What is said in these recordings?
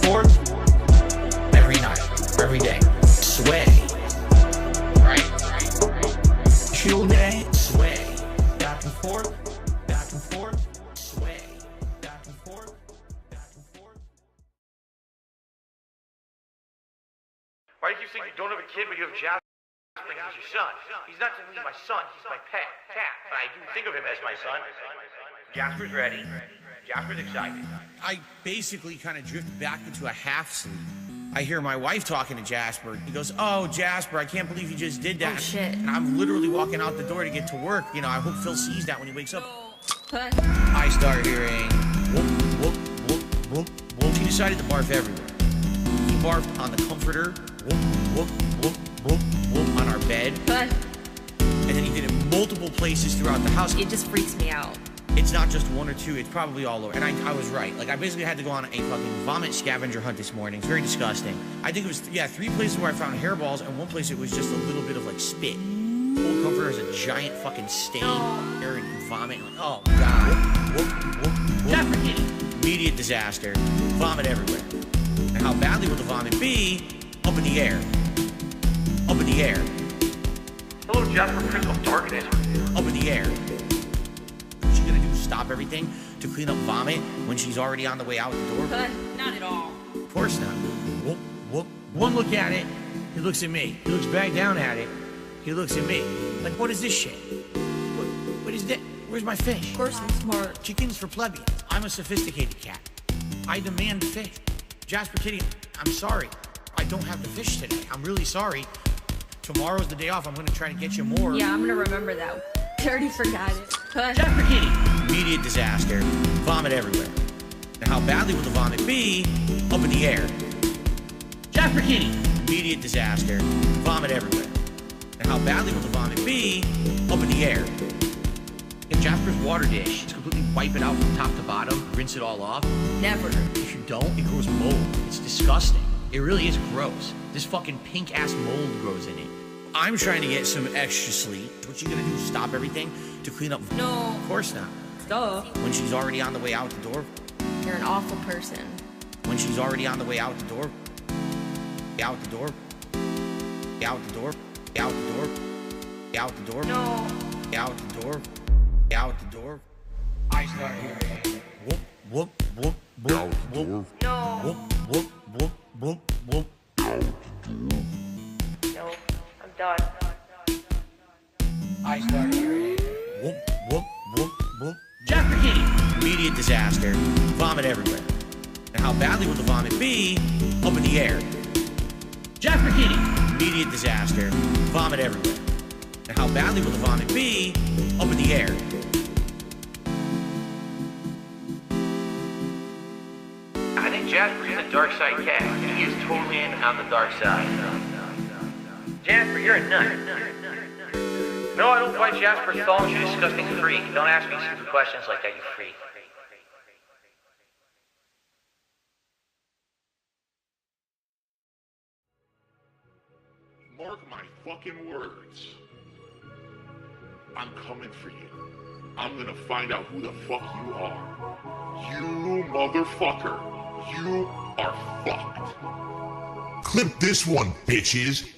forth every night, every day. Sway. Right. Chill day. Sway. Back and forth. Back and forth. Sway. Back and forth. Back and forth. Why do you think you don't have a kid but you have Jasper as your son? He's not technically my son, he's my pet cat, but I do think of him as my son. Jasper's ready. Jasper's excited. I basically kind of drift back into a half sleep. I hear my wife talking to Jasper. He goes, "Oh, Jasper, I can't believe you just did that." Oh, shit. And I'm literally walking out the door to get to work. You know, I hope Phil sees that when he wakes up. I start hearing whoop, whoop, whoop, whoop, whoop. She decided to barf everywhere. He barfed on the comforter, whoop, whoop, whoop, whoop, whoop, on our bed. And then he did it multiple places throughout the house. It just freaks me out. It's not just one or two, it's probably all over. And I was right. Like, I basically had to go on a fucking vomit scavenger hunt this morning. It's very disgusting. I think it was, 3 places where I found hairballs, and one place it was just a little bit of, like, spit. The whole comforter has a giant fucking stain, hair and vomit. Like, oh, God. Whoop, whoop, whoop, whoop. Immediate disaster. Vomit everywhere. And how badly will the vomit be? Up in the air. Up in the air. Hello, Jasper, Prince of Darkness. Up in the air. What's she gonna do? Stop everything to clean up vomit when she's already on the way out the door? Not at all. Of course not. Whoop, whoop. One look at it, he looks at me. He looks back down at it, he looks at me. Like, what is this shit? What is that? Where's my fish? Of course I'm smart. Chicken's for plebeians. I'm a sophisticated cat. I demand fish. Jasper Kitty, I'm sorry. I don't have the fish today. I'm really sorry. Tomorrow's the day off. I'm gonna try to get you more. Yeah, I'm gonna remember that. I already forgot it. Jasper Kitty! Immediate disaster. Vomit everywhere. And how badly will the vomit be? Up in the air. Jasper Kitty! Immediate disaster. Vomit everywhere. And how badly will the vomit be? Up in the air. In Jasper's water dish, just completely wipe it out from top to bottom, rinse it all off. Never. If you don't, it grows mold. It's disgusting. It really is gross. This fucking pink-ass mold grows in it. I'm trying to get some extra sleep. What you gonna do, stop everything to clean up? No. Of course not. Duh. When she's already on the way out the door? You're an awful person. When she's already on the way out the door? Out the door? Out the door? Out the door? Out the door? No. Out the door? Out the door? I start hearing whoop, whoop, whoop, whoop, whoop. No. Whoop, whoop, whoop, whoop, whoop. No. I'm done. I start hearing whoop, whoop, whoop, whoop. Jasper Kitty! Immediate disaster. Vomit everywhere. And how badly will the vomit be? Up in the air. Jasper Kitty! Immediate disaster. Vomit everywhere. And how badly will the vomit be? Up in the air. I think Jasper is a dark side cat. He is totally in on the dark side. Jasper, you're a nut. No, I don't fight Jasper's thoughts, you disgusting freak. Don't ask me stupid questions like that, you freak. Mark my fucking words. I'm coming for you. I'm gonna find out who the fuck you are. You motherfucker. You are fucked. Clip this one, bitches.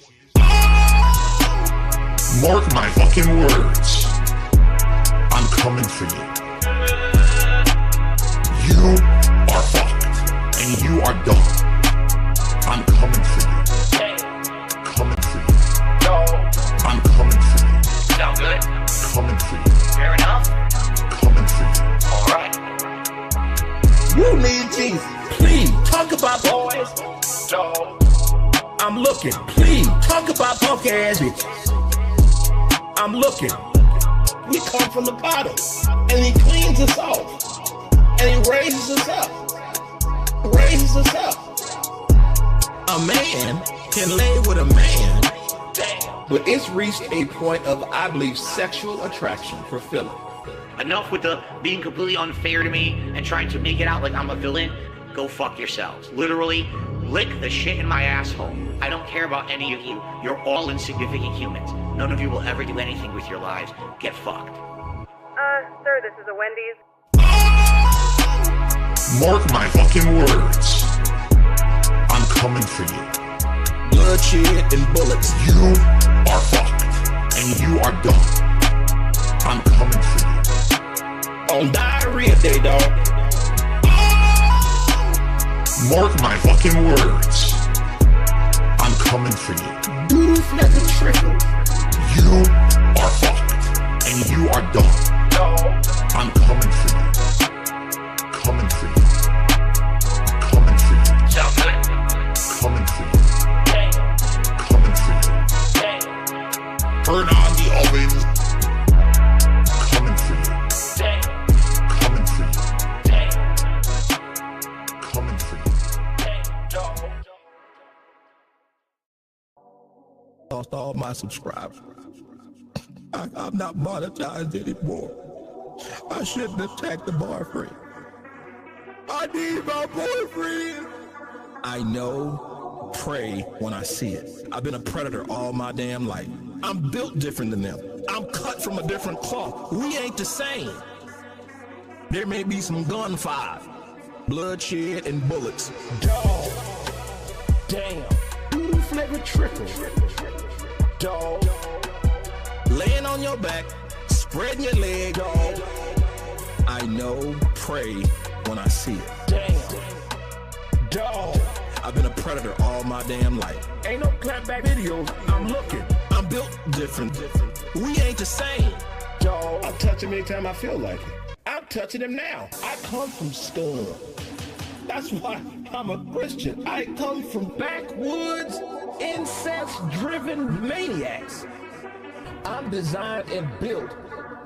Mark my fucking words. I'm coming for you. You are fucked. And you are done. I'm coming for you. Coming for you. No. I'm coming for you. Sound good? Coming for you. Fair enough? Coming for you. Alright. You need Jesus. Please talk about boys. No. I'm looking. Please talk about punk ass bitches. I'm looking. We come from the bottom, and he cleans us off, and he raises us up. Raises us up. A man can lay with a man, but it's reached a point of, I believe, sexual attraction for Philip. Enough with the being completely unfair to me and trying to make it out like I'm a villain. Go fuck yourselves. Literally, lick the shit in my asshole. I don't care about any of you. You're all insignificant humans. None of you will ever do anything with your lives. Get fucked. Sir, this is a Wendy's. Mark my fucking words. bloodshed, and bullets. You are fucked, and you are done. I'm coming for you. On diarrhea day, dog. Mark my fucking words. I'm coming for you. Doodle fleck a trickle. You are fucked, and you are done. I'm coming for you. Coming for you. Coming for you. Coming for you. Coming for you. Turn on the oven. Coming for you. Coming for you. Coming for you. Lost all my subscribers. I'm not monetized anymore. I shouldn't attack the boyfriend. I need my boyfriend. I know, pray when I see it. I've been a predator all my damn life. I'm built different than them. I'm cut from a different cloth. We ain't the same. There may be some gunfire, bloodshed, and bullets. Dog. Damn. Doodle flavored trickle. Dog. Laying on your back, spreading your leg, dog. I know, pray when I see it. Damn. Dog. I've been a predator all my damn life. Ain't no clapback videos. I'm looking. I'm built different. We ain't the same. Dog. I touch him anytime I feel like it. I'm touching him now. I come from scum. That's why I'm a Christian. I come from backwoods, incest-driven maniacs. I'm designed and built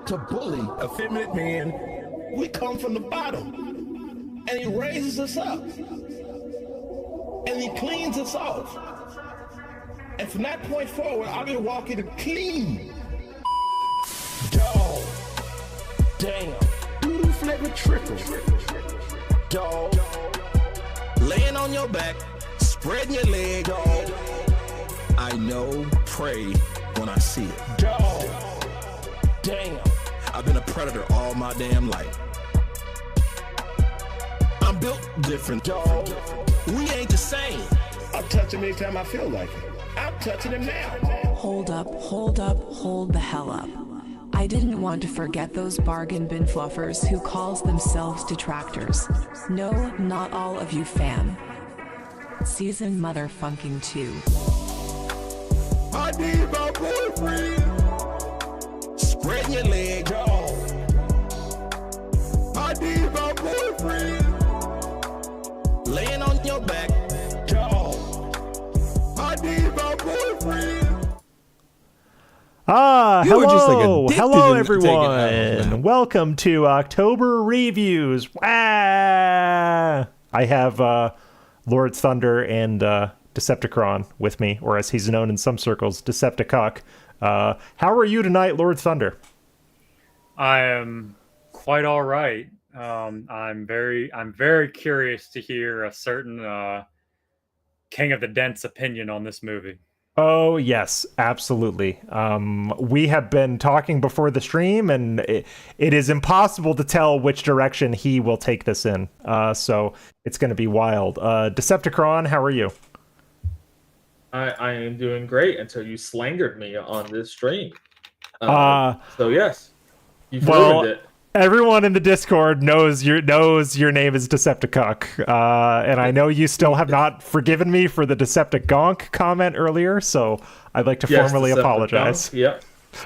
to bully effeminate men. We come from the bottom, and he raises us up, and he cleans us off. And from that point forward, I've been walking clean. Dog. Damn. Doodle flavored trickle. Dog. Laying on your back, spreading your leg, dog. I know, pray when I see it. Dog. Damn. I've been a predator all my damn life. I'm built different, dog. We ain't the same. I'll touch him anytime I feel like it. I'm touching him now. Hold up, hold up, hold the hell up. I didn't want to forget those bargain bin fluffers who calls themselves detractors. No, not all of you, fam. Season motherfucking 2. I need my boyfriend. Spread your leg, dog. I need my boyfriend. Laying on your back, dog. I need my boyfriend. Hello, just, like, addicted hello to taking everyone. L's. Welcome to October Reviews. Wah! I have Lord Thunder and Decepticon with me, or as he's known in some circles, Decepticuck. How are you tonight, Lord Thunder? I am quite all right. I'm very curious to hear a certain King of the Dent's opinion on this movie. Oh, yes, absolutely. We have been talking before the stream, and it is impossible to tell which direction he will take this in. So it's going to be wild. Decepticon, how are you? I am doing great until you slandered me on this stream. So yes, you've ruined it. Everyone in the Discord knows your name is Decepticuck, and I know you still have not forgiven me for the Deceptigonk comment earlier, so I'd like to formally apologize. Yep.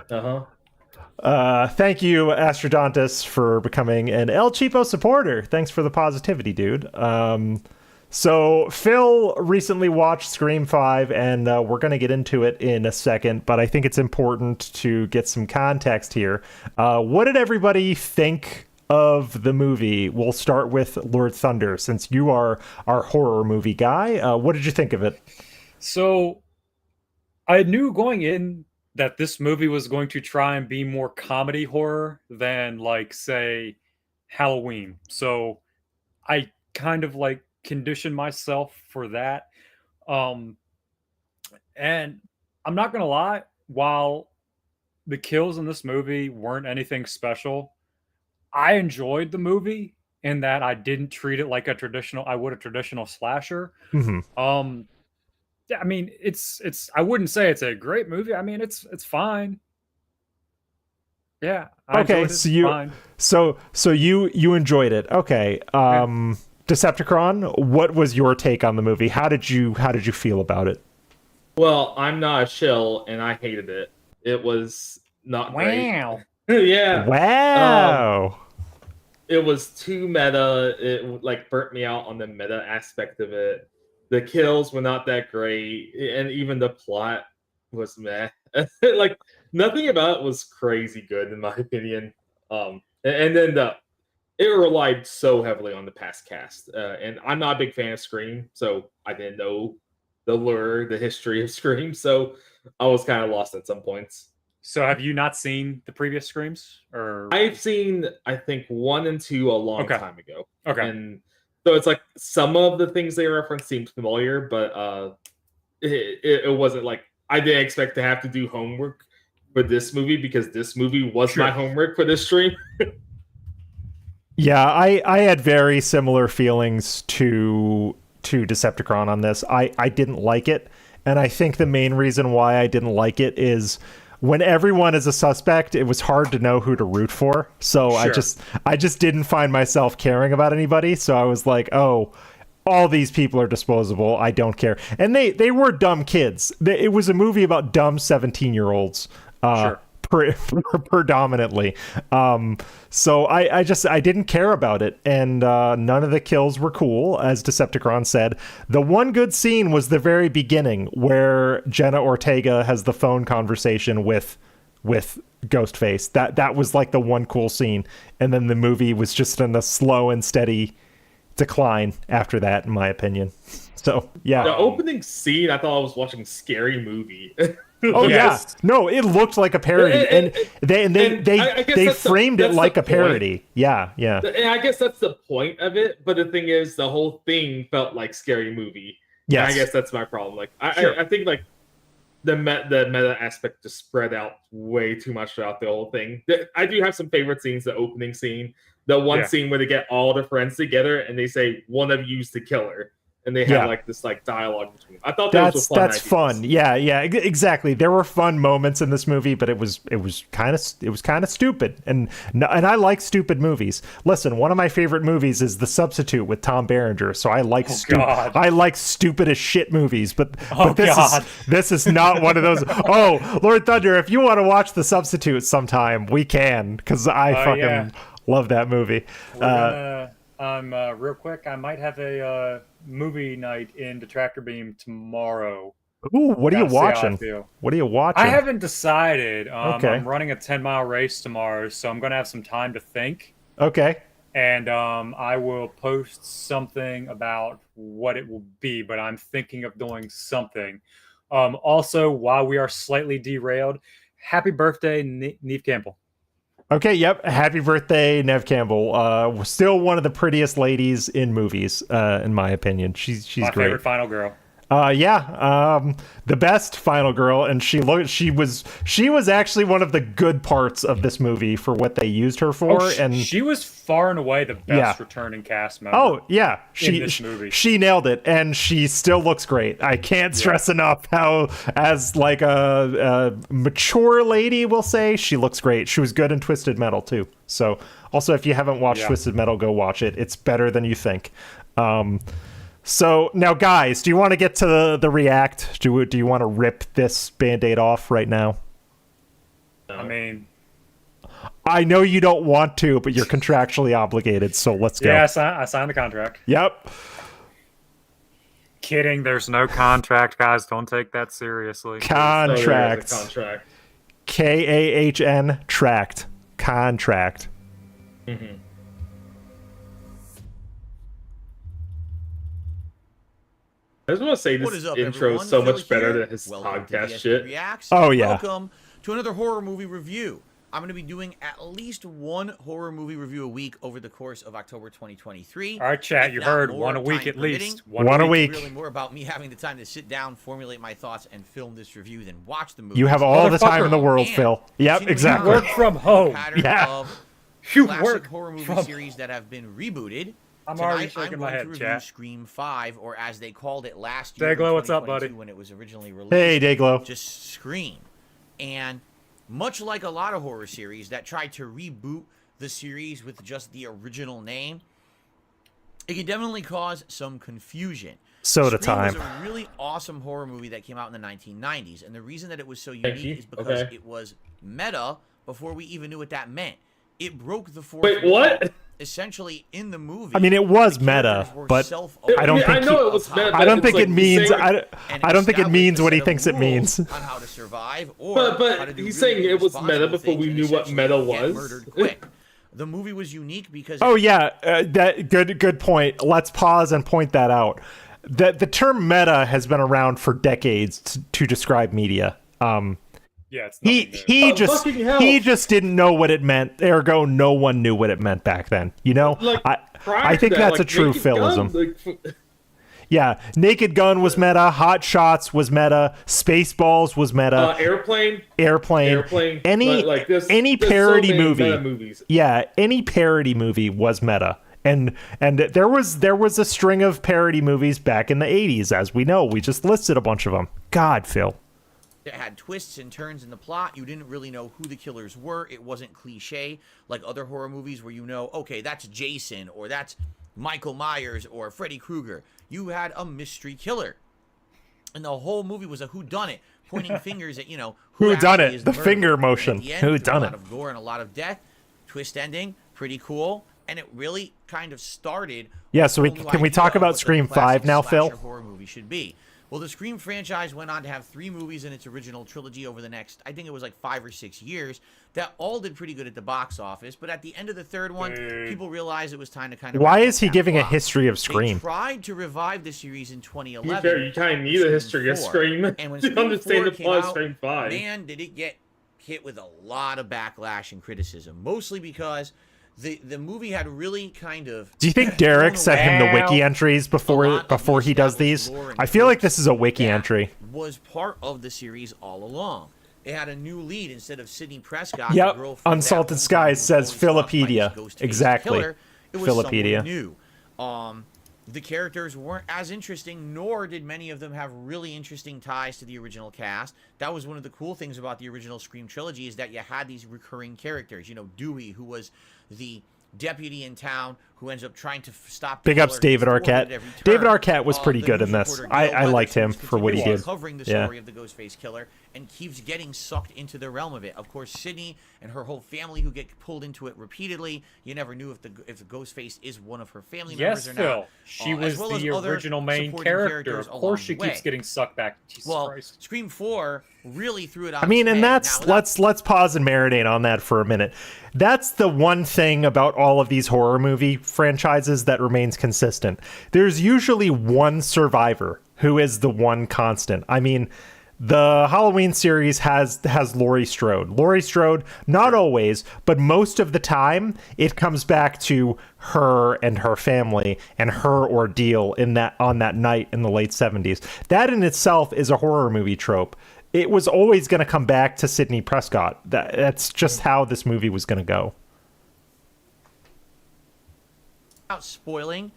Thank you, Astrodontus, for becoming an El Cheapo supporter. Thanks for the positivity, dude. So Phil recently watched Scream 5, and we're going to get into it in a second, but I think it's important to get some context here. What did everybody think of the movie? We'll start with Lord Thunder, since you are our horror movie guy. What did you think of it? So I knew going in that this movie was going to try and be more comedy horror than, like, say, Halloween. So I kind of, like, condition myself for that. And I'm not gonna lie, while the kills in this movie weren't anything special, I enjoyed the movie in that I didn't treat it like I would a traditional slasher. Mm-hmm. Yeah, I mean, it's. I wouldn't say it's a great movie. I mean, it's fine. Yeah. I Okay, enjoyed it. so you Fine. so you enjoyed it. Okay. Decepticon, what was your take on the movie? How did you feel about it? Well, I'm not a shill, and I hated it. It was not Wow. great. Yeah. Wow. It was too meta. It like burnt me out on the meta aspect of it. The kills were not that great, and even the plot was meh. Like nothing about it was crazy good in my opinion. And then it relied so heavily on the past cast, and I'm not a big fan of Scream, so I didn't know the lure, the history of Scream, so I was kind of lost at some points. So have you not seen the previous Screams? Or I've seen, I think, 1 and 2 a long time ago. Okay. And so it's like some of the things they reference seemed familiar, but it wasn't like I didn't expect to have to do homework for this movie because this movie was my homework for this stream. Yeah, I had very similar feelings to Decepticon on this. I didn't like it, and I think the main reason why I didn't like it is when everyone is a suspect, it was hard to know who to root for. So I just didn't find myself caring about anybody. So I was like, oh, all these people are disposable. I don't care. And they were dumb kids. It was a movie about dumb 17-year-olds. Predominantly. So I didn't care about it, and none of the kills were cool, as Decepticon said. The one good scene was the very beginning where Jenna Ortega has the phone conversation with Ghostface. That was like the one cool scene, and then the movie was just in a slow and steady decline after that, in my opinion. So yeah, the opening scene, I thought I was watching Scary Movie. Oh yeah, no, it looked like a parody, and they framed it like a parody. Yeah. And I guess that's the point of it. But the thing is, the whole thing felt like Scary Movie. Yeah, I guess that's my problem. Like, I think like the meta aspect just spread out way too much throughout the whole thing. I do have some favorite scenes. The opening scene, the one scene where they get all the friends together and they say, "One of you's the killer." And they have like this like dialogue between them. I thought that's fun. Yeah, exactly. There were fun moments in this movie, but it was kind of stupid. And I like stupid movies. Listen, one of my favorite movies is The Substitute with Tom Berenger. So I like I like stupid as shit movies. But this is not one of those. Oh, Lord Thunder, if you want to watch The Substitute sometime, we can, because I fucking love that movie. Real quick, I might have a movie night in the Tractor Beam tomorrow. Ooh, what are you watching? What are you watching? I haven't decided. I'm running a 10-mile race tomorrow, so I'm going to have some time to think. Okay. And I will post something about what it will be, but I'm thinking of doing something. Also, while we are slightly derailed, happy birthday, Neve Campbell. Okay, yep. Happy birthday, Neve Campbell. Still one of the prettiest ladies in movies, in my opinion. She's my great. Favorite final girl. The best final girl, and she was actually one of the good parts of this movie for what they used her for. And she was far and away the best returning cast member. Oh yeah, in this movie. She nailed it, and she still looks great. I can't stress enough how, as like a mature lady, we'll say, she looks great. She was good in Twisted Metal too. So also, if you haven't watched Twisted Metal, go watch it. It's better than you think. So now, guys, do you want to get to the react? Do you want to rip this Band-Aid off right now? I mean, I know you don't want to, but you're contractually obligated, so let's go. Yeah, I signed the contract. Yep. Kidding, there's no contract, guys. Don't take that seriously. Contract. KAHN tract. Contract. Mm-hmm. I just want to say this intro is so much better than his podcast shit. Reacts. Oh, yeah. Welcome to another horror movie review. I'm going to be doing at least one horror movie review a week over the course of October 2023. All right, chat, you heard one a week at least. One a week. Really more about me having the time to sit down, formulate my thoughts, and film this review than watch the movie. You have all the time in the world, Phil. Yep, exactly. Work from home. Yeah. Of classic horror movie series that have been rebooted I'm Tonight, already shaking I'm my going to head, review chat. Scream 5, or as they called it last year, Dayglow, what's up, 2022, buddy? when it was originally released. Hey, Dayglow. Just Scream. And much like a lot of horror series that tried to reboot the series with just the original name, it can definitely cause some confusion. Soda Scream time. was a really awesome horror movie that came out in the 1990s, and the reason that it was so unique is because it was meta before we even knew what that meant. It broke the fourth Wait, wall. what? Essentially, in the movie, I mean, it was the meta, characters were but self-aware. I don't think I know it was meta. I don't but think it's it like means. saying- I don't think it means what he thinks it means. On how to survive, or But how to do he's really saying it was meta responsible before we things knew and what essentially meta get was. murdered quick. The movie was unique because Oh yeah, that good point. Let's pause and point that out. The term meta has been around for decades to describe media. Yeah, it's He just didn't know what it meant. Ergo, no one knew what it meant back then. You know, Like, I think to that, that's a true Naked Gun, Philism. Yeah, Naked Gun was meta. Hot Shots was meta. Spaceballs was meta. Airplane. Any like this, any there's parody so many movie. meta movies. Yeah, any parody movie was meta. And there was a string of parody movies back in the 80s, as we know. We just listed a bunch of them. God, Phil. it had twists and turns in the plot. You didn't really know who the killers were. It wasn't cliche like other horror movies where you know, okay, that's Jason, or that's Michael Myers, or Freddy Krueger. You had a mystery killer. And the whole movie was a whodunit, pointing fingers at, you know, Who done actually it? is The murderer. finger And motion. at the end, Who through done a it? lot of gore and a lot of death. Twist ending, pretty cool. And it really kind of started. Yeah, so a whole new can we idea talk of about what the Scream classic 5 now, Phil? slasher horror movie should be. Well, the Scream franchise went on to have 3 movies in its original trilogy over the next, I think it was like 5 or 6 years, that all did pretty good at the box office. But at the end of the third one, people realized it was time to kind of. Why wrap is up he that giving a plot. history of They Scream? tried to revive the series in 2011. You kind of need a history of Scream 4. Scream And when to Scream understand 4 the came plot of out, Scream 5. man, did it get hit with a lot of backlash and criticism. Mostly because the movie had really kind of. Do you think Derek thrown sent him the away wiki entries a before lot of the he does these? established lore and I feel like tropes this is a wiki that entry. Was part of the series all along. It had a new lead instead of Sidney Prescott. Yep, the girl from Unsalted that Skies who says was always stalked by Philopedia. this Ghostface Exactly. killer. It was Philopedia. someone new. The characters weren't as interesting, nor did many of them have really interesting ties to the original cast. That was one of the cool things about the original Scream trilogy, is that you had these recurring characters. You know, Dewey, who was the deputy in town who ends up trying to stop the Big ups killer, David who's thwarted Arquette. at every turn. David Arquette was pretty The good news in this. reporter I Gail liked him Weathers for what he continues did. covering the Yeah. story of the Ghostface killer and keeps getting sucked into the realm of it. Of course, Sydney and her whole family who get pulled into it repeatedly. You never knew if the Ghostface is one of her family members Yes, or Phil. not. She as was well as the other original main supporting character. characters Of course, along she the way. keeps getting sucked back. Jesus Well, Christ. Scream 4 really threw it out. I mean, and that's now, without let's pause and marinate on that for a minute. That's the one thing about all of these horror movie franchises that remains consistent. There's usually one survivor who is the one constant. I mean, the Halloween series has Laurie Strode. Laurie Strode, not always, but most of the time, it comes back to her and her family and her ordeal on that night in the late 70s. That in itself is a horror movie trope. It was always going to come back to Sidney Prescott. That's just how this movie was going to go. Without spoiling,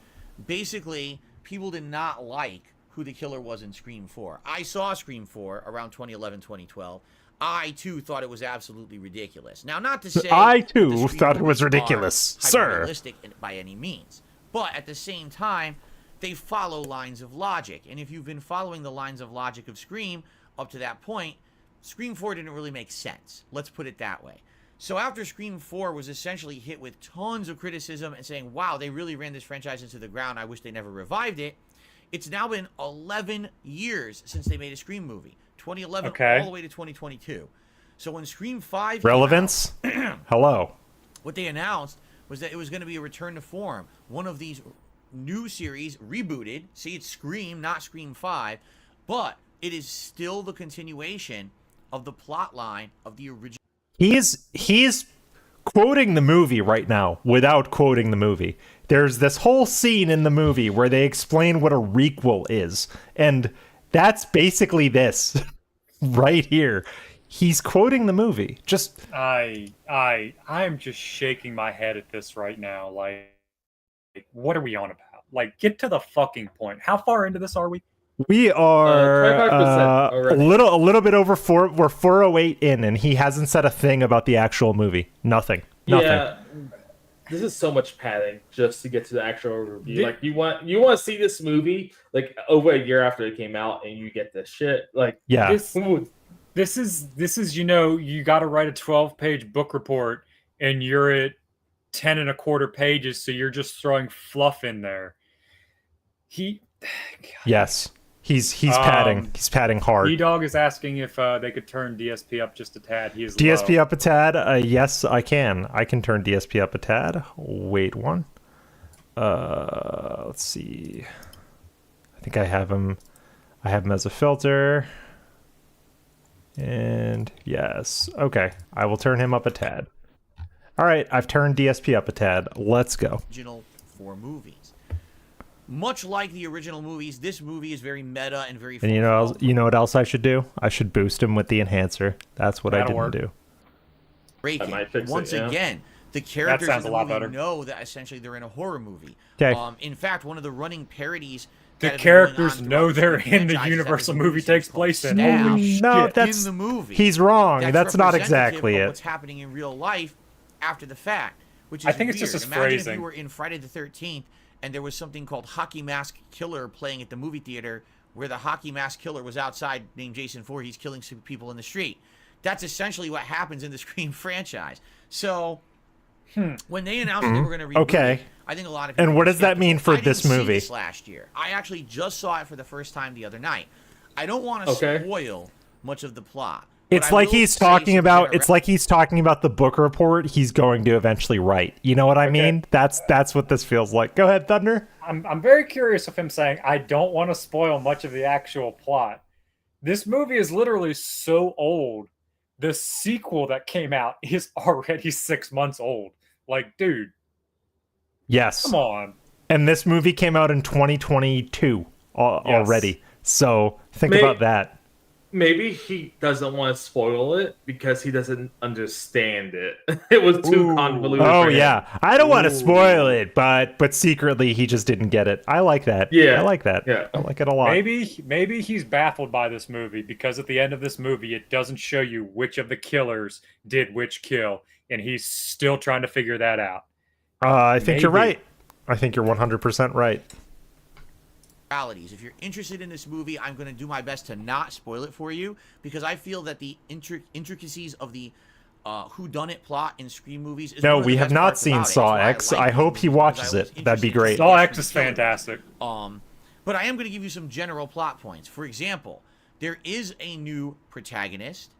basically, people did not like who the killer was in Scream 4. I saw Scream 4 around 2011, 2012. I, too, thought it was absolutely ridiculous. Now, not to say... I, that too, the Scream thought it was movies are ridiculous, sir. hyper-realistic by any means. But at the same time, they follow lines of logic. And if you've been following the lines of logic of Scream up to that point, Scream 4 didn't really make sense. Let's put it that way. So after Scream 4 was essentially hit with tons of criticism and saying, wow, they really ran this franchise into the ground, I wish they never revived it, it's now been 11 years since they made a Scream movie. 2011 all the way to 2022. So when Scream 5 Relevance? Hello. What they announced was that it was going to be a return to form. One of these new series, rebooted. See, it's Scream, not Scream 5. But it is still the continuation of the plot line of the original. He's quoting the movie right now without quoting the movie. There's this whole scene in the movie where they explain what a requel is, and that's basically this right here. He's quoting the movie. I'm just shaking my head at this right now. Like, what are we on about? Like, get to the fucking point. How far into this are we? We are 25% a already. little bit over 4. We're 408 in, and he hasn't said a thing about the actual movie. Nothing. Yeah, this is so much padding just to get to the actual review. Like you want to see this movie like over a year after it came out, and you get this shit. Like This is you got to write a 12-page book report, and you're at 10 and a quarter pages, so you're just throwing fluff in there. Yes. He's padding. He's padding hard. D-Dog is asking if they could turn DSP up just a tad. He is DSP low. up a tad? Yes, I can. I can turn DSP up a tad. Wait one. Let's see. I think I have him. I have him as a filter. And yes. Okay. I will turn him up a tad. All right. I've turned DSP up a tad. Let's go. Original 4 movies. Much like the original movies, this movie is very meta and very. And you know what else I should do? I should boost him with the enhancer. That's what I didn't do. Once again, the characters in the movie know that essentially they're in a horror movie. Okay. In fact, one of the running parodies. The characters know they're in the Universal movie takes place in. No, that's in the movie. He's wrong. That's not exactly it. What's happening in real life after the fact, which is I think weird. it's just his Imagine phrasing. if you were in Friday the 13th and there was something called Hockey Mask Killer playing at the movie theater, where the hockey mask killer was outside named Jason Voorhees killing some people in the street. That's essentially what happens in the Scream franchise. So when they announced that they were going to reboot it, I think a lot of people. And what does that mean for this movie? I didn't see this last year. I actually just saw it for the first time the other night. I don't want to spoil much of the plot. It's like he's talking about. It's like he's talking about the book report he's going to eventually write. You know what I mean? That's what this feels like. Go ahead, Thunder. I'm very curious of him saying, "I don't want to spoil much of the actual plot." This movie is literally so old. The sequel that came out is already 6 months old. Like, dude. Yes. Come on. And this movie came out in 2022 already. So think about that. Maybe he doesn't want to spoil it because he doesn't understand it. It was too convoluted. Oh for him. yeah, I don't want to spoil it, but secretly he just didn't get it. I like that. Yeah, I like that. Yeah, I like it a lot. Maybe he's baffled by this movie because at the end of this movie it doesn't show you which of the killers did which kill, and he's still trying to figure that out. I think you're right. I think you're 100% right. If you're interested in this movie, I'm going to do my best to not spoil it for you, because I feel that the intricacies of the whodunit plot in Scream movies is no, we have not seen Saw X. I hope he watches it. That'd be great. Saw X is fantastic. But I am going to give you some general plot points. For example, there is a new protagonist.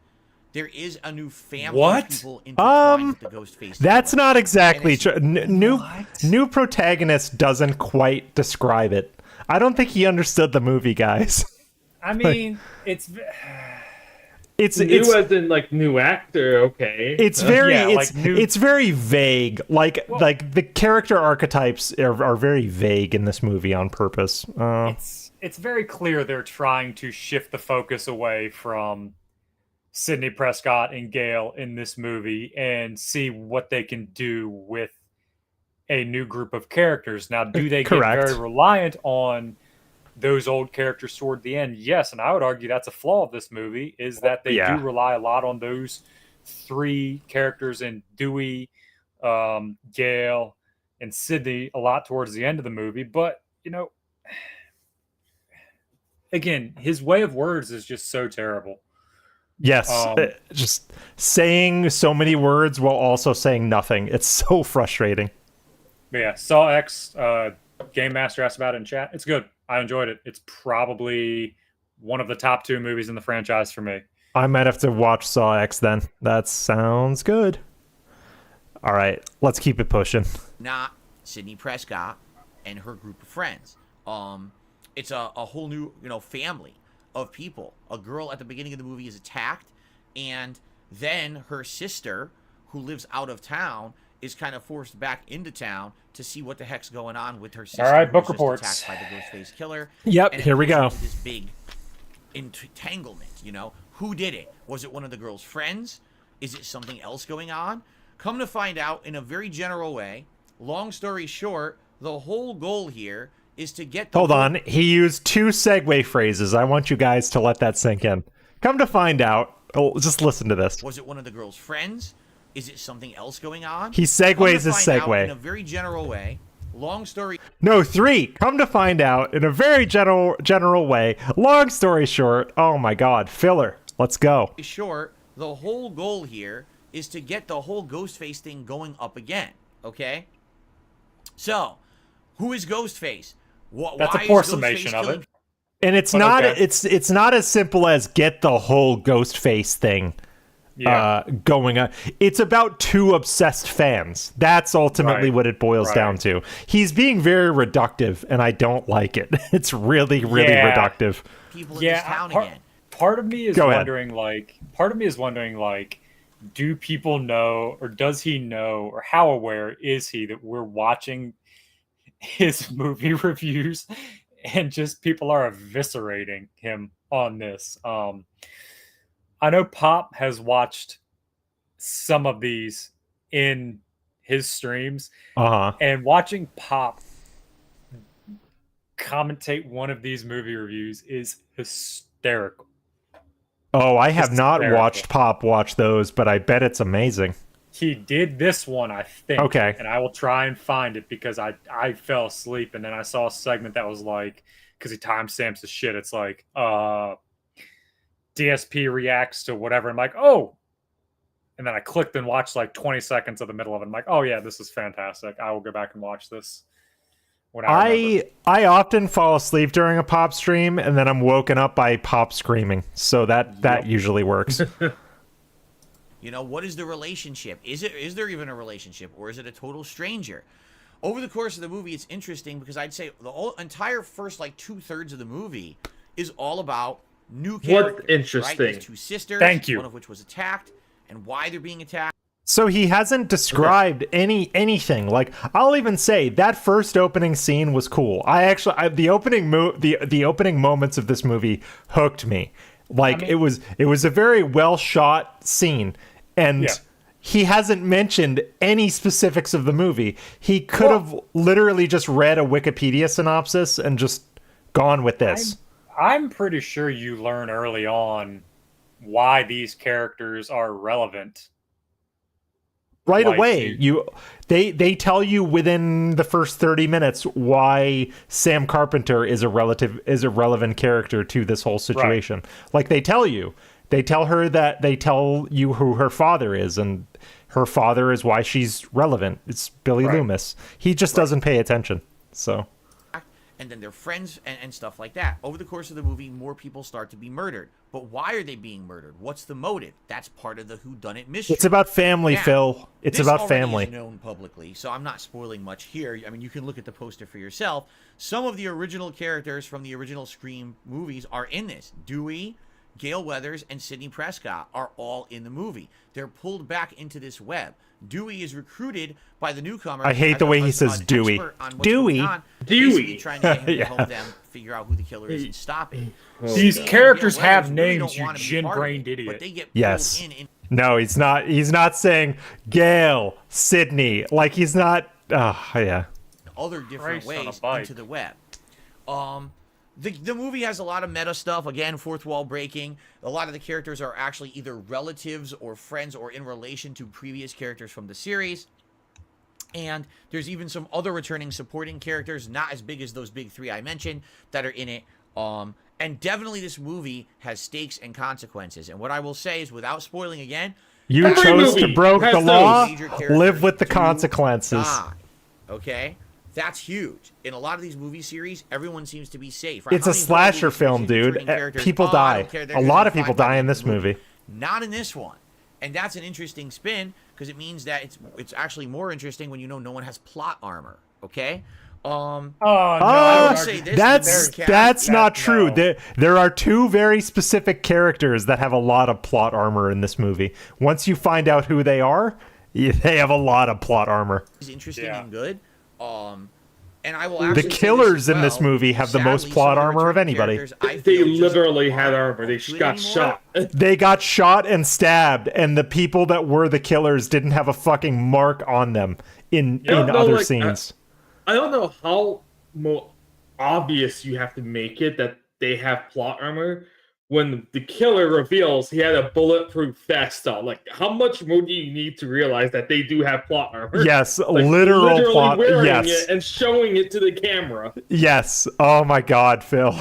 There is a new family of people intertwined with the ghost face. That's not exactly true. New protagonist doesn't quite describe it. I don't think he understood the movie, guys. I mean, it's new as in like new actor. Okay, it's very it's very vague. Like the character archetypes are very vague in this movie on purpose. It's very clear they're trying to shift the focus away from Sidney Prescott and Gale in this movie and see what they can do with a new group of characters. Now, do they get very reliant on those old characters toward the end? Yes, and I would argue that's a flaw of this movie, is that they do rely a lot on those 3 characters in Dewey, Gale, and Sidney a lot towards the end of the movie. But, again, his way of words is just so terrible. Yes, just saying so many words while also saying nothing. It's so frustrating. But yeah, Saw X, Game Master asked about it in chat. It's good. I enjoyed it. It's probably one of the top 2 movies in the franchise for me. I might have to watch Saw X then. That sounds good. All right, let's keep it pushing. Not Sidney Prescott and her group of friends. It's a whole new, family of people. A girl at the beginning of the movie is attacked, and then her sister, who lives out of town, is kind of forced back into town to see what the heck's going on with her sister. All right, book who's just reports. attacked by the Ghostface Killer. Yep, and here we go. This big entanglement, Who did it? Was it one of the girl's friends? Is it something else going on? Come to find out in a very general way, long story short, the whole goal here is to get the Hold on. He used 2 segue phrases. I want you guys to let that sink in. Come to find out, just listen to this. Was it one of the girl's friends? Is it something else going on? He segues his segue segue. in a very general way. Long story. No, 3. Come to find out in a very general way. Long story short. Oh my God, filler. Let's go. Short. The whole goal here is to get the whole Ghostface thing going up again. Okay. So, who is Ghostface? That's a poor summation of it. And it's not it's not as simple as get the whole Ghostface thing going on. It's about 2 obsessed fans. That's ultimately what it boils down to. He's being very reductive, and I don't like it. It's really reductive. People in this town again. Part of me is wondering, like, do people know, or does he know, or how aware is he that we're watching his movie reviews and just people are eviscerating him on this? I know Pop has watched some of these in his streams, and watching Pop commentate one of these movie reviews is hysterical. Oh, I have not watched Pop watch those, but I bet it's amazing. He did this one, I think. Okay. And I will try and find it because I fell asleep, and then I saw a segment that was like, because he timestamps the shit, it's like, DSP reacts to whatever. I'm like, oh. And then I clicked and watched like 20 seconds of the middle of it. I'm like, oh yeah, this is fantastic. I will go back and watch this. I often fall asleep during a Pop stream, and then I'm woken up by Pop screaming. So that usually works. You know, what is the relationship? Is there even a relationship, or is it a total stranger? Over the course of the movie, it's interesting because I'd say the entire first like 2/3 of the movie is all about new characters. What's interesting? Right? These 2 sisters, Thank you. One of which was attacked, and why they're being attacked. So he hasn't described anything. Like, I'll even say that first opening scene was cool. The opening moments of this movie hooked me. Like, it was a very well shot scene, and he hasn't mentioned any specifics of the movie. He could have literally just read a Wikipedia synopsis and just gone with this. I'm pretty sure you learn early on why these characters are relevant. Right away, they tell you within the first 30 minutes why Sam Carpenter is a relevant character to this whole situation. Right. Like, they tell you who her father is, and her father is why she's relevant. It's Billy Loomis. He just doesn't pay attention. So, and then their friends and stuff like that. Over the course of the movie, more people start to be murdered. But why are they being murdered? What's the motive? That's part of the whodunit mystery. It's about family, Phil. It's about family. This already is known publicly, so I'm not spoiling much here. I mean, you can look at the poster for yourself. Some of the original characters from the original Scream movies are in this. Dewey, Gale Weathers, and Sidney Prescott are all in the movie. They're pulled back into this web. Dewey is recruited by the newcomer. I hate the way he says Dewey. Dewey. Trying to get him to help them figure out who the killer is and stop it. These characters have names, you gin-brained idiot. But they get yes. in. No, he's not. He's not saying Gale, Sydney. Like, he's not. Other different ways into the web. The movie has a lot of meta stuff. Again, fourth wall breaking. A lot of the characters are actually either relatives or friends or in relation to previous characters from the series. And there's even some other returning supporting characters, not as big as those big 3 I mentioned, that are in it. And definitely this movie has stakes and consequences. And what I will say is, without spoiling again, you chose to broke the law, live with the consequences. Okay? That's huge. In a lot of these movie series, everyone seems to be safe. Right? It's a slasher film, dude. People die. A lot of people die in this movie. Not in this one. And that's an interesting spin, because it means that it's actually more interesting when you know no one has plot armor. Okay? That's not true. There are 2 very specific characters that have a lot of plot armor in this movie. Once you find out who they are, they have a lot of plot armor. It's interesting and good. And I will actually the killers in this movie have the most plot armor of anybody. They literally had armor. They got shot. They got shot and stabbed, and the people that were the killers didn't have a fucking mark on them in other scenes. I don't know how more obvious you have to make it that they have plot armor when the killer reveals he had a bulletproof vest on. Like, how much more do you need to realize that they do have plot armor? Yes, like, literal plot. Wearing yes, it and showing it to the camera. Yes. Oh my God, Phil.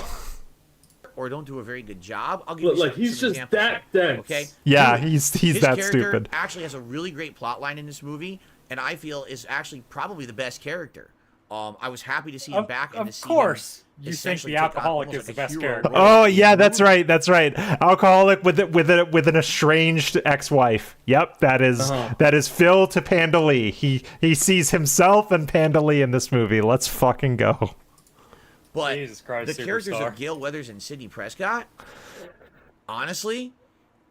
Or don't do a very good job. I'll give you like he's just examples. that dense. Okay. Yeah, Dude, he's his that character stupid. Actually, has a really great plot line in this movie, and I feel is actually probably the best character. I was happy to see him back and to see Of course, him you think essentially the take on alcoholic almost is the like a best hero character. role. Oh yeah, that's right. That's right. Alcoholic with an estranged ex-wife. Yep, that is Phil to Panda Lee. He sees himself and Panda Lee in this movie. Let's fucking go. But Jesus Christ, the characters superstar. of Gale Weathers and Sidney Prescott, honestly,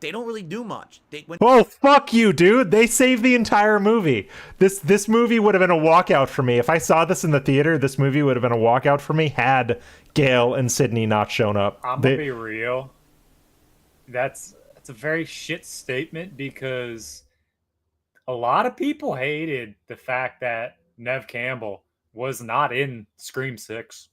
they don't really do much. Oh, fuck you, dude. They saved the entire movie. This movie would have been a walkout for me. If I saw this in the theater, this movie would have been a walkout for me had Gale and Sydney not shown up. I'm gonna be real. That's a very shit statement because a lot of people hated the fact that Nev Campbell was not in Scream 6.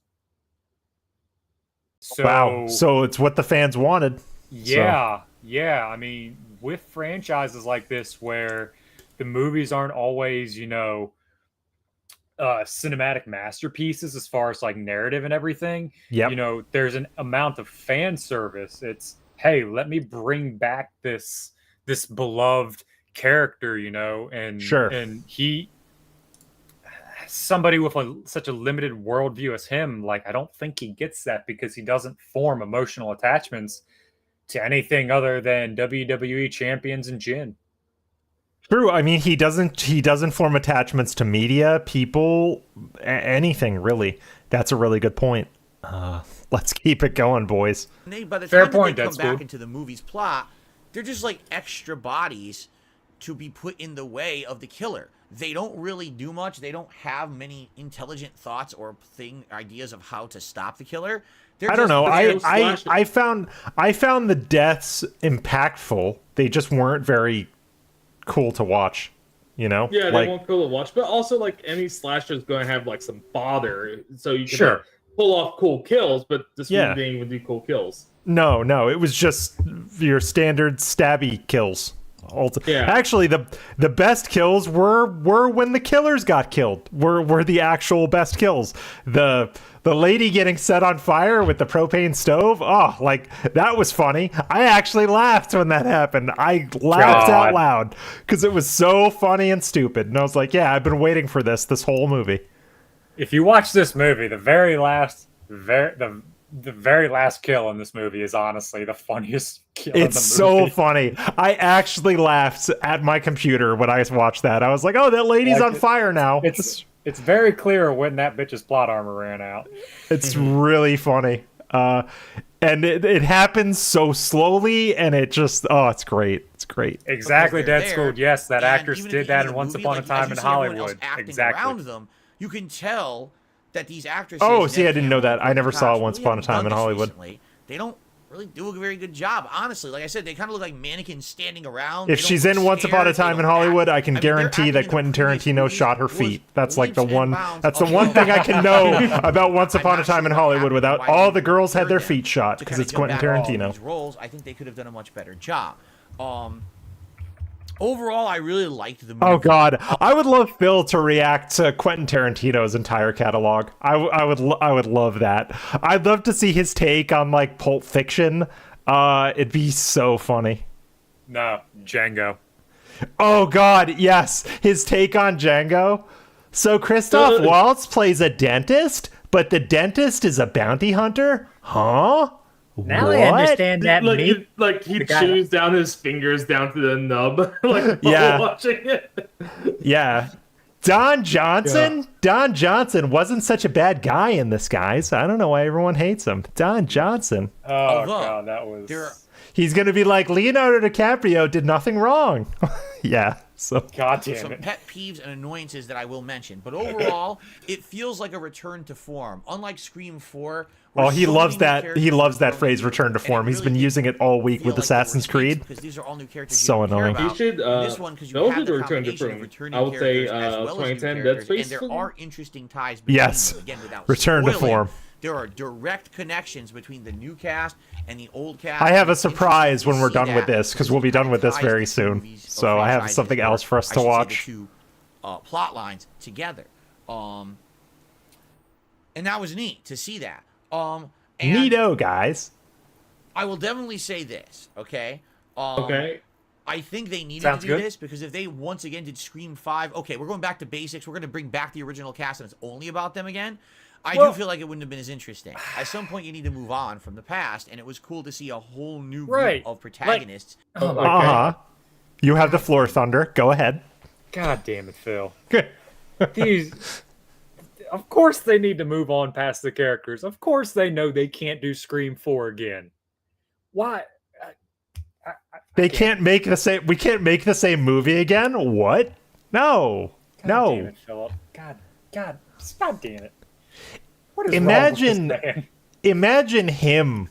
Wow. So it's what the fans wanted. Yeah. Yeah. I mean, with franchises like this where the movies aren't always, cinematic masterpieces as far as like narrative and everything. Yep. There's an amount of fan service. It's, hey, let me bring back this beloved character, and sure. And somebody with such a limited worldview as him, like I don't think he gets that because he doesn't form emotional attachments to anything other than WWE champions and gin. True. I mean, he doesn't form attachments to media, people, anything really. That's a really good point. Let's keep it going, boys. By the Fair time point, they come Deadpool. back into the movie's plot, they're just like extra bodies to be put in the way of the killer. They don't really do much. They don't have many intelligent thoughts or ideas of how to stop the killer. I don't know. I found the deaths impactful. They just weren't very cool to watch. Yeah, they weren't cool to watch. But also, like any slasher is going to have like some bother, so you can like, pull off cool kills. But this movie didn't even do cool kills. No, it was just your standard stabby kills. Actually, the best kills were when the killers got killed. Were the actual best kills. The lady getting set on fire with the propane stove. Oh, like that was funny. I actually laughed when that happened. I laughed out loud because it was so funny and stupid. And I was like, yeah, I've been waiting for this whole movie. If you watch this movie, the very last kill in this movie is honestly the funniest kill in the movie. It's so funny. I actually laughed at my computer when I watched that. I was like, oh, that lady's on fire now. It's very clear when that bitch's plot armor ran out. It's really funny. And it happens so slowly, and it just, it's great. It's great. Exactly, Dead School. Yes, that actress did that in Once Upon a Time in Hollywood. Exactly. Around them, you can tell that these actresses... Oh, see, I didn't know that. I never saw it Once Upon a Time in Hollywood. Recently. They don't really do a very good job, honestly. Like I said, they kind of look like mannequins standing around. If she's in Once Upon a Time in Hollywood, I can guarantee that Quentin Tarantino shot her feet. That's like the one. That's the one thing I can know about Once Upon a Time in Hollywood without all the girls had their feet shot because it's Quentin Tarantino. These roles, I think they could have done a much better job. Overall, I really liked the movie. Oh God, I would love Phil to react to Quentin Tarantino's entire catalog. I would love that. I'd love to see his take on like Pulp Fiction. It'd be so funny. No, Django. Oh God, yes, his take on Django. So Christoph Waltz plays a dentist, but the dentist is a bounty hunter? Huh? Now I understand that. He chews down his fingers down to the nub, while watching it. Yeah. Don Johnson? Yeah. Don Johnson wasn't such a bad guy in this, guys. I don't know why everyone hates him. Don Johnson. Oh, God, that was... He's going to be like, Leonardo DiCaprio did nothing wrong. Yeah. So God Some damn it. pet peeves and annoyances that I will mention, but overall, it feels like a return to form. Unlike Scream 4, where Oh, he so loves many new that. He characters loves were that thrown phrase in, "return to and it form." He's really been using it all week feel with like there were Assassin's stakes Creed. because these are all new characters So you don't annoying. care He about. should. In this one, because you Those have are the the return to combination of form. returning I would say characters as well as new 2010 Dead characters, Space and there for me. are interesting ties between Yes. them. Again, without Return to spoiling, form. there are direct connections between the new cast and the old cast. I have a It's interesting surprise to when we're see done that with this because we'll be done with this ties very the two soon. movies or So I have franchises, something or else for us I to should say watch. the two plot lines together. And that was neat to see that. And Neato, guys. I will definitely say this, okay? Okay. I think they needed Sounds to do good. this because if they once again did Scream 5, okay, we're going back to basics. We're going to bring back the original cast and it's only about them again. I do feel like it wouldn't have been as interesting. At some point, you need to move on from the past, and it was cool to see a whole new group of protagonists. You have the floor, Thunder. Go ahead. God damn it, Phil. These. Of course they need to move on past the characters. Of course they know they can't do Scream 4 again. Why? They can't make the same. We can't make the same movie again. What? No. God No. damn it, Philip. God damn it. What is wrong with this man? Imagine him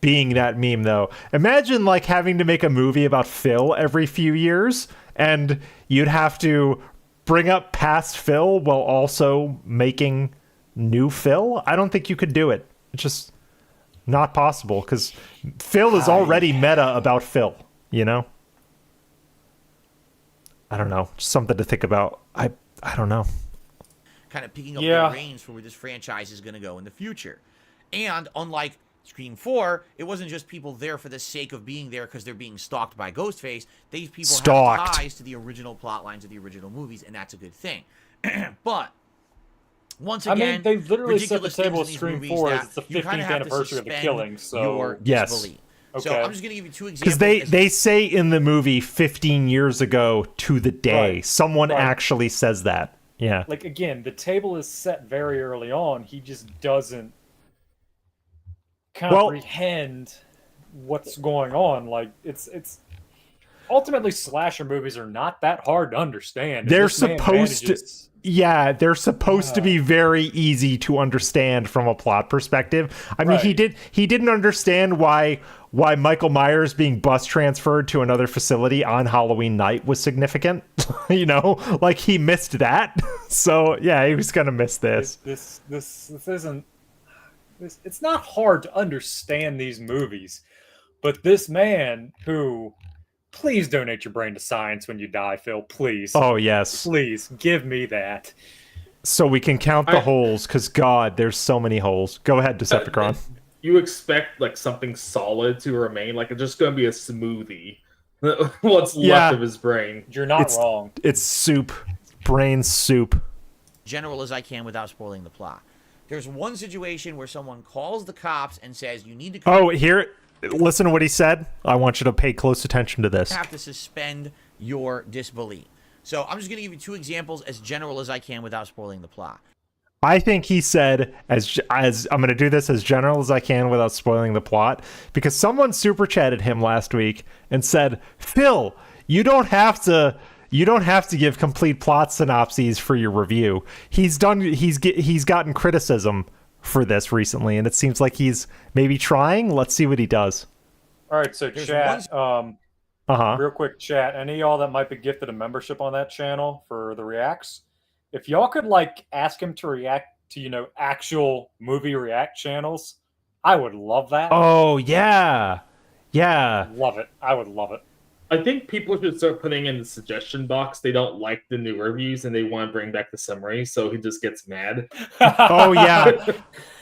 being that meme, though. Imagine like having to make a movie about Phil every few years, and you'd have to bring up past Phil while also making new Phil. I don't think you could do it. It's just not possible because Phil is already meta about Phil. You know. I don't know. Just something to think about. I don't know. Kind of picking up the reins for where this franchise is going to go in the future. And unlike Scream 4, it wasn't just people there for the sake of being there because they're being stalked by Ghostface. These people have ties to the original plot lines of the original movies, and that's a good thing. But once again, they literally set the ridiculous table things with in Scream these 4 movies as it's the that you kinda 15th have to anniversary of the suspend killing. So your disbelief. So I'm just going to give you two examples. Because they say in the movie 15 years ago to the day. Someone actually says that. Yeah. Like, again, the table is set very early on. He just doesn't comprehend what's going on. Like, it's ultimately slasher movies are not that hard to understand. They're supposed to... Yeah, they're supposed to be very easy to understand from a plot perspective. I mean, he didn't understand why Michael Myers being bus transferred to another facility on Halloween night was significant. You know, like he missed that. So yeah, he was gonna miss this. This isn't. It's not hard to understand these movies, but this man who. Please donate your brain to science when you die, Phil. Please. Oh, yes. Please, give me that. So we can count the holes, because, God, there's so many holes. Go ahead, Decepticon. You expect, like, something solid to remain. Like, it's just going to be a smoothie. What's left of his brain. You're not wrong. It's soup. Brain soup. General as I can without spoiling the plot. There's one situation where someone calls the cops and says, you need to... Oh, here... Listen to what he said. I want you to pay close attention to this. You have to suspend your disbelief. So I'm just going to give you two examples as general as I can without spoiling the plot. I think he said, as I'm going to do this as general as I can without spoiling the plot, because someone super chatted him last week and said, Phil, you don't have to give complete plot synopses for your review. He's gotten criticism for this recently, and it seems like he's maybe trying. Let's see what he does. All right, so chat, real quick, chat. Any of y'all that might be gifted a membership on that channel for the reacts, if y'all could like ask him to react to actual movie react channels, I would love that. Oh yeah, love it. I would love it. I think people should start putting in the suggestion box they don't like the new reviews and they want to bring back the summary, so he just gets mad. Oh yeah,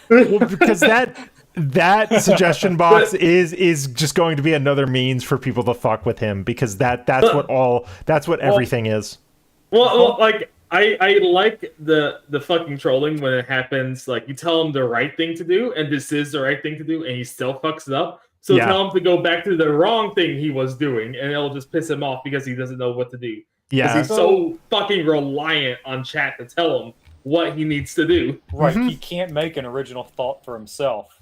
well, because that suggestion box is just going to be another means for people to fuck with him, because that's what everything is. Well, like I like the fucking trolling when it happens. Like you tell him the right thing to do, and this is the right thing to do, and he still fucks it up. So tell him to go back to the wrong thing he was doing, and it'll just piss him off because he doesn't know what to do. Yeah, he's so fucking reliant on chat to tell him what he needs to do. Right, he can't make an original thought for himself,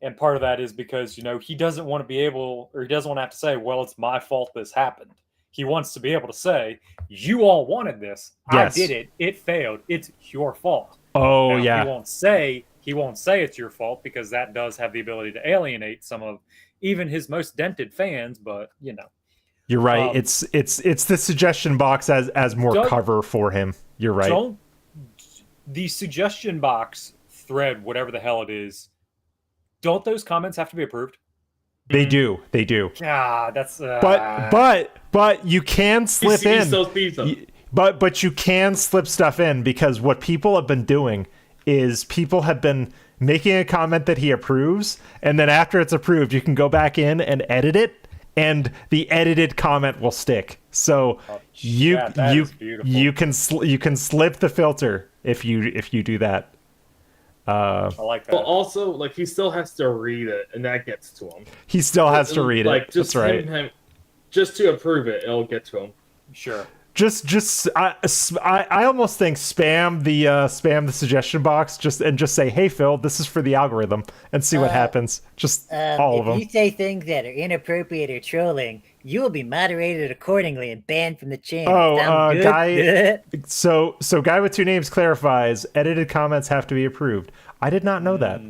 and part of that is because he doesn't want to be able, or he doesn't want to have to say, "Well, it's my fault this happened." He wants to be able to say, "You all wanted this. Yes. I did it. It failed. It's your fault." Oh, Now, yeah. He won't say it's your fault because that does have the ability to alienate some of even his most dented fans. But you know, you're right. It's the suggestion box as more cover for him. You're right. The suggestion box thread, whatever the hell it is, don't those comments have to be approved? They do. They do. Yeah, that's. But you can slip in. But you can slip stuff in because what people have been doing is people have been making a comment that he approves, and then after it's approved, you can go back in and edit it, and the edited comment will stick. So you can slip the filter if you do that. I like that. But also, like, he still has to read it, and that gets to him. He still has to read it. Just That's right. Just to approve it, it'll get to him. Sure. I almost think spam the suggestion box and just say, "Hey Phil, this is for the algorithm," and see what happens. Just all of them. If you say things that are inappropriate or trolling, you will be moderated accordingly and banned from the channel. Guy. So guy with two names clarifies: edited comments have to be approved. I did not know that.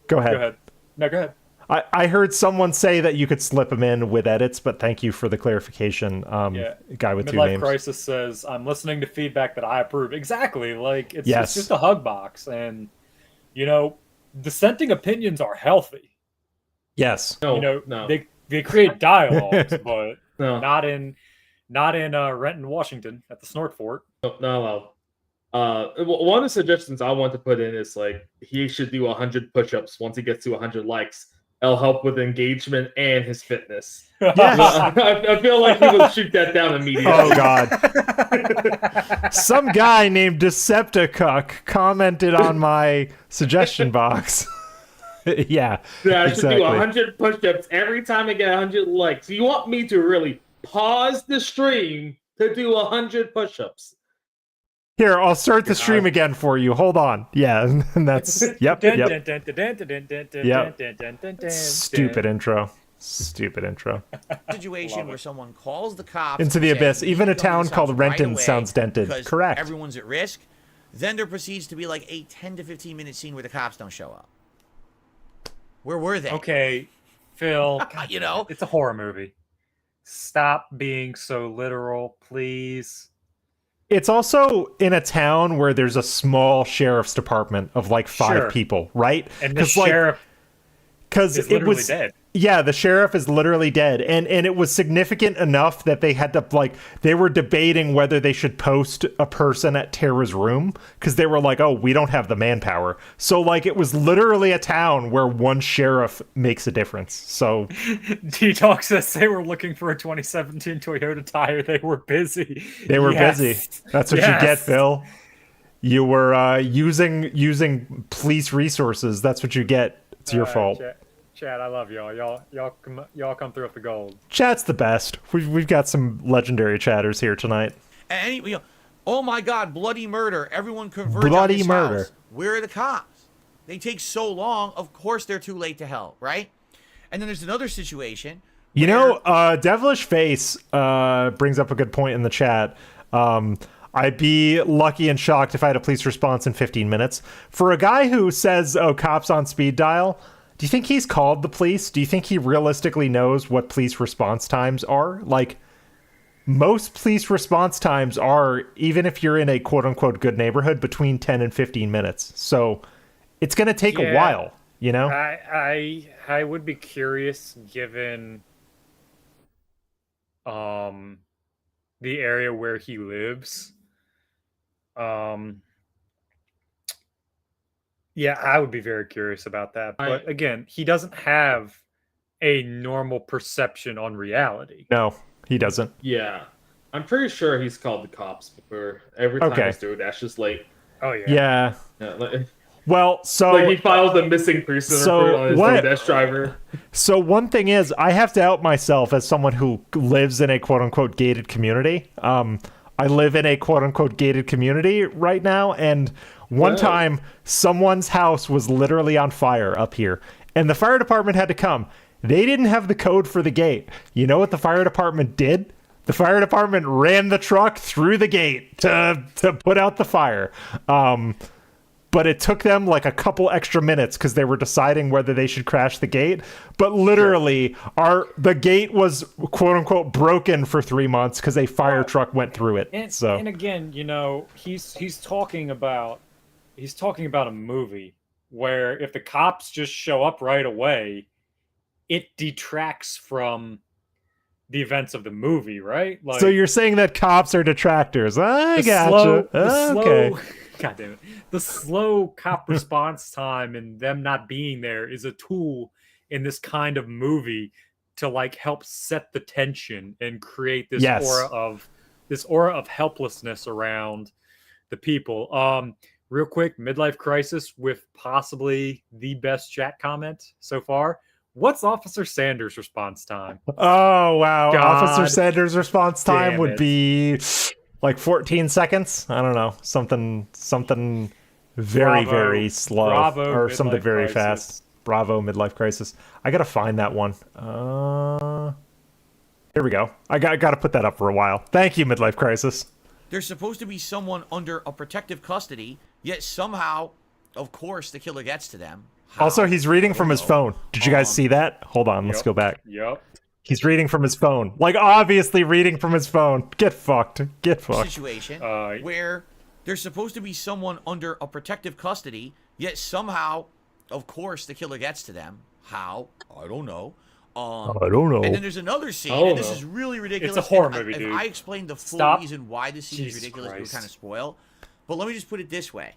Go ahead. No, go ahead. I heard someone say that you could slip them in with edits, but thank you for the clarification. Guy with two names. Midlife Crisis says, "I'm listening to feedback that I approve." Exactly. Like, it's just a hug box. And, you know, dissenting opinions are healthy. Yes. No. They create dialogues, but not in Renton, Washington at the Snort Fort. No. One of the suggestions I want to put in is, like, he should do 100 push-ups once he gets to 100 likes. It'll help with engagement and his fitness. Yes. I feel like he would shoot that down immediately. Oh, God. Some guy named Decepticuck commented on my suggestion box. Yeah, I should do 100 push-ups every time I get 100 likes. You want me to really pause the stream to do 100 push-ups? Here, I'll start the stream again for you. Hold on. Yeah, and that's yep. Stupid intro. Situation where someone calls the cops into the abyss. Even a town called Renton sounds dented. Correct. Everyone's at risk. Then there proceeds to be like a 10 to 15 minute scene where the cops don't show up. Where were they? Okay, Phil. You know, it's a horror movie. Stop being so literal, please. It's also in a town where there's a small sheriff's department of like 5 people, right? And the sheriff is literally dead. Yeah, the sheriff is literally dead. And it was significant enough that they had to, like, they were debating whether they should post a person at Tara's room because they were like, oh, we don't have the manpower. So, like, it was literally a town where one sheriff makes a difference. So D-Talk says they were looking for a 2017 Toyota tire. They were busy. They were busy. That's what you get, Phil. You were using police resources. That's what you get. It's your fault. Chad, I love y'all. Y'all come through with the gold. Chat's the best. We've got some legendary chatters here tonight. And oh my God, bloody murder! Everyone converge bloody on this murder. House. Where are the cops? They take so long. Of course, they're too late to help, right? And then there's another situation. You know, Devilish Face brings up a good point in the chat. I'd be lucky and shocked if I had a police response in 15 minutes. For a guy who says, "Oh, cops on speed dial." Do you think he's called the police? Do you think he realistically knows what police response times are? Like, most police response times are, even if you're in a quote-unquote good neighborhood, between 10 and 15 minutes. So it's going to take a while, you know? I would be curious, given the area where he lives. Yeah, I would be very curious about that. But again, he doesn't have a normal perception on reality. No, he doesn't. Yeah. I'm pretty sure he's called the cops before. Every time he's doing that's just late. Oh, yeah. Well, so... Like, he filed a missing person report on his DoorDash driver. So one thing is, I have to out myself as someone who lives in a quote-unquote gated community. I live in a quote-unquote gated community right now, and one time, someone's house was literally on fire up here, and the fire department had to come. They didn't have the code for the gate. You know what the fire department did? The fire department ran the truck through the gate to put out the fire. But it took them like a couple extra minutes because they were deciding whether they should crash the gate. But literally, the gate was quote unquote broken for 3 months because a fire truck went through it. And again, you know, he's talking about a movie where if the cops just show up right away, it detracts from the events of the movie, right? Like, so you're saying that cops are detractors? I gotcha. Okay. God damn it. The slow cop response time and them not being there is a tool in this kind of movie to like help set the tension and create this aura of helplessness around the people. Real quick, midlife crisis with possibly the best chat comment so far. What's Officer Sanders' response time? Oh wow. God Officer Sanders' response time would it. be like 14 seconds. I don't know. Something very, very slow. Bravo, or something very crisis. fast. Bravo, midlife crisis. I gotta find that one. Here we go. I gotta put that up for a while. Thank you, midlife crisis. There's supposed to be someone under a protective custody, yet somehow, of course, the killer gets to them. How? Also, he's reading from his phone. Did you guys see that? Hold on, let's go back. Yep. He's reading from his phone. Like, obviously reading from his phone. Get fucked. Get fucked. Situation where there's supposed to be someone under a protective custody, yet somehow, of course, the killer gets to them. How? I don't know. I don't know. And then there's another scene, and this is really ridiculous. It's a horror movie, dude. If I explained the full reason why this scene is ridiculous, it would kind of spoil. But let me just put it this way.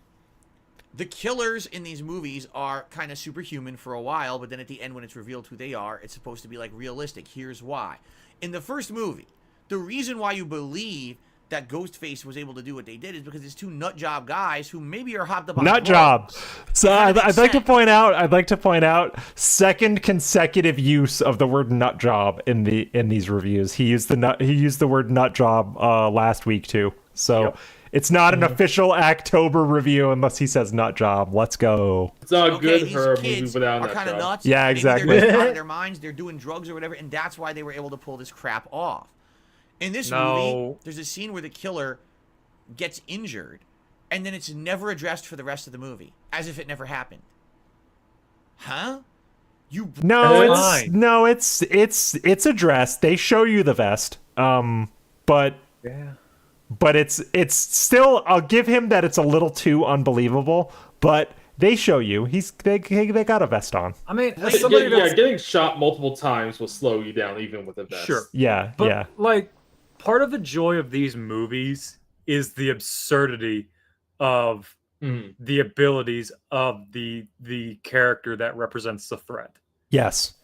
The killers in these movies are kind of superhuman for a while, but then at the end when it's revealed who they are, it's supposed to be like realistic. Here's why. In the first movie, the reason why you believe that Ghostface was able to do what they did is because it's two nut job guys who maybe are hopped up on nut drugs. job. So I'd like to point out second consecutive use of the word nut job in these reviews. He used the word nut job last week too. So it's not an official ACKtober review unless he says nut job. Let's go. It's not good these for a kids movie without are nut kind of job. nuts. Yeah, Maybe exactly. They're just out of their minds. They're doing drugs or whatever, and that's why they were able to pull this crap off. In this movie, there's a scene where the killer gets injured, and then it's never addressed for the rest of the movie, as if it never happened. Huh? It's addressed. They show you the vest. But it's still, I'll give him that it's a little too unbelievable, but they show you they got a vest on. I mean, as somebody getting shot multiple times will slow you down even with a vest. Sure. Yeah, but, like, part of the joy of these movies is the absurdity of the abilities of the character that represents the threat. Yes.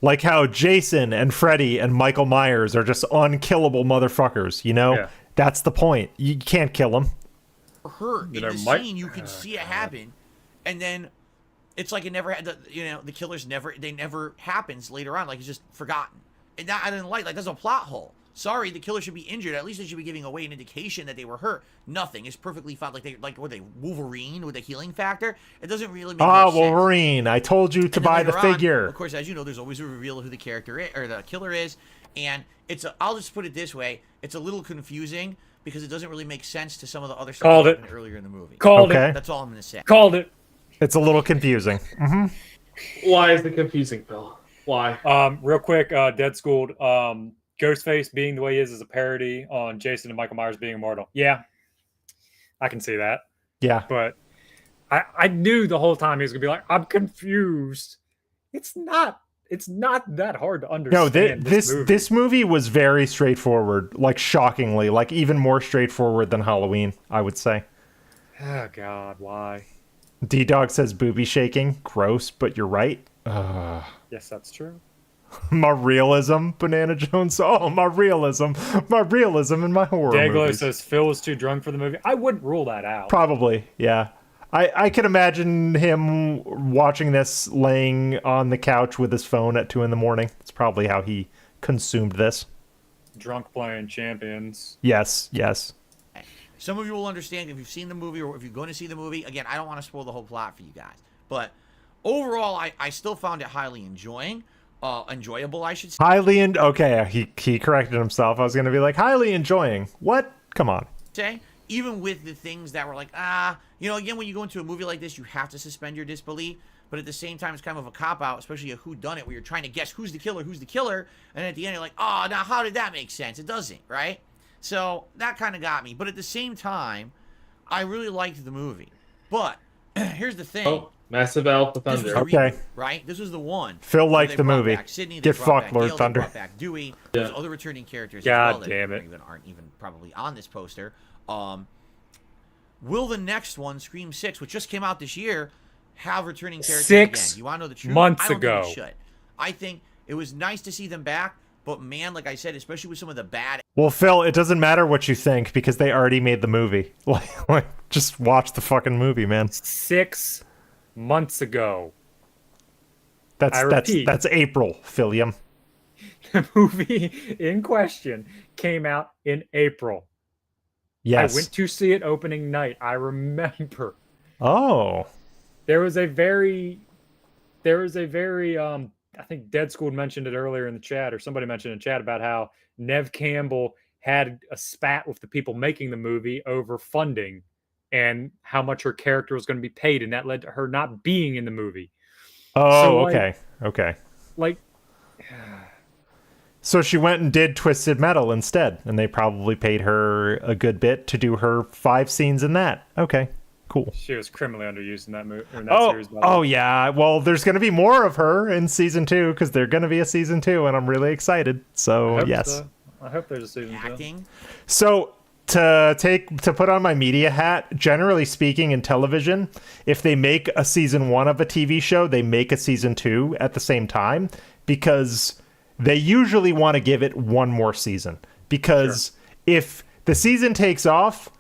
Like how Jason and Freddy and Michael Myers are just unkillable motherfuckers, you know? Yeah. That's the point. You can't kill them. Her in the scene, you can see it happen, and then it's like it never had. The killers never happens later on. Like it's just forgotten. And that I didn't like. Like that's a plot hole. Sorry, the killer should be injured. At least they should be giving away an indication that they were hurt. Nothing. It's perfectly fine. Were they Wolverine with a healing factor? It doesn't really make much sense. Wolverine! I told you to buy the figure. Of course, as you know, there's always a reveal of who the character is, or the killer is, and I'll just put it this way: it's a little confusing because it doesn't really make sense to some of the other stuff that happened earlier in the movie. Called it. That's all I'm going to say. Called it. It's a little confusing. Mm-hmm. Why is it confusing, Bill? Why? Real quick, Dead Schooled. Ghostface being the way he is a parody on Jason and Michael Myers being immortal. Yeah, I can see that. Yeah. But I knew the whole time he was going to be like, I'm confused. It's not that hard to understand. No, this movie was very straightforward, like shockingly, like even more straightforward than Halloween, I would say. Oh God, why? D-Dog says booby shaking. Gross, but you're right. Yes, that's true. My realism, Banana Jones. Oh, my realism in my horror Dayglow movies. says Phil was too drunk for the movie. I wouldn't rule that out. Probably, yeah. I could imagine him watching this laying on the couch with his phone at 2 a.m. It's probably how he consumed this. Drunk playing Champions. Yes. Some of you will understand if you've seen the movie or if you're going to see the movie. Again, I don't want to spoil the whole plot for you guys. But Overall, I still found it highly enjoyable, I should Okay, he corrected himself. I was gonna be like, highly enjoying. What? Come on. say. Even with the things that were like, again, when you go into a movie like this, you have to suspend your disbelief. But at the same time, it's kind of a cop-out, especially a whodunit, where you're trying to guess who's the killer, and at the end, you're like, oh, now how did that make sense? It doesn't, right? So that kind of got me. But at the same time, I really liked the movie. But here's the thing. Oh, Massive Alpha Thunder. Okay. Right? This was the one. Phil liked the movie. Sydney, Get fucked, Lord Gale, Thunder. They brought back Dewey. There's other returning characters God as well damn that it. aren't even probably on this poster. Will the next one, Scream 6, which just came out this year, have returning characters 6 again? You want to know the truth? months I don't ago. think it should. I think it was nice to see them back, but man, like I said, especially with some of the bad. Well, Phil, it doesn't matter what you think because they already made the movie. Like, just watch the fucking movie, man. 6 months ago. That's April, Philium. The movie in question came out in April. Yes. I went to see it opening night. I remember. Oh. There was a very I think Dead School mentioned it earlier in the chat, or somebody mentioned in chat about how Nev Campbell had a spat with the people making the movie over funding and how much her character was going to be paid, and that led to her not being in the movie. Oh, So, okay. Like So she went and did Twisted Metal instead, and they probably paid her a good bit to do her 5 scenes in that. Okay, cool. she was criminally underused in that movie. In that series, by the way. Oh yeah. Well, there's going to be more of her in season 2 because there's going to be a season 2, and I'm really excited. So yes. I hope there's a season 2. Acting. So to put on my media hat, generally speaking, in television, if they make a season 1 of a TV show, they make a season 2 at the same time because they usually want to give it one more season. Because if the season takes off,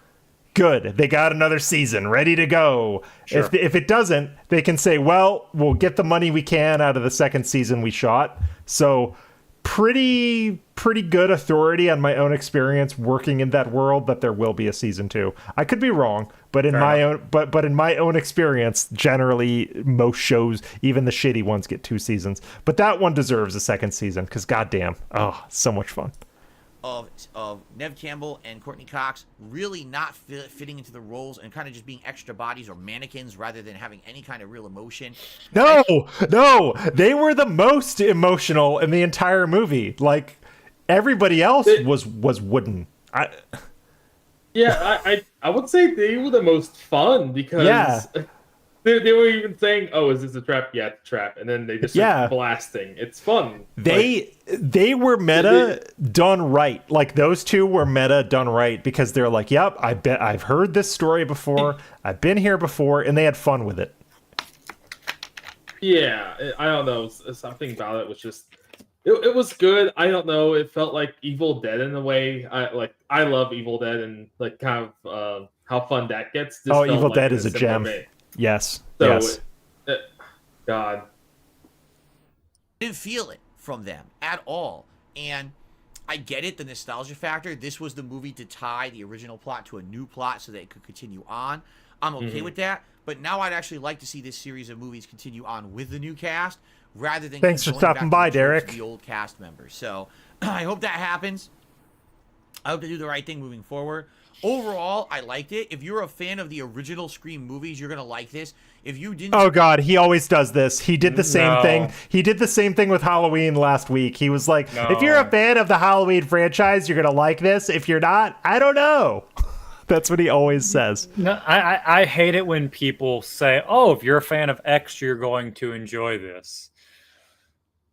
good, they got another season ready to go. Sure. If it doesn't, they can say, well, we'll get the money we can out of the second season we shot. So pretty good authority on my own experience working in that world that there will be a season 2. I could be wrong, but in my own experience, generally most shows, even the shitty ones, get 2 seasons. But that one deserves a second season because goddamn, so much fun. Of Nev Campbell and Courtney Cox really not fitting into the roles and kind of just being extra bodies or mannequins rather than having any kind of real emotion. No, they were the most emotional in the entire movie. Like everybody else was wooden. I would say they were the most fun because they were even saying, "Oh, is this a trap? Yeah, it's a trap," and then they just start blasting. It's fun. They were meta done right. Like those two were meta done right because they're like, "Yep, I bet I've heard this story before. I've been here before," and they had fun with it. Yeah, I don't know. Something about it was just. It was good. I don't know. It felt like Evil Dead in a way. I love Evil Dead and like kind of how fun that gets. This Evil like Dead is a gem. Way. Yes. So, yes. God. Didn't feel it from them at all. And I get it, the nostalgia factor. This was the movie to tie the original plot to a new plot so that it could continue on. I'm okay with that. But now I'd actually like to see this series of movies continue on with the new cast rather than thanks for stopping by, Derek. The old cast members. So I hope that happens. I hope they do the right thing moving forward. Overall, I liked it. If you're a fan of the original Scream movies, you're gonna like this. If you didn't, oh god, he always does this. He did the same thing. He did the same thing with Halloween last week. He was like, if you're a fan of the Halloween franchise, you're gonna like this. If you're not, I don't know. That's what he always says. No, I hate it when people say, "Oh, if you're a fan of X, you're going to enjoy this."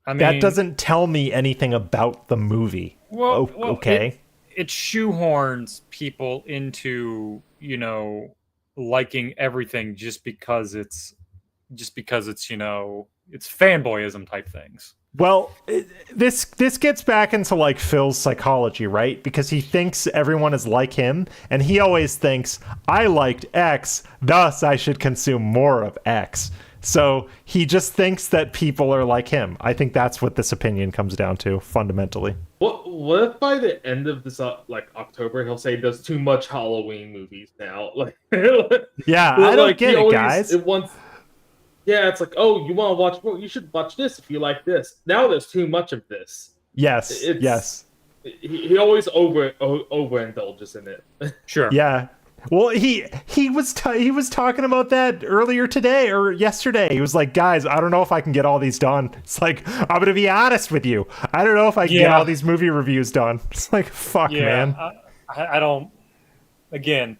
I mean, that doesn't tell me anything about the movie. Well, okay. It shoehorns people into, liking everything just because it's it's fanboyism type things. Well, this gets back into like Phil's psychology, right? Because he thinks everyone is like him, and he always thinks, I liked X, thus I should consume more of X. So he just thinks that people are like him. I think that's what this opinion comes down to, fundamentally. What if by the end of this, October, he'll say there's too much Halloween movies now? Yeah, I don't get it, guys. Yeah, it's like, oh, you want to watch more? You should watch this if you like this. Now there's too much of this. Yes. It's, yes. He always overindulges in it. Sure. Yeah. Well, he was talking about that earlier today or yesterday. He was like, "Guys, I don't know if I can get all these done." It's like, I'm gonna be honest with you. I don't know if I can get all these movie reviews done. It's like, fuck, man. I don't. Again,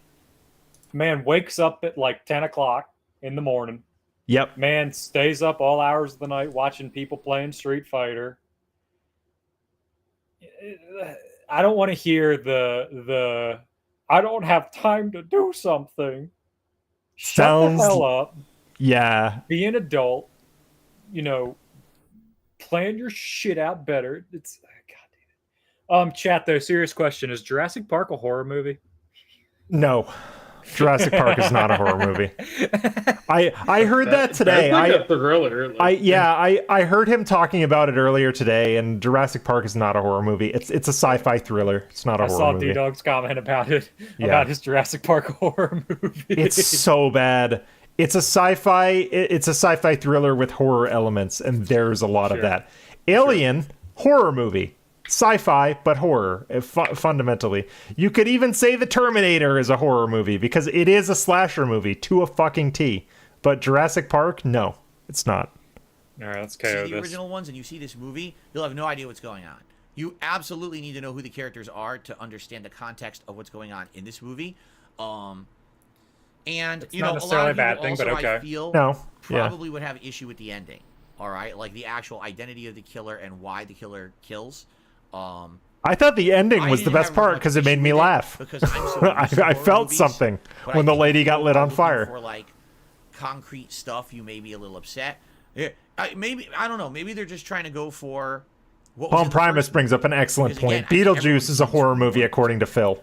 man wakes up at like 10 o'clock in the morning. Yep. Man stays up all hours of the night watching people playing Street Fighter. I don't want to hear the I don't have time to do something. Shut the hell up. Yeah. Be an adult. You know, plan your shit out better. It's God damn it. Chat though, serious question. Is Jurassic Park a horror movie? No. Jurassic Park is not a horror movie. I heard that today. That's like a thriller. I heard him talking about it earlier today, and Jurassic Park is not a horror movie. It's a sci-fi thriller. It's not a horror movie. I saw D-Dog's comment about it, about his Jurassic Park horror movie. It's so bad. It's a sci-fi thriller with horror elements, and there's a lot of that. Alien, horror movie. Sci-fi, but horror, fundamentally. You could even say The Terminator is a horror movie, because it is a slasher movie to a fucking T. But Jurassic Park, no, it's not. All right, let's KO this. See the original ones, and you see this movie, you'll have no idea what's going on. You absolutely need to know who the characters are to understand the context of what's going on in this movie. And it's you know, not necessarily a lot of a bad people thing, also, but okay. I feel probably would have issue with the ending. All right, like the actual identity of the killer and why the killer kills. I thought the ending was the best part because it made me laugh. Because I'm so I felt movies, something when the lady got lit on fire. For like concrete stuff, you may be a little upset. Yeah, maybe I don't know. Maybe they're just trying to go for. Palm Primus brings up an excellent point. Beetlejuice is a horror movie, according to Phil,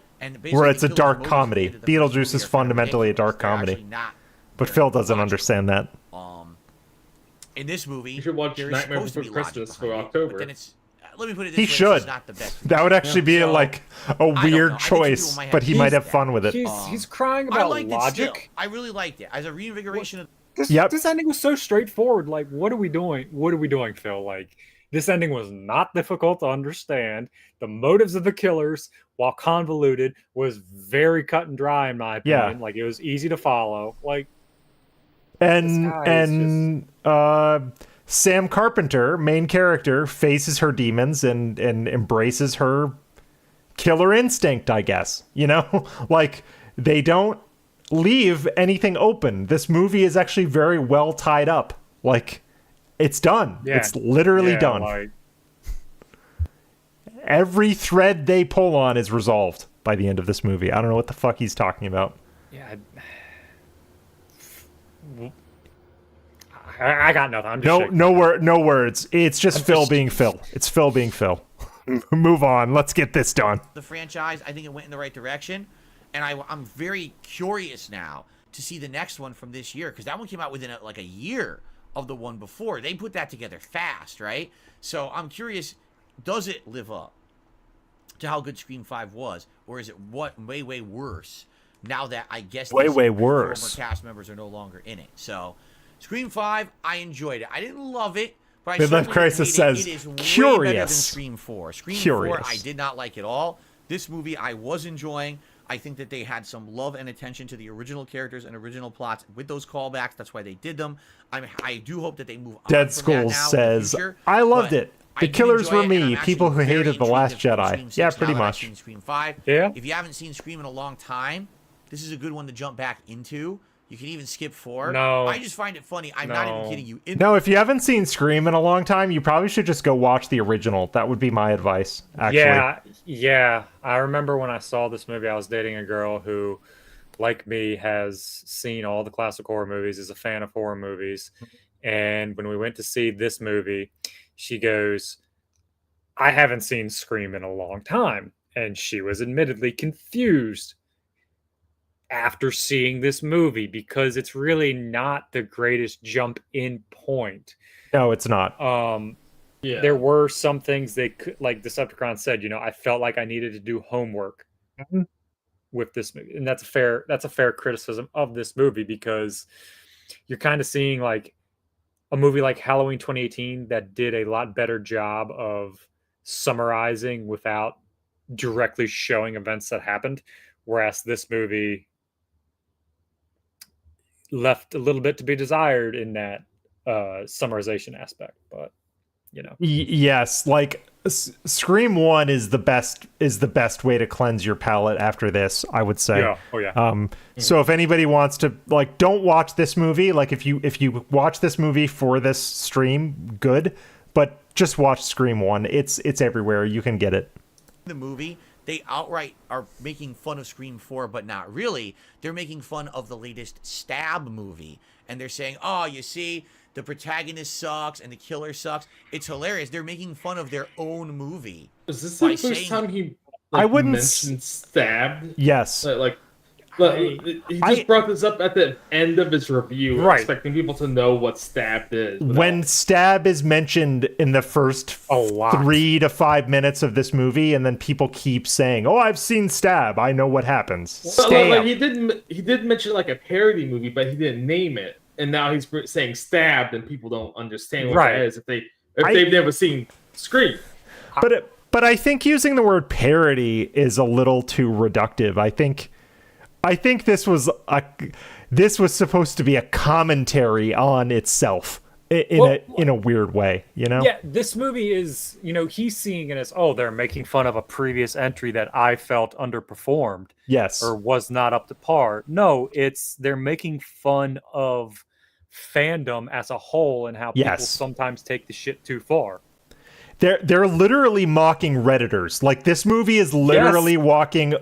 where it's a dark comedy. Beetlejuice is fundamentally a dark comedy, but Phil doesn't understand that. In this movie, you should watch Nightmare Before Christmas for October. But then it's. Let me put it this he way, should. It's not the best that would actually be like a weird choice, but he might have fun with it. He's crying about logic. I really liked it as a reinvigoration of. This ending was so straightforward. Like, what are we doing? What are we doing, Phil? Like, this ending was not difficult to understand. The motives of the killers, while convoluted, was very cut and dry in my opinion. Yeah. Like, it was easy to follow. Like, Sam Carpenter, main character, faces her demons and embraces her killer instinct, I guess. You know? Like, they don't leave anything open. This movie is actually very well tied up. Like, it's done. Yeah. It's literally done. Like... Every thread they pull on is resolved by the end of this movie. I don't know what the fuck he's talking about. Yeah. I got nothing. I'm just no words. It's just Phil being Phil. It's Phil being Phil. Move on. Let's get this done. The franchise, I think it went in the right direction, and I'm very curious now to see the next one from this year, because that one came out within like a year of the one before. They put that together fast, right? So I'm curious, does it live up to how good Scream 5 was, or is it way worse now that I guess way former worse cast members are no longer in it? So Scream 5, I enjoyed it. I didn't love it, but I Midlife Crisis says it is curious. way better than Scream 4. Scream 4, I did not like at all. This movie, I was enjoying. I think that they had some love and attention to the original characters and original plots with those callbacks. That's why they did them. I do hope that they move on. Dead from Schools that now says, in the future, I loved it. The killers were it, me, people who hated The Last Jedi. Yeah, pretty much. Scream 5. Yeah. If you haven't seen Scream in a long time, this is a good one to jump back into. You can even skip 4. No. I just find it funny. I'm not even kidding you. No, if you haven't seen Scream in a long time, you probably should just go watch the original. That would be my advice, actually. Yeah. I remember when I saw this movie, I was dating a girl who, like me, has seen all the classic horror movies, is a fan of horror movies. And when we went to see this movie, she goes, I haven't seen Scream in a long time. And she was admittedly confused after seeing this movie, because it's really not the greatest jump in point. No, it's not. There were some things they could, like Decepticon said, you know, I felt like I needed to do homework with this movie. And that's a fair criticism of this movie, because you're kind of seeing like a movie like Halloween 2018 that did a lot better job of summarizing without directly showing events that happened, whereas this movie left a little bit to be desired in that summarization aspect. But Yes, like Scream 1 is the best way to cleanse your palate after this, I would say. Yeah. Oh yeah. So if anybody wants to, like, don't watch this movie. Like, if you watch this movie for this stream, good, but just watch Scream 1. It's everywhere. You can get it. The movie, they outright are making fun of Scream 4, but not really. They're making fun of the latest Stab movie, and they're saying, "Oh, you see, the protagonist sucks and the killer sucks." It's hilarious. They're making fun of their own movie. Is this the first time he I wouldn't mentioned Stabbed? Yes. He just brought this up at the end of his review, Right. expecting people to know what Stabbed is. When Stab is mentioned in the first 3 to 5 minutes of this movie, and then people keep saying, "Oh, I've seen Stab. I know what happens." He did mention like a parody movie, but he didn't name it. And now he's saying Stabbed, and people don't understand what that is if they've never seen Scream. But I think using the word parody is a little too reductive. I think this was supposed to be a commentary on itself in a weird way, you know? Yeah, this movie is, he's seeing it as, oh, they're making fun of a previous entry that I felt underperformed. Yes. Or was not up to par. No, they're making fun of fandom as a whole and how people sometimes take the shit too far. They're literally mocking Redditors. Like, this movie is literally mocking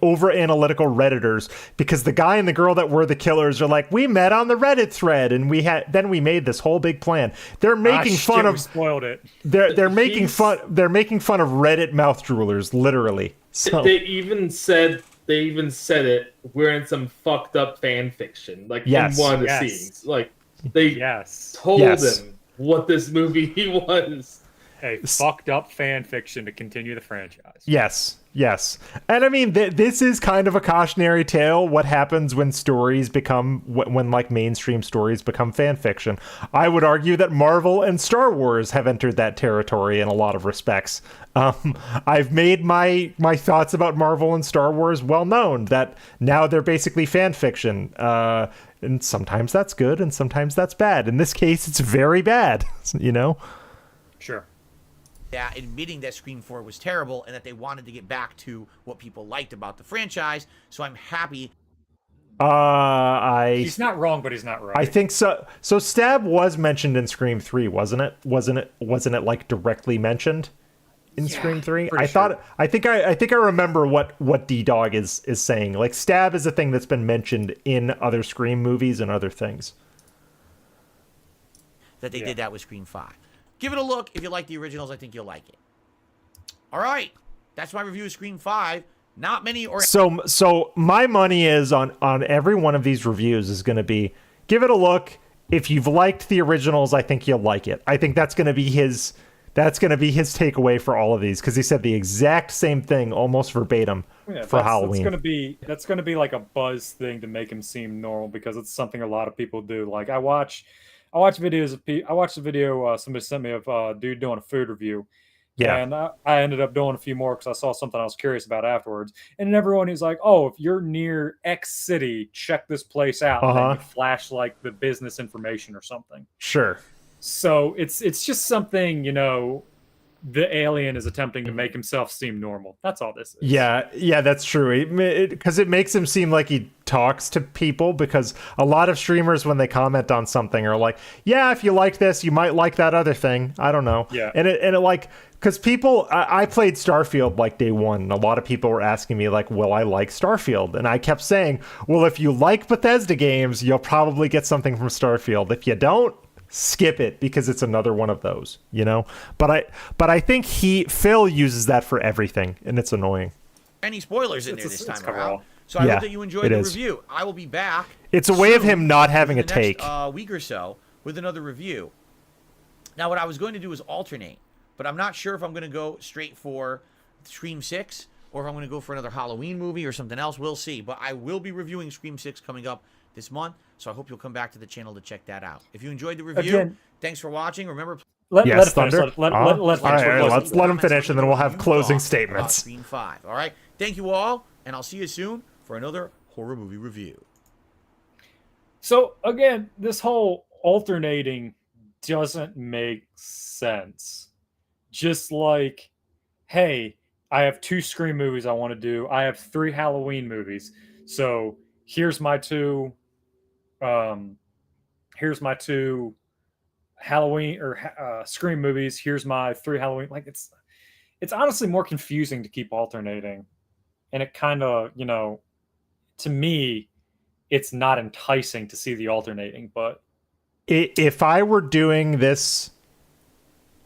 over analytical Redditors, because the guy and the girl that were the killers are like, we met on the Reddit thread and we made this whole big plan. They're making fun of we spoiled it. They're making fun of Reddit mouth droolers, literally. So They even said it. We're in some fucked up fan fiction, like in one of the scenes. Like they told him what this movie was. A fucked up fan fiction to continue the franchise. Yes. And I mean, this is kind of a cautionary tale. What happens when stories become, when like mainstream stories become fan fiction? I would argue that Marvel and Star Wars have entered that territory in a lot of respects. I've made my thoughts about Marvel and Star Wars well known, that now they're basically fan fiction. And sometimes that's good and sometimes that's bad. In this case, it's very bad, Sure. Admitting that Scream 4 was terrible and that they wanted to get back to what people liked about the franchise. So I'm happy. He's not wrong, but he's not right. I think so. So Stab was mentioned in Scream 3, wasn't it? Wasn't it like directly mentioned in Scream 3? I think I remember what D-Dog is saying. Like, Stab is a thing that's been mentioned in other Scream movies and other things. That they did that with Scream 5. Give it a look. If you like the originals, I think you'll like it. All right. That's my review of Scream 5. Not many or... So my money is on every one of these reviews is going to be, give it a look. If you've liked the originals, I think you'll like it. I think that's going to be his takeaway for all of these, because he said the exact same thing, almost verbatim, for Halloween. That's going to be like a buzz thing to make him seem normal, because it's something a lot of people do. Like, I watch videos of I watched a video somebody sent me of a dude doing a food review. Yeah. And I ended up doing a few more because I saw something I was curious about afterwards. And everyone is like, oh, if you're near X city, check this place out. And then you flash like the business information or something. Sure. So it's just something, the alien is attempting to make himself seem normal. That's all this is. Yeah, that's true. Because it makes him seem like he talks to people, because a lot of streamers, when they comment on something, are like, yeah, if you like this, you might like that other thing. I don't know. Yeah. And it like, because people, I played Starfield like day one, and a lot of people were asking me like, will I like Starfield? And I kept saying, well, if you like Bethesda games, you'll probably get something from Starfield. If you don't, skip it, because it's another one of those, but I think Phil uses that for everything, and it's annoying. Any spoilers in there this time around. So I hope that you enjoyed the review. I will be back. It's a way of him not having a take. Next week or so with another review. Now, what I was going to do is alternate, but I'm not sure if I'm going to go straight for Scream 6 or if I'm going to go for another Halloween movie or something else. We'll see. But I will be reviewing Scream 6 coming up this month. So I hope you'll come back to the channel to check that out. If you enjoyed the review, Again, thanks for watching. Remember, let Yes, it finish. Thunder. Let Let's let him finish, and then we'll have closing statements. Screen 5. All right. Thank you all, and I'll see you soon for another horror movie review. So again, this whole alternating doesn't make sense. Just like, hey, I have 2 Scream movies I want to do. I have 3 Halloween movies. So here's my 2 Halloween or Scream movies. Here's my 3 Halloween. Like it's honestly more confusing to keep alternating. And it kind of, to me, it's not enticing to see the alternating, but if I were doing this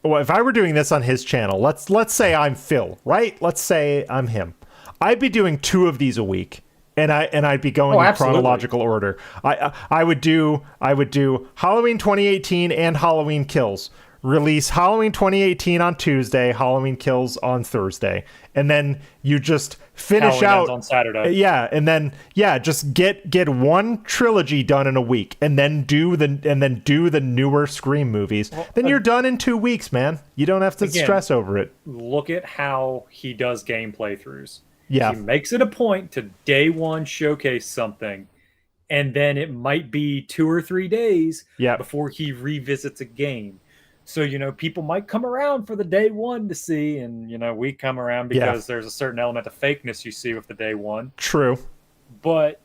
on his channel, let's say I'm Phil, right? Let's say I'm him. I'd be doing 2 of these a week, and I'd be going in chronological order. I would do Halloween 2018 and Halloween Kills. Release Halloween 2018 on Tuesday, Halloween Kills on Thursday, and then you just finish Halloween out ends on Saturday. Yeah, and then just get one trilogy done in a week, and then do the newer Scream movies. Well, then you're done in 2 weeks, man. You don't have to stress over it. Look at how he does game playthroughs. Yeah, he makes it a point to day one showcase something, and then it might be 2 or 3 days before he revisits a game. So, people might come around for the day one to see, and, we come around because there's a certain element of fakeness you see with the day one. True. But,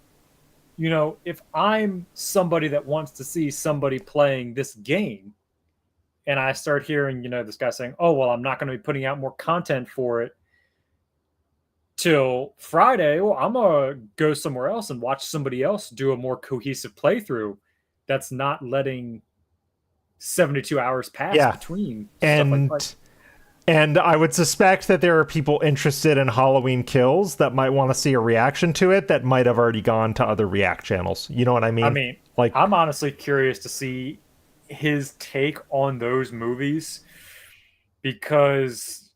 if I'm somebody that wants to see somebody playing this game, and I start hearing, this guy saying, oh, well, I'm not going to be putting out more content for it till Friday, well, I'm going to go somewhere else and watch somebody else do a more cohesive playthrough that's not letting 72 hours pass between and I would suspect that there are people interested in Halloween Kills that might want to see a reaction to it that might have already gone to other React channels. You know what I mean? I mean, like, I'm honestly curious to see his take on those movies, because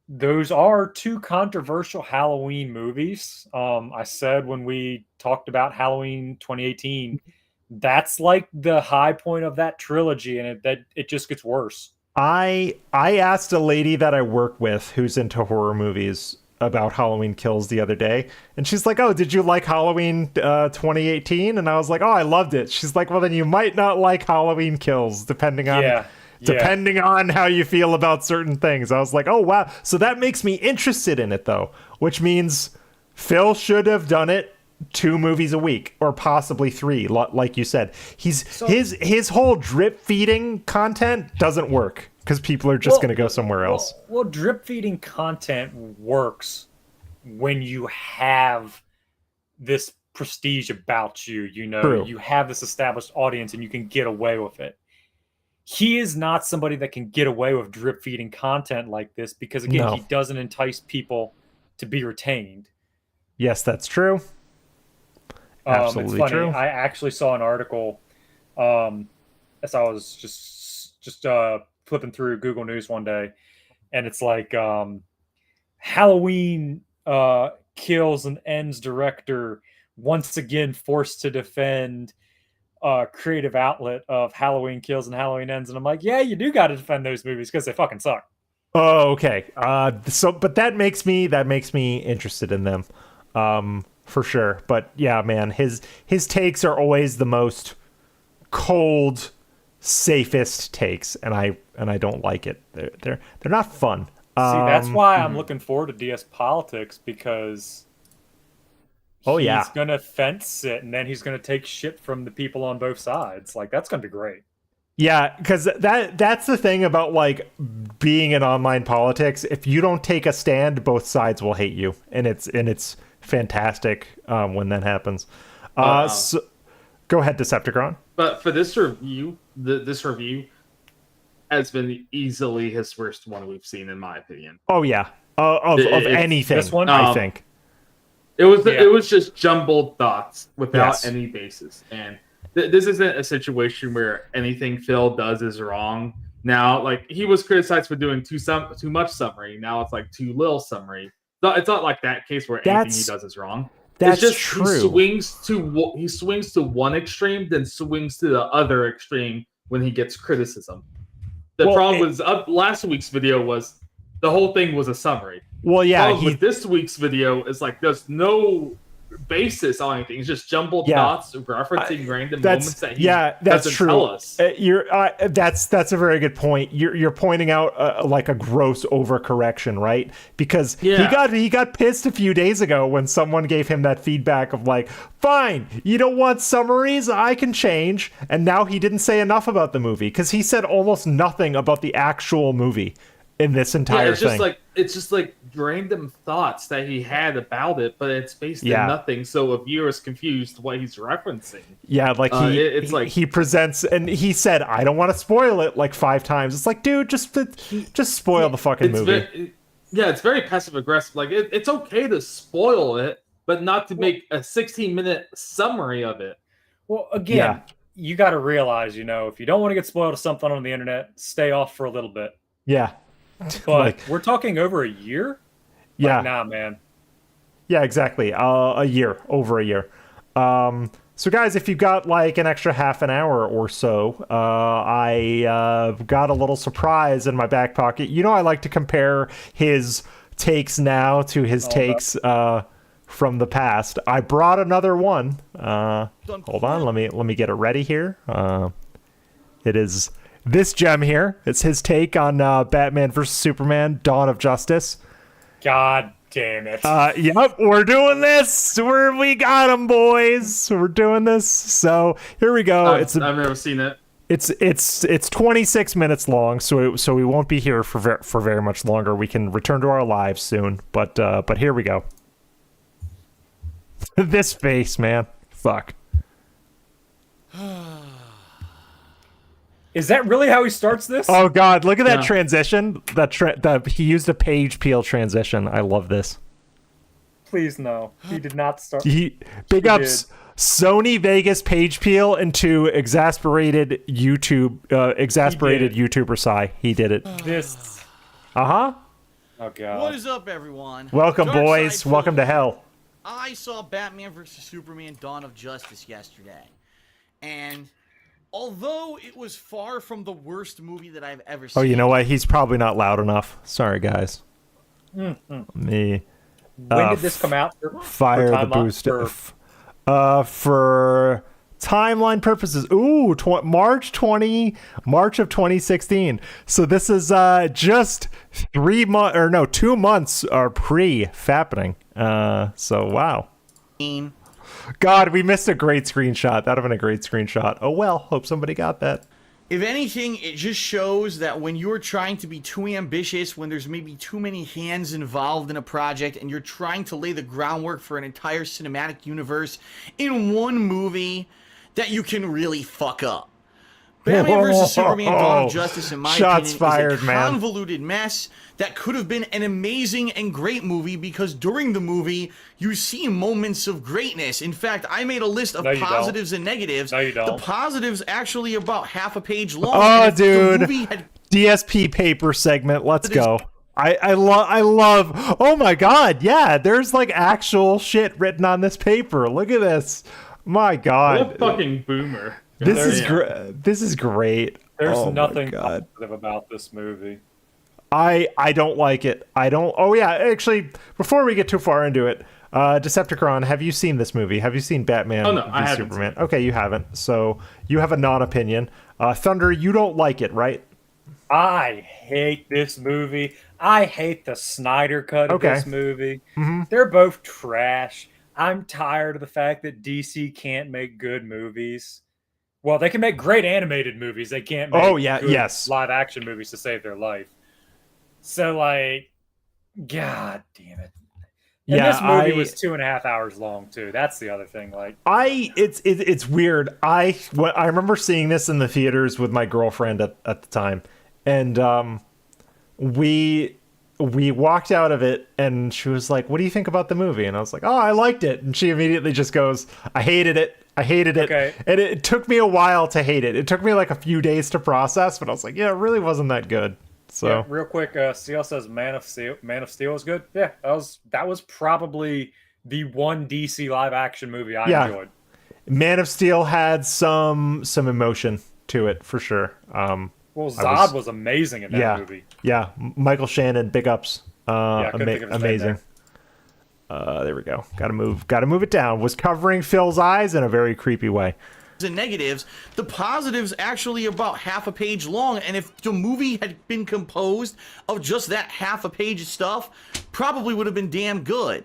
those are 2 controversial Halloween movies. I said when we talked about Halloween 2018, that's like the high point of that trilogy, and it just gets worse. I asked a lady that I work with who's into horror movies about Halloween Kills the other day, and she's like, oh, did you like Halloween 2018? And I was like, oh, I loved it. She's like, well, then you might not like Halloween Kills, depending on how you feel about certain things. I was like, oh, wow. So that makes me interested in it, though, which means Phil should have done it 2 movies a week, or possibly 3, like you said. His whole drip feeding content doesn't work because people are just going to go somewhere else. Well, drip feeding content works when you have this prestige about you. True. You have this established audience, and you can get away with it. He is not somebody that can get away with drip feeding content like this, because again, he doesn't entice people to be retained. Yes, that's true. Absolutely it's funny. true. I actually saw an article as I was just flipping through Google News one day, and it's like Halloween Kills and Ends director once again forced to defend creative outlet of Halloween Kills and Halloween Ends, and I'm like, yeah, you do got to defend those movies because they fucking suck. Oh, okay. But that makes me interested in them. For sure. But yeah, man, his takes are always the most cold, safest takes, and I don't like it. They're not fun. See, that's why I'm looking forward to DS Politics, because he's gonna fence sit, and then he's gonna take shit from the people on both sides. Like, that's gonna be great. Yeah, because that's the thing about like being in online politics. If you don't take a stand, both sides will hate you, and it's fantastic when that happens. So, go ahead, Decepticon. But for this review, this review has been easily his worst one we've seen, in my opinion. Oh yeah, of anything. This one, I think it was just jumbled thoughts without any basis, and this isn't a situation where anything Phil does is wrong. Now, like, he was criticized for doing too much summary. Now it's like too little summary. It's not like that case where anything he does is wrong. That's it's just true. he swings to one extreme, then swings to the other extreme when he gets criticism. The problem with last week's video was the whole thing was a summary. Well, yeah. The problem with this week's video is like there's no basis on anything. It's just jumbled thoughts referencing random moments that he doesn't tell us. That's a very good point. You're pointing out like a gross overcorrection, right? Because he got pissed a few days ago when someone gave him that feedback of like, fine, you don't want summaries, I can change. And now he didn't say enough about the movie because he said almost nothing about the actual movie in this entire thing. It's just like random thoughts that he had about it, but it's based in nothing, so a viewer is confused what he's referencing. Yeah, like he presents, and he said, "I don't want to spoil it," like 5 times. It's like, dude, just spoil the fucking movie. It's very passive aggressive. Like it's okay to spoil it, but not to make a 16-minute summary of it. Well, again, you got to realize, if you don't want to get spoiled of something on the internet, stay off for a little bit. Yeah. But we're talking over a year? Yeah. Like, nah, man. Yeah, exactly. Over a year. So guys, if you've got like an extra half an hour or so, I got a little surprise in my back pocket. I like to compare his takes now to his takes from the past. I brought another one. Hold on, let me get it ready here. It is this gem here. It's his take on Batman vs. Superman, Dawn of Justice. God damn it. Yep, we're doing this. We got him, boys. We're doing this. So here we go. I've never seen it. It's 26 minutes long, so we won't be here for very much longer. We can return to our lives soon, but here we go. This face, man. Fuck. Is that really how he starts this? Oh God, look at that transition. That he used a page peel transition. I love this. Please no. He did not start. Big ups Sony Vegas page peel into exasperated YouTuber Psy. He did it. This. Uh-huh. Oh God. What is up, everyone? Welcome, boys. Welcome to hell. I saw Batman vs. Superman Dawn of Justice yesterday. And although it was far from the worst movie that I've ever seen. Oh, you know what? He's probably not loud enough. Sorry, guys. When did this come out? Fire the booster. For timeline purposes. Ooh, March of 2016. So this is just 2 months are pre-fappening. So wow. God, we missed a great screenshot. That'd have been a great screenshot. Oh well, hope somebody got that. If anything, it just shows that when you're trying to be too ambitious, when there's maybe too many hands involved in a project, and you're trying to lay the groundwork for an entire cinematic universe in one movie, that you can really fuck up. Batman vs. Superman Dawn of Justice, in my opinion, is a convoluted mess that could have been an amazing and great movie, because during the movie, you see moments of greatness. In fact, I made a list of positives and negatives. No, you don't. The positives actually about half a page long. Oh, dude. DSP paper segment. Let's go. I love. Oh my God. Yeah, there's like actual shit written on this paper. Look at this. My God. What a fucking boomer. This is great. There's nothing positive about this movie. I don't like it. Oh yeah, actually, before we get too far into it, Decepticon, have you seen this movie? Have you seen Batman v Superman? Okay, you haven't. So you have a non-opinion. Thunder, you don't like it, right? I hate this movie. I hate the Snyder cut of this movie. Mm-hmm. They're both trash. I'm tired of the fact that DC can't make good movies. Well, they can make great animated movies. They can't make good live action movies to save their life. So, like, God damn it. And this movie was 2.5 hours long too. That's the other thing. Like, it's weird. I remember seeing this in the theaters with my girlfriend at the time, and we walked out of it, and she was like, "What do you think about the movie?" And I was like, "Oh, I liked it." And she immediately just goes, "I hated it. I hated it." Okay. And it took me a while to hate it. It took me like a few days to process, but I was like, "Yeah, it really wasn't that good." So real quick, CL says Man of Steel is good. Yeah, that was probably the one DC live action movie I enjoyed. Man of Steel had some emotion to it for sure. Well, Zod was amazing in that movie. Yeah, Michael Shannon, big ups. Amazing. There we go. Gotta move it down. Was covering Phil's eyes in a very creepy way. And negatives, the positives actually about half a page long, and if the movie had been composed of just that half a page of stuff, probably would have been damn good.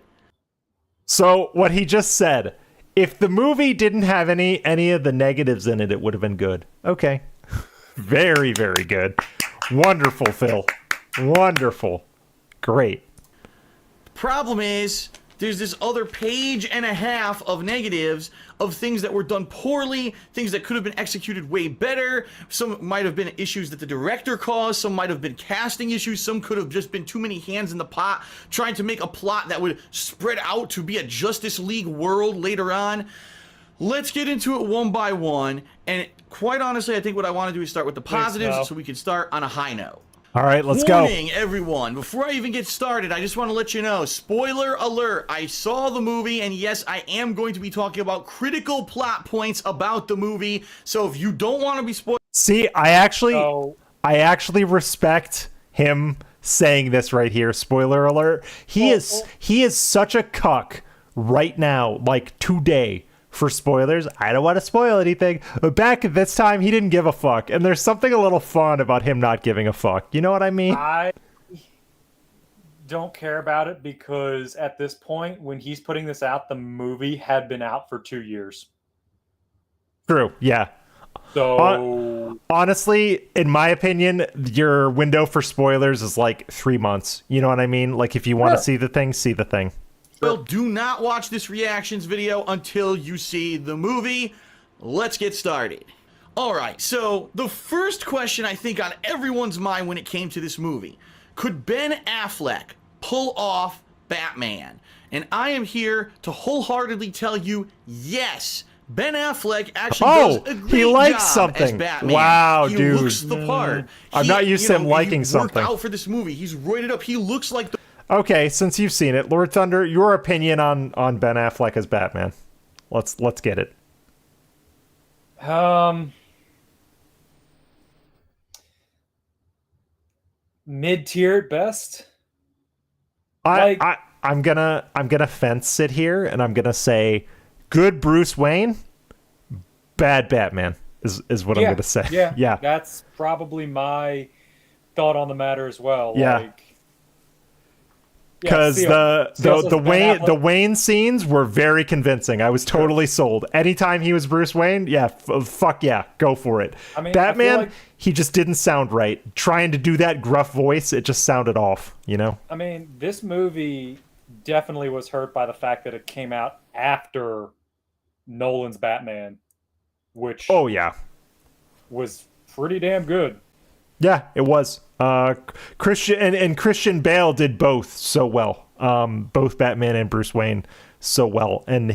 So what he just said, if the movie didn't have any of the negatives in it, it would have been good. Okay. Very, very good. Wonderful, Phil. Wonderful. Great. Problem is, there's this other page and a half of negatives of things that were done poorly, things that could have been executed way better. Some might have been issues that the director caused, some might have been casting issues, some could have just been too many hands in the pot trying to make a plot that would spread out to be a Justice League world later on. Let's get into it one by one, and quite honestly, I think what I want to do is start with the positives so we can start on a high note. All right, let's go. Warning, everyone. Before I even get started, I just want to let you know, spoiler alert, I saw the movie, and yes, I am going to be talking about critical plot points about the movie, so if you don't want to be spoiled... See, I actually respect him saying this right here, spoiler alert. He is such a cuck right now, like today, for spoilers. I don't want to spoil anything, but back at this time, he didn't give a fuck, and there's something a little fun about him not giving a fuck. You know what I mean? I don't care about it because at this point, when he's putting this out, the movie had been out for 2 years. True, yeah. So honestly, in my opinion, your window for spoilers is like 3 months. You know what I mean? Like if you want to see the thing, see the thing. Well, do not watch this reactions video until you see the movie. Let's get started. All right, so the first question I think on everyone's mind when it came to this movie, could Ben Affleck pull off Batman? And I am here to wholeheartedly tell you, yes. Ben Affleck actually does a great job as Batman. Wow, he dude. He looks the part. I'm not used to him liking something. He worked out for this movie. He's roided up. He looks like the... Okay, since you've seen it, Lord Thunder, your opinion on Ben Affleck as Batman. Let's get it. Mid-tier at best. I'm gonna fence sit here, and I'm gonna say good Bruce Wayne, bad Batman is what I'm gonna say. Yeah, that's probably my thought on the matter as well. Yeah. Because the Wayne scenes were very convincing. I was totally sold. Anytime he was Bruce Wayne, fuck yeah, go for it. I mean, Batman, he just didn't sound right. Trying to do that gruff voice, it just sounded off, you know? I mean, this movie definitely was hurt by the fact that it came out after Nolan's Batman, which was pretty damn good. Yeah, it was. Christian Bale did both so well. Both Batman and Bruce Wayne so well, and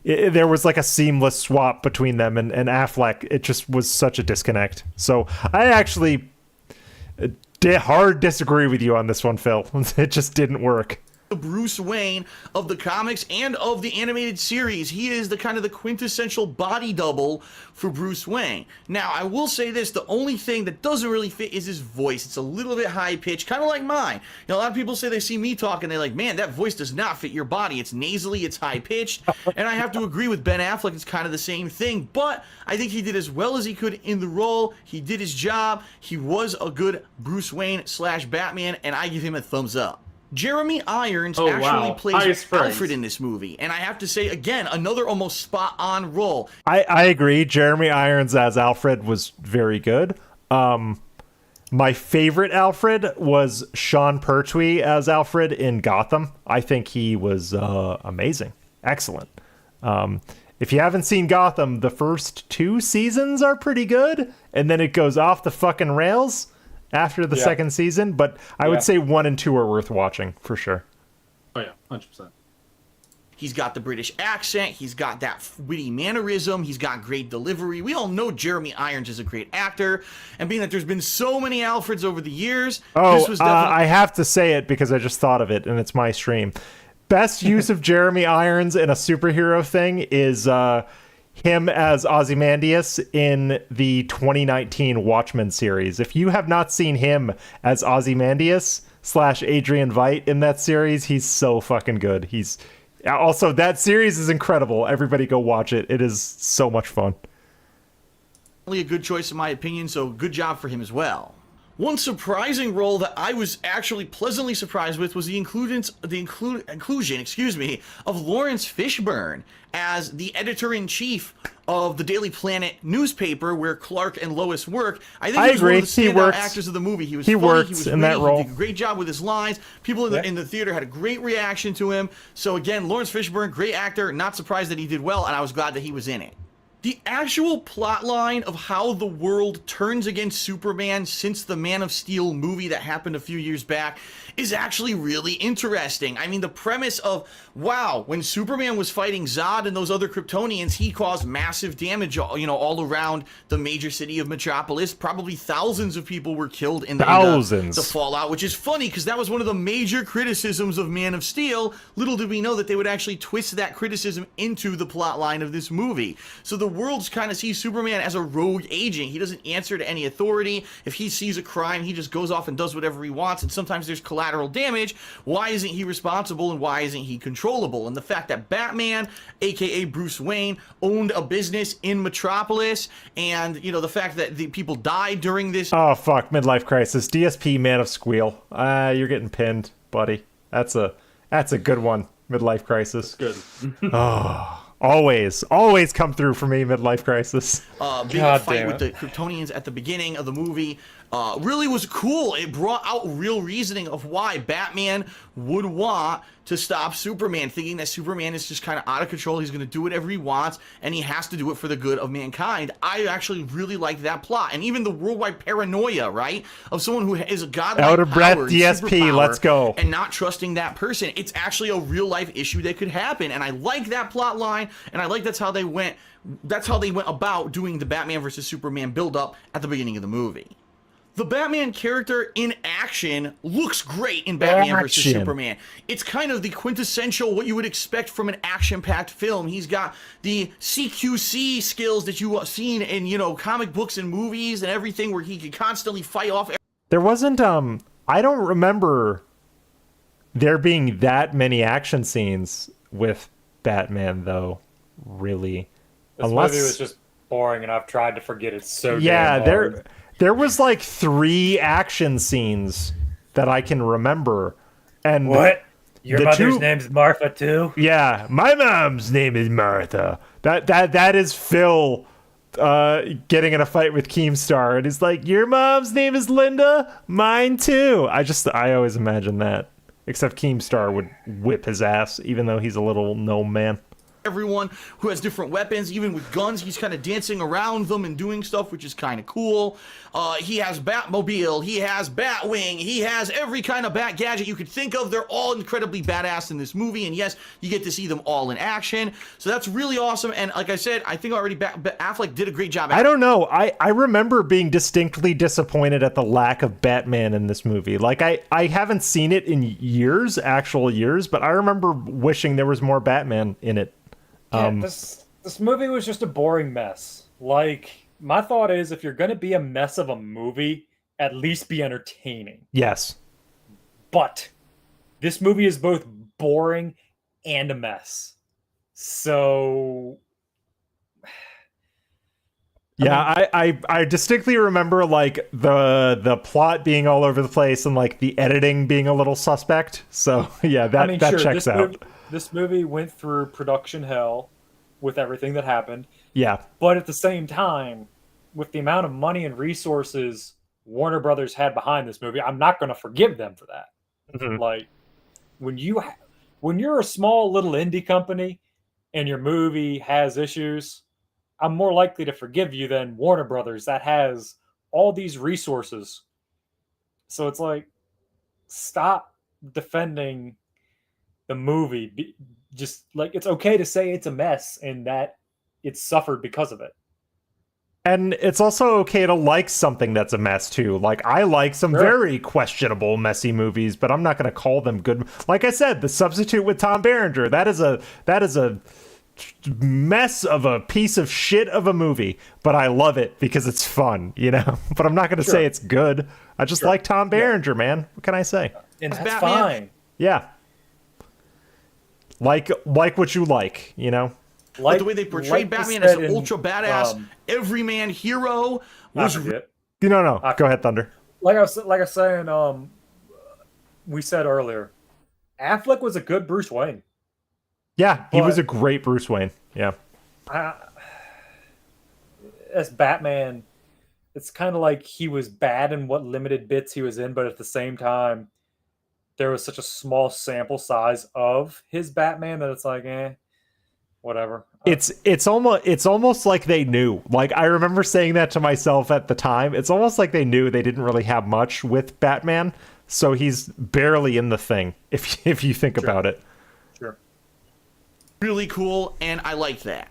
there was like a seamless swap between them, and Affleck. It just was such a disconnect. So I actually hard disagree with you on this one, Phil. It just didn't work. The Bruce Wayne of the comics and of the animated series. He is the kind of the quintessential body double for Bruce Wayne. Now, I will say this, the only thing that doesn't really fit is his voice. It's a little bit high-pitched, kind of like mine. You know, a lot of people say they see me talk and they're like, man, that voice does not fit your body. It's nasally, it's high-pitched. And I have to agree with Ben Affleck, it's kind of the same thing. But I think he did as well as he could in the role. He did his job. He was a good Bruce Wayne / Batman, and I give him a thumbs up. Jeremy Irons plays Alfred in this movie, and I have to say, again, another almost spot-on role. I agree. Jeremy Irons as Alfred was very good. My favorite Alfred was Sean Pertwee as Alfred in Gotham. I think he was amazing. Excellent. If you haven't seen Gotham, the first 2 seasons are pretty good, and then it goes off the fucking rails after the second season, but I would say 1 and 2 are worth watching for sure. Oh yeah, 100%. He's got the British accent, he's got that witty mannerism, he's got great delivery. We all know Jeremy Irons is a great actor, and being that there's been so many Alfreds over the years, this was definitely... I have to say it because I just thought of it, and it's my stream. best use of Jeremy Irons in a superhero thing is him as Ozymandias in the 2019 Watchmen series. If you have not seen him as Ozymandias / Adrian Veidt in that series, he's so fucking good. He's also, that series is incredible. Everybody go watch it. It is so much fun. A good choice in my opinion, so good job for him as well. One surprising role that I was actually pleasantly surprised with was the inclusion, of Lawrence Fishburne as the editor-in-chief of the Daily Planet newspaper where Clark and Lois work. I think he was one of the standout actors of the movie. He was funny, works he was in witty, that role. He did a great job with his lines. People in the theater had a great reaction to him. So again, Lawrence Fishburne, great actor. Not surprised that he did well, and I was glad that he was in it. The actual plotline of how the world turns against Superman since the Man of Steel movie that happened a few years back is actually really interesting. I mean, the premise of, wow, when Superman was fighting Zod and those other Kryptonians, he caused massive damage, all around the major city of Metropolis. Probably thousands of people were killed in the fallout, which is funny because that was one of the major criticisms of Man of Steel. Little did we know that they would actually twist that criticism into the plotline of this movie. So the world kind of sees Superman as a rogue agent. He doesn't answer to any authority. If he sees a crime, he just goes off and does whatever he wants, and sometimes there's collateral damage. Why isn't he responsible, and why isn't he controllable? And the fact that Batman, aka Bruce Wayne, owned a business in Metropolis, and the fact that the people died during this. Oh fuck, midlife crisis. DSP, Man of Squeal. You're getting pinned, buddy. That's a good one. Midlife crisis. Good. Always come through for me, midlife crisis. Big fight with the Kryptonians at the beginning of the movie really was cool. It brought out real reasoning of why Batman would want to stop Superman, thinking that Superman is just kind of out of control. He's going to do whatever he wants, and he has to do it for the good of mankind. I actually really like that plot, and even the worldwide paranoia, right, of someone who is a godlike out of breath power, DSP, let's go, and not trusting that person. It's actually a real life issue that could happen, and I like that plot line, and I like that's how they went about doing the Batman versus Superman build up at the beginning of the movie. The Batman character in action looks great in Batman vs. Superman. It's kind of the quintessential what you would expect from an action-packed film. He's got the CQC skills that you've seen in, comic books and movies and everything, where he can constantly fight off. There wasn't, I don't remember there being that many action scenes with Batman, though, really. This movie was just boring, and I've tried to forget it so damn hard. Yeah, There was like 3 action scenes that I can remember. And what? Your mother's name's Martha too? Yeah, my mom's name is Martha. That is Phil getting in a fight with Keemstar, and he's like, your mom's name is Linda? Mine too. I always imagine that. Except Keemstar would whip his ass, even though he's a little gnome man. Everyone who has different weapons, even with guns, he's kind of dancing around them and doing stuff, which is kind of cool. He has Batmobile, he has Batwing, he has every kind of Bat gadget you could think of. They're all incredibly badass in this movie, and yes, you get to see them all in action. So that's really awesome, and like I said, I think already Affleck did a great job. I don't know. I remember being distinctly disappointed at the lack of Batman in this movie. Like, I haven't seen it in actual years, but I remember wishing there was more Batman in it. Yeah, this movie was just a boring mess. Like, my thought is, if you're going to be a mess of a movie, at least be entertaining. Yes. But this movie is both boring and a mess. So... Yeah, I distinctly remember, like, the plot being all over the place and, like, the editing being a little suspect. So, yeah, that checks out. This movie went through production hell with everything that happened. Yeah. But at the same time, with the amount of money and resources Warner Brothers had behind this movie, I'm not going to forgive them for that. Mm-hmm. Like, when you're a small little indie company and your movie has issues, I'm more likely to forgive you than Warner Brothers that has all these resources. So it's like, stop defending the movie. Just like, it's okay to say it's a mess and that it's suffered because of it. And it's also okay to like something that's a mess too. Like I like some very questionable, messy movies, but I'm not going to call them good. Like I said, The Substitute with Tom Berenger, that is a mess of a piece of shit of a movie, but I love it because it's fun, you know. But I'm not going to say it's good. I just like Tom Berenger, man. What can I say? And that's fine. Yeah. Like what you like, you know. Like the way they portrayed Batman as an ultra badass everyman hero was. No. Go ahead, Thunder. Like I was saying, we said earlier, Affleck was a good Bruce Wayne. Yeah, he was a great Bruce Wayne. Yeah. As Batman, it's kind of like he was bad in what limited bits he was in, but at the same time, there was such a small sample size of his Batman that it's like, whatever. It's almost like they knew. Like I remember saying that to myself at the time. It's almost like they knew they didn't really have much with Batman, so he's barely in the thing if you think about it. Sure. Really cool, and I like that.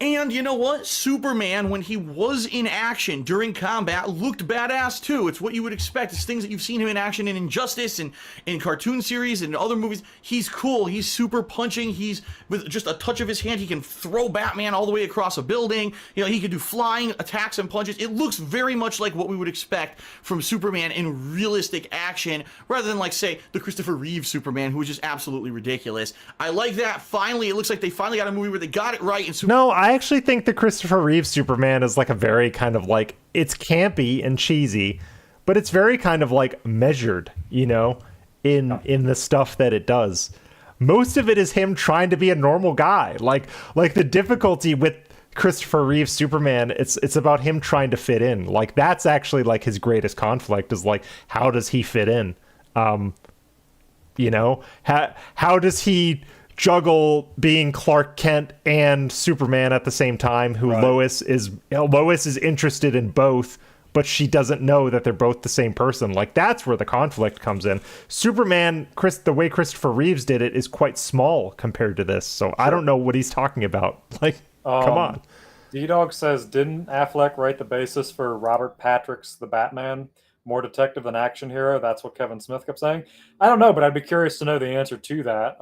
And you know what? Superman, when he was in action during combat, looked badass too. It's what you would expect. It's things that you've seen him in action in Injustice and in cartoon series and other movies. He's cool. He's super punching. He's, with just a touch of his hand, he can throw Batman all the way across a building. You know, he can do flying attacks and punches. It looks very much like what we would expect from Superman in realistic action, rather than, like, say, the Christopher Reeve Superman, who was just absolutely ridiculous. I like that. Finally, it looks like they finally got a movie where they got it right. And No, I actually think the Christopher Reeve Superman is like a very kind of like, it's campy and cheesy, but it's very kind of like measured, you know, in the stuff that it does. Most of it is him trying to be a normal guy. Like the difficulty with Christopher Reeve Superman, it's about him trying to fit in. Like that's actually like his greatest conflict is like, how does he fit in? You know, how does he juggle being Clark Kent and Superman at the same time, who Lois is interested in both, but she doesn't know that they're both the same person. Like that's where the conflict comes in. Superman, the way Christopher Reeves did it is quite small compared to this. So I don't know what he's talking about. Like, come on. D-Dog says, didn't Affleck write the basis for Robert Patrick's The Batman? More detective than action hero? That's what Kevin Smith kept saying. I don't know, but I'd be curious to know the answer to that.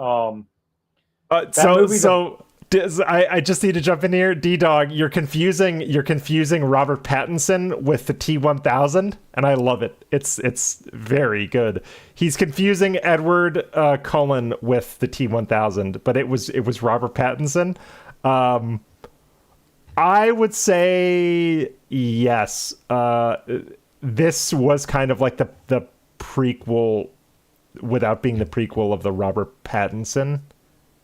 I just need to jump in here. D-Dog, you're confusing Robert Pattinson with the T-1000, and I love it. It's very good. He's confusing Edward Cullen with the T-1000, but it was Robert Pattinson. I would say yes. This was kind of like the prequel, without being the prequel of the Robert Pattinson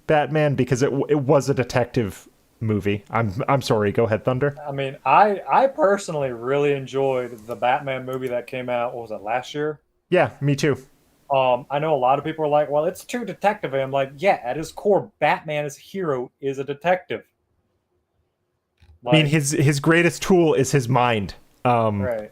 Batman, because it was a detective movie. I'm sorry, go ahead, Thunder. I mean, I personally really enjoyed the Batman movie that came out, what was it, last year? Yeah, me too. I know a lot of people are like, well, it's too detective. I'm like, yeah, at his core, Batman as a hero is a detective. Like, I mean, his greatest tool is his mind. Right.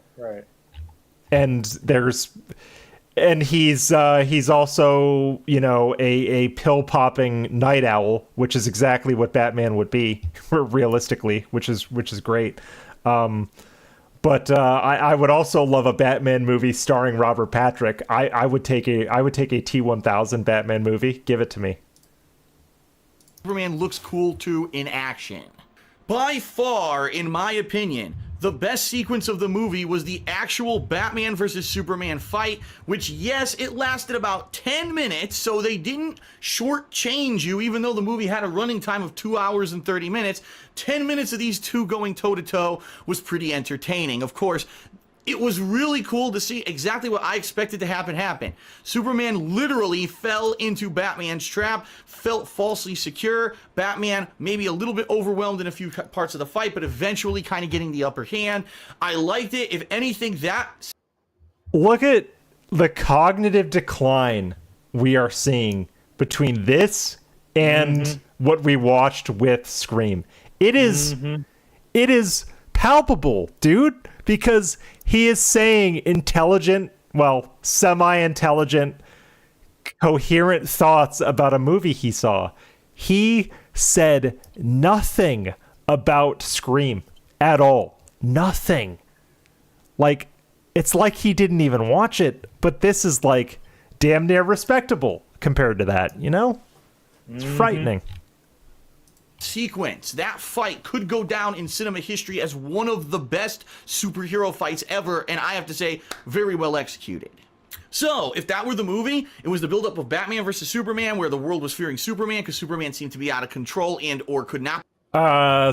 And he's also, you know, a pill popping night owl, which is exactly what Batman would be realistically, which is great. But I would also love a Batman movie starring Robert Patrick. I would take a T-1000 Batman movie. Give it to me. Superman looks cool too in action. By far, in my opinion, the best sequence of the movie was the actual Batman versus Superman fight, which, yes, it lasted about 10 minutes, so they didn't shortchange you, even though the movie had a running time of 2 hours and 30 minutes. 10 minutes of these two going toe-to-toe was pretty entertaining. Of course, it was really cool to see exactly what I expected to happen. Superman literally fell into Batman's trap, felt falsely secure. Batman maybe a little bit overwhelmed in a few parts of the fight, but eventually kind of getting the upper hand. I liked it. If anything, that... Look at the cognitive decline we are seeing between this and what we watched with Scream. It is palpable, dude, because he is saying intelligent, well, semi-intelligent, coherent thoughts about a movie he saw. He said nothing about Scream at all. Nothing. Like, it's like he didn't even watch it, but this is like damn near respectable compared to that, you know? It's frightening. Sequence. That fight could go down in cinema history as one of the best superhero fights ever, and I have to say, very well executed. So, if that were the movie, it was the buildup of Batman versus Superman, where the world was fearing Superman because Superman seemed to be out of control and or could not.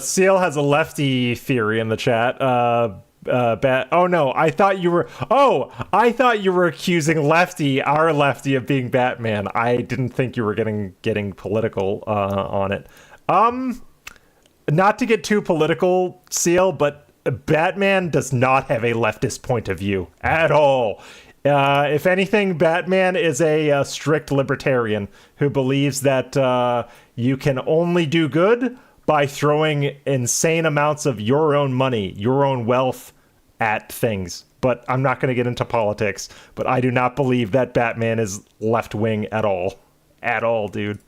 Seal has a lefty theory in the chat. Oh no, I thought you were accusing our lefty of being Batman. I didn't think you were getting political on it. Not to get too political, Seal, but Batman does not have a leftist point of view at all. If anything, Batman is a strict libertarian who believes that you can only do good by throwing insane amounts of your own money, your own wealth at things. But I'm not going to get into politics, but I do not believe that Batman is left-wing at all. At all, dude.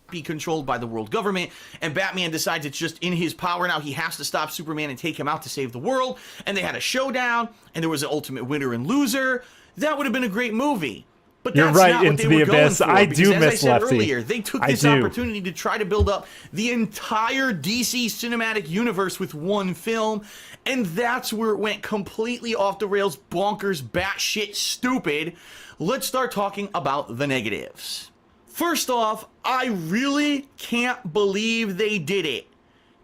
Be controlled by the world government, and Batman decides it's just in his power now. He has to stop Superman and take him out to save the world, and they had a showdown, and there was an ultimate winner and loser. That would have been a great movie. But You're that's right, not what Into they the were going Abyss. for, I because do as miss I said Lefty. earlier, they took this opportunity to try to build up the entire DC cinematic universe with one film, and that's where it went completely off the rails, bonkers, batshit stupid. Let's start talking about the negatives. First off, I really can't believe they did it.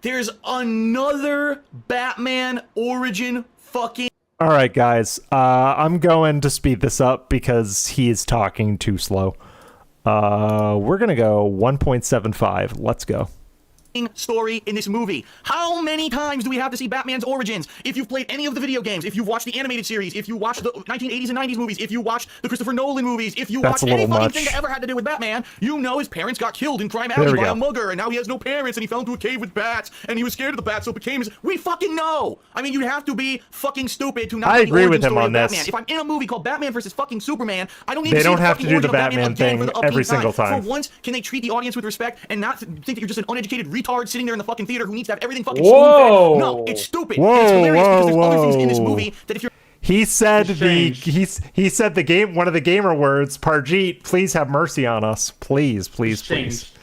There's another Batman origin fucking... All right, guys. I'm going to speed this up because he is talking too slow. We're going to go 1.75. Let's go. Story in this movie. How many times do we have to see Batman's origins? If you've played any of the video games, if you've watched the animated series, if you watched the 1980s and 90s movies, if you watched the Christopher Nolan movies, if you watched any fucking thing that ever had to do with Batman, you know his parents got killed in Crime Alley by a mugger, and now he has no parents, and he fell into a cave with bats, and he was scared of the bats, so it became his... We fucking know! I mean, you'd have to be fucking stupid to not I know agree the with origin him story on of this. Batman. If I'm in a movie called Batman versus fucking Superman, I don't need They to see don't the have to fucking do the origin of Batman again thing for the upbeat every single time. For once, can they treat the audience with respect and not think that you're just an uneducated retard sitting there in the fucking theater who needs to have everything fucking spoon-fed? No, it's stupid. And it's hilarious because there's other things in this movie that if you're... He said he said the game, one of the gamer words, Parjeet, please have mercy on us. Please. He's changed.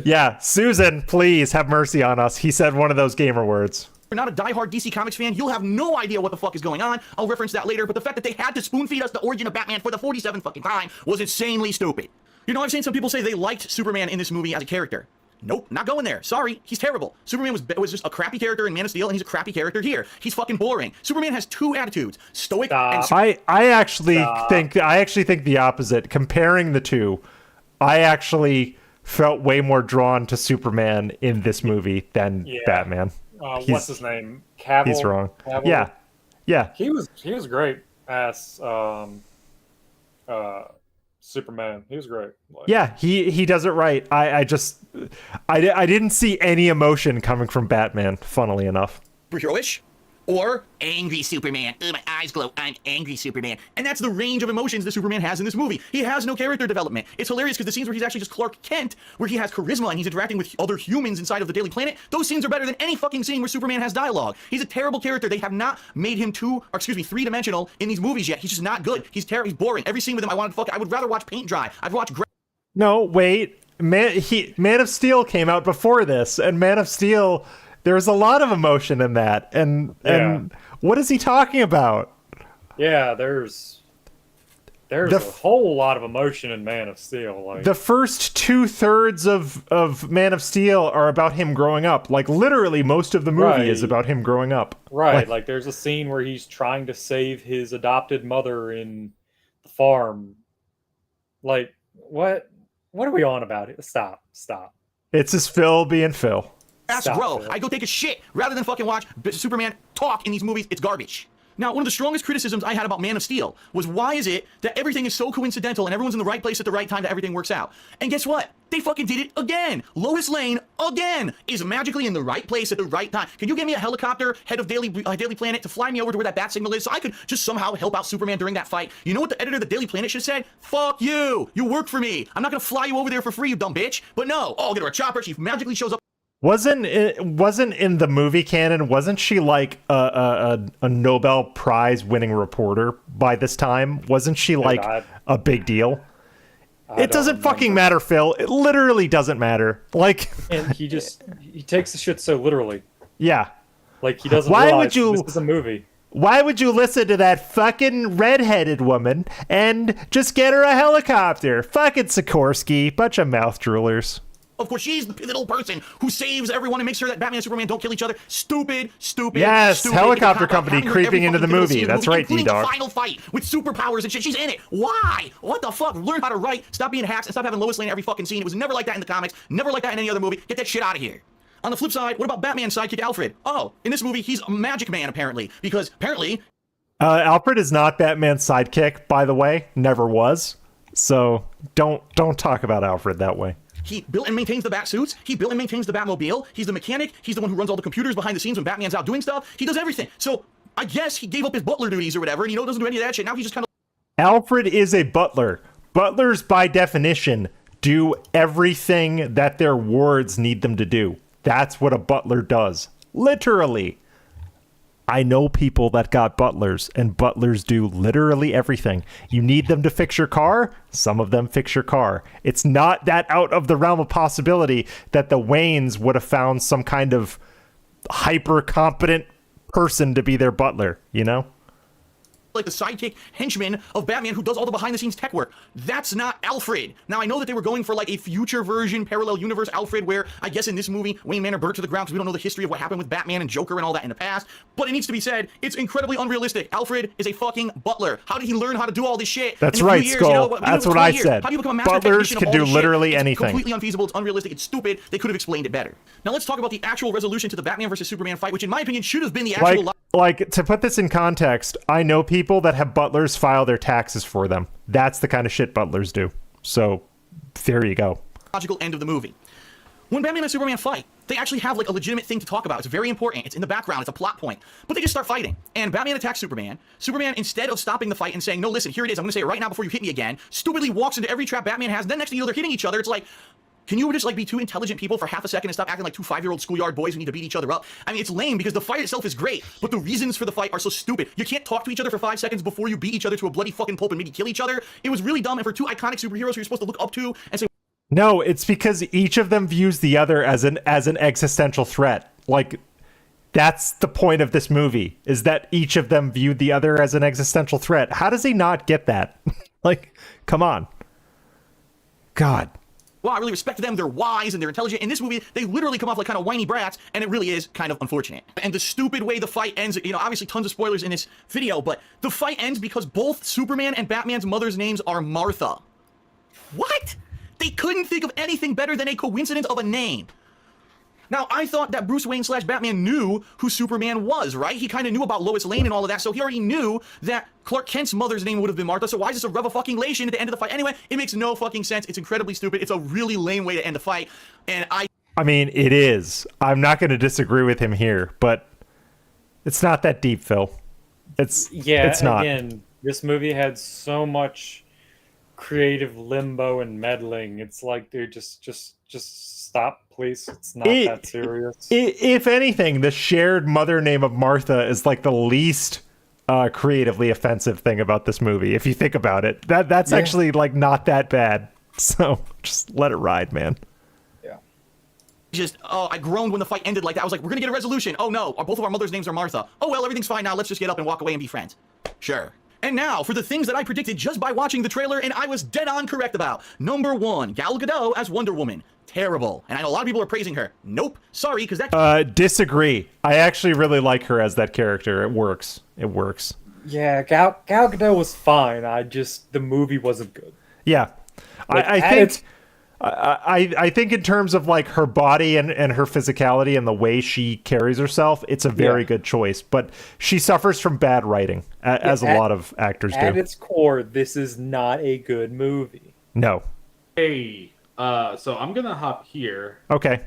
Yeah, Susan, please have mercy on us. He said one of those gamer words. You're not a diehard DC Comics fan, you'll have no idea what the fuck is going on. I'll reference that later, but the fact that they had to spoon-feed us the origin of Batman for the 47th fucking time was insanely stupid. You know, I've seen some people say they liked Superman in this movie as a character. Nope, not going there. Sorry, he's terrible. Superman was just a crappy character in Man of Steel, and he's a crappy character here. He's fucking boring. Superman has two attitudes: stoic and... I actually think the opposite. Comparing the two, I actually felt way more drawn to Superman in this movie than Batman. What's his name? Cavill. He's wrong. Cavill. Yeah. He was great as Superman. He was great. Yeah, he does it right. I didn't see any emotion coming from Batman, funnily enough. Superhero-ish, or angry Superman. My eyes glow. I'm angry Superman. And that's the range of emotions that Superman has in this movie. He has no character development. It's hilarious because the scenes where he's actually just Clark Kent, where he has charisma and he's interacting with other humans inside of the Daily Planet, those scenes are better than any fucking scene where Superman has dialogue. He's a terrible character. They have not made him three-dimensional in these movies yet. He's just not good. He's terrible. He's boring. Every scene with him, I would rather watch paint dry. I'd watch... No, wait. Man of Steel came out before this, and Man of Steel... There's a lot of emotion in that, and what is he talking about? Yeah, there's a whole lot of emotion in Man of Steel. Like the first 2/3 of Man of Steel are about him growing up. Like literally, most of the movie is about him growing up. Right, like there's a scene where he's trying to save his adopted mother in the farm. Like what are we on about it? Stop. It's just Phil being Phil. Bro, I go take a shit rather than fucking watch Superman talk in these movies. It's garbage. Now, one of the strongest criticisms I had about Man of Steel was why is it that everything is so coincidental and everyone's in the right place at the right time that everything works out? And guess what? They fucking did it again. Lois Lane, again, is magically in the right place at the right time. Can you give me a helicopter, head of Daily Planet, to fly me over to where that bat signal is so I could just somehow help out Superman during that fight? You know what the editor of the Daily Planet should have said? Fuck you. You work for me. I'm not going to fly you over there for free, you dumb bitch. But no. Oh, I'll get her a chopper. She magically shows up. Wasn't in the movie canon? Wasn't she like a Nobel Prize winning reporter by this time? Wasn't she like a big deal? It doesn't fucking matter, Phil. It literally doesn't matter. Like, and he takes the shit so literally. Yeah. Like he doesn't. Realize this is a movie. Why would you listen to that fucking redheaded woman and just get her a helicopter? Fucking Sikorsky, bunch of mouth droolers. Of course, she's the pivotal person who saves everyone and makes sure that Batman and Superman don't kill each other. Stupid. Yes, stupid. helicopter company creeping into the movie. That's right, D-Dog. The final fight with superpowers and shit. She's in it. Why? What the fuck? Learn how to write. Stop being hacks and stop having Lois Lane in every fucking scene. It was never like that in the comics. Never like that in any other movie. Get that shit out of here. On the flip side, what about Batman's sidekick Alfred? Oh, in this movie, he's a magic man, apparently. Because, apparently... Alfred is not Batman's sidekick, by the way. Never was. So, don't talk about Alfred that way. He built and maintains the bat suits. He built and maintains the Batmobile. He's the mechanic. He's the one who runs all the computers behind the scenes when Batman's out doing stuff. He does everything. So, I guess he gave up his butler duties or whatever, and doesn't do any of that shit. Now he's just kind of... Alfred is a butler. Butlers, by definition, do everything that their wards need them to do. That's what a butler does. Literally. I know people that got butlers, and butlers do literally everything. You need them to fix your car? Some of them fix your car. It's not that out of the realm of possibility that the Waynes would have found some kind of hyper-competent person to be their butler, you know? Like the sidekick henchman of Batman who does all the behind-the-scenes tech work. That's not Alfred. Now, I know that they were going for like a future version, parallel universe Alfred, where I guess in this movie, Wayne Manor burnt to the ground because we don't know the history of what happened with Batman and Joker and all that in the past. But it needs to be said, it's incredibly unrealistic. Alfred is a fucking butler. How did he learn how to do all this shit? That's right, Skull. That's what I said. How do you become a master Butlers technician can of all do this literally shit? It's anything. completely unfeasible. It's unrealistic. It's stupid. They could have explained it better. Now let's talk about the actual resolution to the Batman versus Superman fight, which in my opinion should have been the actual... Like, to put this in context, I know people that have butlers file their taxes for them. That's the kind of shit butlers do. So, there you go. Logical end of the movie. When Batman and Superman fight, they actually have like a legitimate thing to talk about. It's very important. It's in the background. It's a plot point. But they just start fighting. And Batman attacks Superman. Superman, instead of stopping the fight and saying, no, listen, here it is. I'm going to say it right now before you hit me again, stupidly walks into every trap Batman has. Then next thing you know, they're hitting each other. It's like, can you just like be two intelligent people for half a second and stop acting like two 5-year-old schoolyard boys who need to beat each other up? I mean, it's lame because the fight itself is great, but the reasons for the fight are so stupid. You can't talk to each other for 5 seconds before you beat each other to a bloody fucking pulp and maybe kill each other. It was really dumb, and for two iconic superheroes who you're supposed to look up to and say... No, it's because each of them views the other as an existential threat. Like, that's the point of this movie, is that each of them viewed the other as an existential threat. How does he not get that? Like, come on. God. Well, I really respect them. They're wise and they're intelligent. In this movie, they literally come off like kind of whiny brats, and it really is kind of unfortunate. And the stupid way the fight ends, obviously tons of spoilers in this video, but the fight ends because both Superman and Batman's mother's names are Martha. What? They couldn't think of anything better than a coincidence of a name. Now, I thought that Bruce Wayne / Batman knew who Superman was, right? He kind of knew about Lois Lane and all of that, so he already knew that Clark Kent's mother's name would have been Martha, so why is this a rev-a-fucking-lation at the end of the fight? Anyway, it makes no fucking sense. It's incredibly stupid. It's a really lame way to end the fight, and I mean, it is. I'm not going to disagree with him here, but it's not that deep, Phil. It's not. Again, this movie had so much creative limbo and meddling. It's like, dude, just stop, please. It's not that serious. If anything, the shared mother name of Martha is like the least creatively offensive thing about this movie. If you think about it, that's actually like not that bad. So just let it ride, man. I groaned when the fight ended like that. I was like, we're gonna get a resolution. Oh no, both of our mother's names are Martha. Oh well, everything's fine now. Let's just get up and walk away and be friends. Sure. And now, for the things that I predicted just by watching the trailer and I was dead on correct about. Number 1, Gal Gadot as Wonder Woman. Terrible. And I know a lot of people are praising her. Nope. Sorry, because that... Disagree. I actually really like her as that character. It works. It works. Yeah, Gal Gadot was fine. The movie wasn't good. Yeah. Like, I think in terms of like her body and her physicality and the way she carries herself, it's a very good choice. But she suffers from bad writing, as a lot of actors do. At its core, this is not a good movie. No. Hey, so I'm gonna hop here. Okay.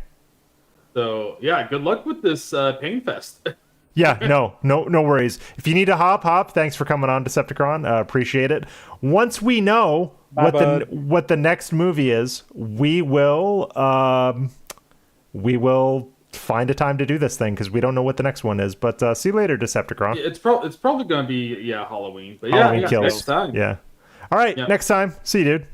So yeah, good luck with this pain fest. Yeah, no worries. If you need to hop. Thanks for coming on, Decepticon. Appreciate it. Once we know what the next movie is, we will we will find a time to do this thing because we don't know what the next one is. But see you later, Decepticon. It's probably gonna be Halloween. But Halloween kills. next time. Yeah. All right, next time. See you, dude.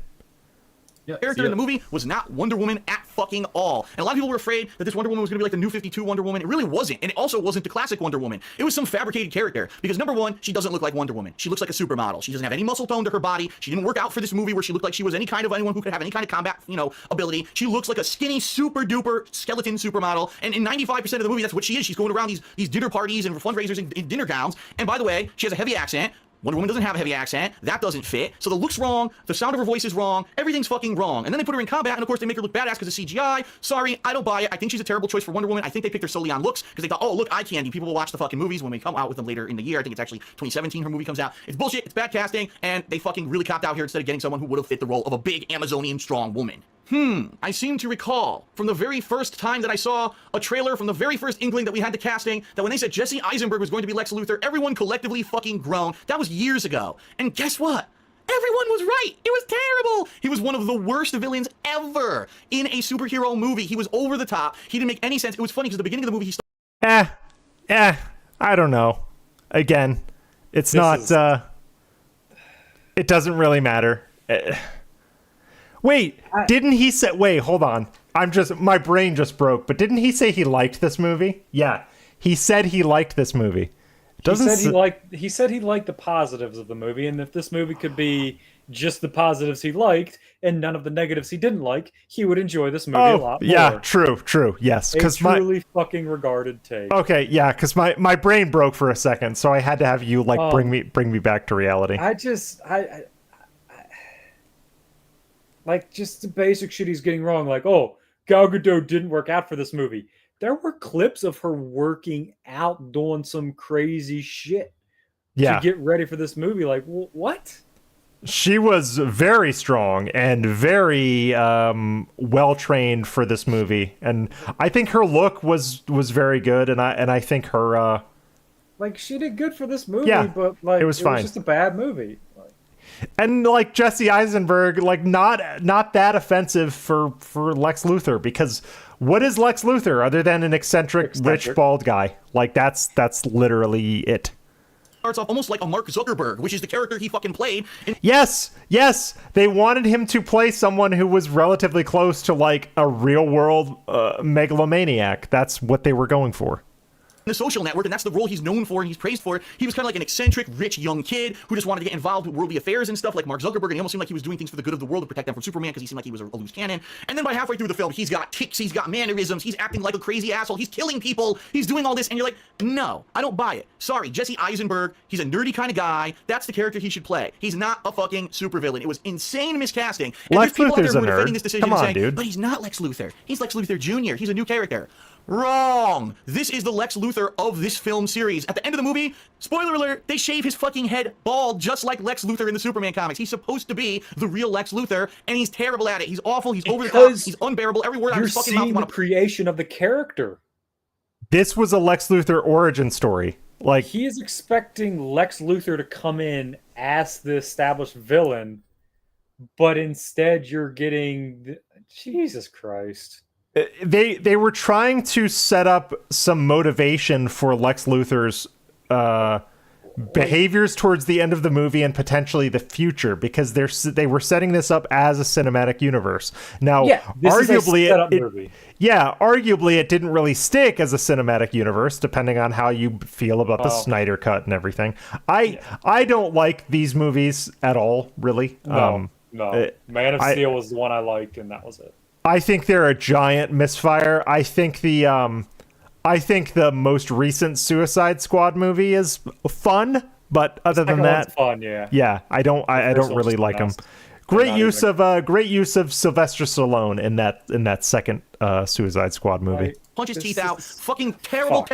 The character in the movie was not Wonder Woman at fucking all. And a lot of people were afraid that this Wonder Woman was going to be like the new 52 Wonder Woman. It really wasn't. And it also wasn't the classic Wonder Woman. It was some fabricated character. Because number one, she doesn't look like Wonder Woman. She looks like a supermodel. She doesn't have any muscle tone to her body. She didn't work out for this movie where she looked like she was anyone who could have any kind of combat, ability. She looks like a skinny, super duper skeleton supermodel. And in 95% of the movie, that's what she is. She's going around these dinner parties and fundraisers in dinner gowns. And by the way, she has a heavy accent. Wonder Woman doesn't have a heavy accent. That doesn't fit. So the look's wrong. The sound of her voice is wrong. Everything's fucking wrong. And then they put her in combat, and of course they make her look badass because of CGI. Sorry, I don't buy it. I think she's a terrible choice for Wonder Woman. I think they picked her solely on looks because they thought, oh, look, eye candy. People will watch the fucking movies when we come out with them later in the year. I think it's actually 2017 her movie comes out. It's bullshit. It's bad casting. And they fucking really copped out here instead of getting someone who would have fit the role of a big Amazonian strong woman. I seem to recall from the very first time that I saw a trailer, from the very first inkling that we had the casting, that when they said Jesse Eisenberg was going to be Lex Luthor, everyone collectively fucking groaned. That was years ago. And guess what? Everyone was right. It was terrible. He was one of the worst villains ever in a superhero movie. He was over the top. He didn't make any sense. It was funny because at the beginning of the movie, I don't know. Again, it's not, it doesn't really matter. Wait, didn't he say... Wait, hold on. My brain just broke. But didn't he say he liked this movie? Yeah, he said he liked this movie. He said he liked the positives of the movie, and if this movie could be just the positives he liked and none of the negatives he didn't like, he would enjoy this movie a lot more. Yeah, true. Yes, because truly fucking regarded take. Okay, yeah, because my brain broke for a second, so I had to have you bring me back to reality. Like, just the basic shit he's getting wrong. Like, oh, Gal Gadot didn't work out for this movie. There were clips of her working out, doing some crazy shit to get ready for this movie. Like, what? She was very strong and very well-trained for this movie. And I think her look was very good. And I think her... like, she did good for this movie, but like, it was fine. It was just a bad movie. And like Jesse Eisenberg, like not that offensive for Lex Luthor, because what is Lex Luthor other than an eccentric, rich, bald guy? Like that's literally it. Starts off almost like a Mark Zuckerberg, which is the character he fucking played. Yes, they wanted him to play someone who was relatively close to like a real world megalomaniac. That's what they were going for. The Social Network, and that's the role he's known for and he's praised for. He was kind of like an eccentric, rich, young kid who just wanted to get involved with worldly affairs and stuff like Mark Zuckerberg, and he almost seemed like he was doing things for the good of the world to protect them from Superman because he seemed like he was a loose cannon. And then by halfway through the film, he's got tics, he's got mannerisms, he's acting like a crazy asshole, he's killing people, he's doing all this, and you're like, no, I don't buy it. Sorry, Jesse Eisenberg, he's a nerdy kind of guy. That's the character he should play. He's not a fucking supervillain. It was insane miscasting. And Lex Luthor's a nerd. This decision Come on, saying, dude. But he's not Lex Luthor. He's Lex Luthor Jr. He's a new character. Wrong! This is the Lex Luthor of this film series. At the end of the movie, spoiler alert, they shave his fucking head bald just like Lex Luthor in the Superman comics. He's supposed to be the real Lex Luthor, and he's terrible at it. He's awful, he's over the top, he's unbearable. Every word out of his fucking mouth. You're seeing the creation of the character. This was a Lex Luthor origin story. Like, he is expecting Lex Luthor to come in as the established villain, but instead you're getting... Jesus Christ. They were trying to set up some motivation for Lex Luthor's behaviors towards the end of the movie and potentially the future, because they were setting this up as a cinematic universe. Now, arguably it didn't really stick as a cinematic universe, depending on how you feel about the Snyder Cut and everything. I don't like these movies at all, really. No. Man of Steel was the one I liked, and that was it. I think they're a giant misfire. I think the most recent Suicide Squad movie is fun, but other than that, fun, I don't really like them. Great use of Sylvester Stallone in that second Suicide Squad movie. Right. Punch his teeth out. Fucking terrible.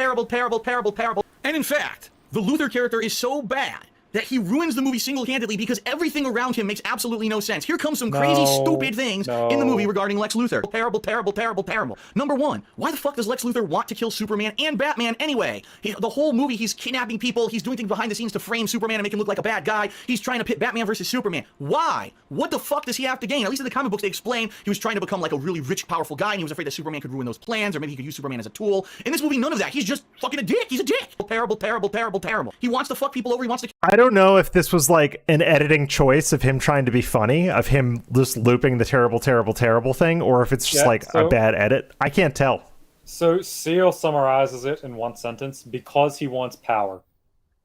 And in fact, the Luthor character is so bad that he ruins the movie single-handedly because everything around him makes absolutely no sense. Here comes some crazy, stupid things in the movie regarding Lex Luthor. Terrible, terrible, terrible, terrible. Number one, why the fuck does Lex Luthor want to kill Superman and Batman anyway? The whole movie, he's kidnapping people, he's doing things behind the scenes to frame Superman and make him look like a bad guy. He's trying to pit Batman versus Superman. Why? What the fuck does he have to gain? At least in the comic books, they explain he was trying to become like a really rich, powerful guy, and he was afraid that Superman could ruin those plans, or maybe he could use Superman as a tool. In this movie, none of that. He's just fucking a dick. He's a dick. Terrible, terrible, terrible, terrible. He wants to fuck people over. He wants to... I don't know if this was like an editing choice of him trying to be funny, of him just looping the terrible, terrible, terrible thing, or if it's just a bad edit. I can't tell. So Seal summarizes it in one sentence: because he wants power.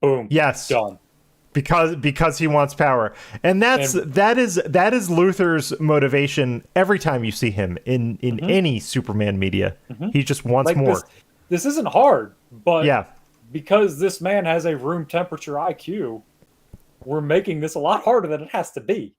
Boom. Yes. Done. Because he wants power. And that is Luthor's motivation every time you see him in any Superman media. He just wants more. This isn't hard, but yeah, because this man has a room temperature IQ, we're making this a lot harder than it has to be.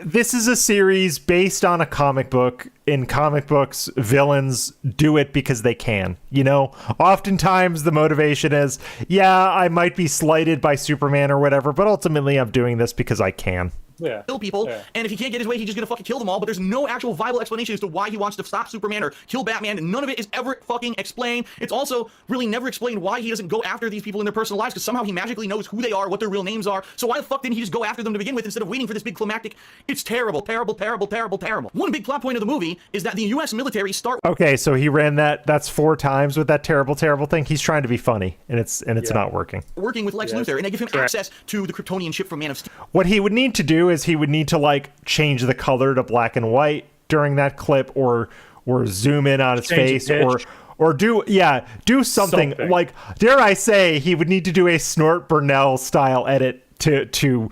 This is a series based on a comic book. In comic books, villains do it because they can. You know, oftentimes the motivation is, yeah, I might be slighted by Superman or whatever, but ultimately I'm doing this because I can. Yeah. Kill people, and if he can't get his way, he's just gonna fucking kill them all, but there's no actual viable explanation as to why he wants to stop Superman or kill Batman, and none of it is ever fucking explained. It's also really never explained why he doesn't go after these people in their personal lives, because somehow he magically knows who they are, what their real names are, so why the fuck didn't he just go after them to begin with instead of waiting for this big climactic? It's terrible, terrible, terrible, terrible, terrible. One big plot point of the movie is that the US military start... Okay, so he ran that's 4 times with that terrible, terrible thing. He's trying to be funny, and it's not working. Working with Lex Luthor, and they give him access to the Kryptonian ship from Man of Steel. What he would need to do is he would need to change the color to black and white during that clip, or zoom in on his face, or do something like, dare I say, he would need to do a Snort Burnell style edit to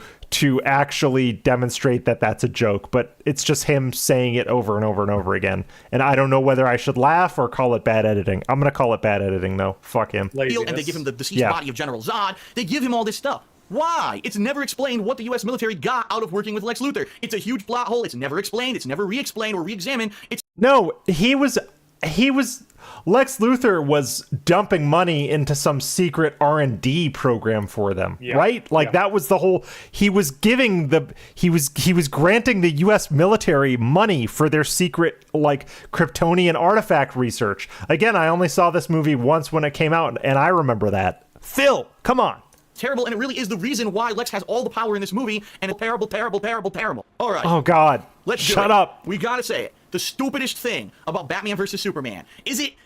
actually demonstrate that that's a joke, but it's just him saying it over and over and over again. And I don't know whether I should laugh or call it bad editing. I'm gonna call it bad editing though. Fuck him. And they give him the deceased body of General Zod. They give him all this stuff. Why? It's never explained what the U.S. military got out of working with Lex Luthor. It's a huge plot hole. It's never explained. It's never re-explained or re-examined. No, he was Lex Luthor was dumping money into some secret R&D program for them, right? That was the whole. He was giving he was granting the U.S. military money for their secret Kryptonian artifact research. Again, I only saw this movie once when it came out, and I remember that. Phil, come on. Terrible, and it really is the reason why Lex has all the power in this movie, and it's terrible, terrible, terrible, terrible. All right. Oh, God. Let's shut up. We gotta say it. The stupidest thing about Batman versus Superman is it,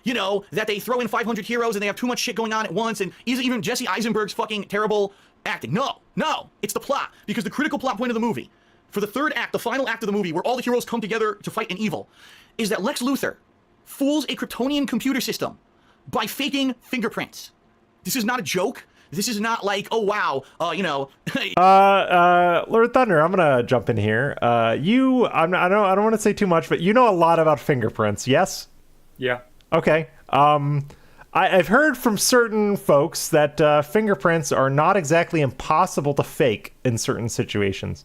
that they throw in 500 heroes and they have too much shit going on at once, and even Jesse Eisenberg's fucking terrible acting. No, it's the plot, because the critical plot point of the movie, for the third act, the final act of the movie, where all the heroes come together to fight an evil, is that Lex Luthor fools a Kryptonian computer system by faking fingerprints. This is not a joke. This is not oh wow, Lord Thunder, I'm gonna jump in here. I don't want to say too much, but you know a lot about fingerprints, yes? Yeah. Okay. I've heard from certain folks that fingerprints are not exactly impossible to fake in certain situations.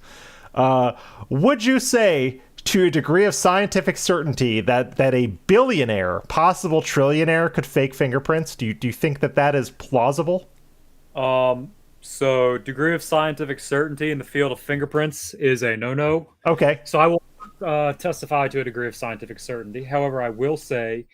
Would you say, to a degree of scientific certainty, that a billionaire, possible trillionaire, could fake fingerprints? Do you think that is plausible? So degree of scientific certainty in the field of fingerprints is a no-no. Okay. So I will testify to a degree of scientific certainty. However, I will say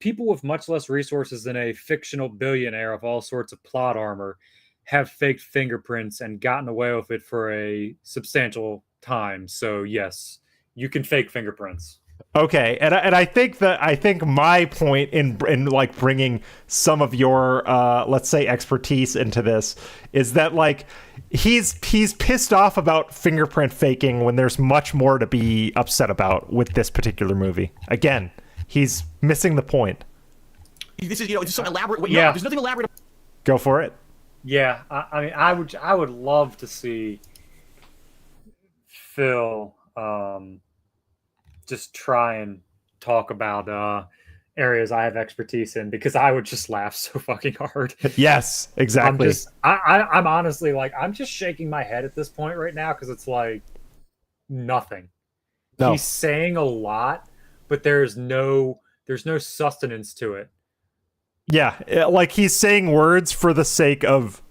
people with much less resources than a fictional billionaire of all sorts of plot armor have faked fingerprints and gotten away with it for a substantial time. So yes, you can fake fingerprints. Okay, and I think my point in bringing some of your let's say expertise into this is that he's pissed off about fingerprint faking when there's much more to be upset about with this particular movie. Again, he's missing the point. This is just some elaborate way. Yeah. No, there's nothing elaborate. Go for it. Yeah, I mean, I would love to see Phil just try and talk about areas I have expertise in, because I would just laugh so fucking hard. Yes, exactly. I'm honestly I'm just shaking my head at this point right now, because it's nothing. No. He's saying a lot, but there's no sustenance to it. Yeah, like he's saying words for the sake of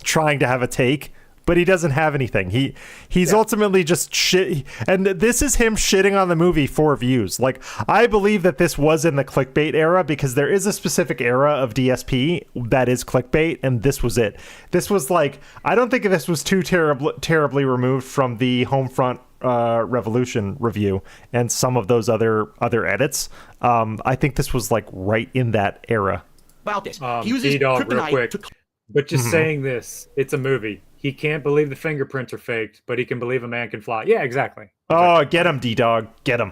trying to have a take, but he doesn't have anything. He's ultimately just shit, and this is him shitting on the movie for views. Like, I believe that this was in the clickbait era, because there is a specific era of DSP that is clickbait, and this was it. This was like, I don't think this was too terribly removed from the Homefront Revolution review and some of those other edits. I think this was like right in that era. About this, he uses D-Dog, real kryptonite quick. to But just saying this, it's a movie. He can't believe the fingerprints are faked, but he can believe a man can fly. Yeah, exactly. Oh, get him, D-Dog. Get him.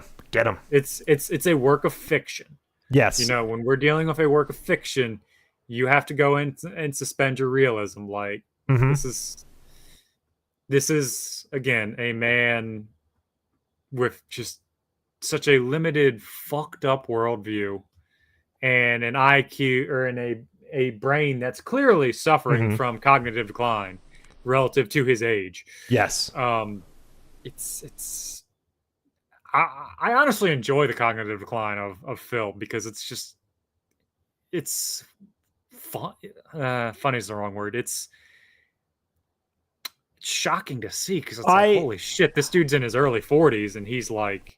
It's a work of fiction. Yes. You know, when we're dealing with a work of fiction, you have to go in and suspend your realism. Like, this is again a man with just such a limited, fucked up worldview and an IQ or in a brain that's clearly suffering from cognitive decline relative to his age. Yes. It's I honestly enjoy the cognitive decline of Phil, because it's fun. Funny is the wrong word. It's shocking to see, because it's like, holy shit, this dude's in his early 40s and he's like,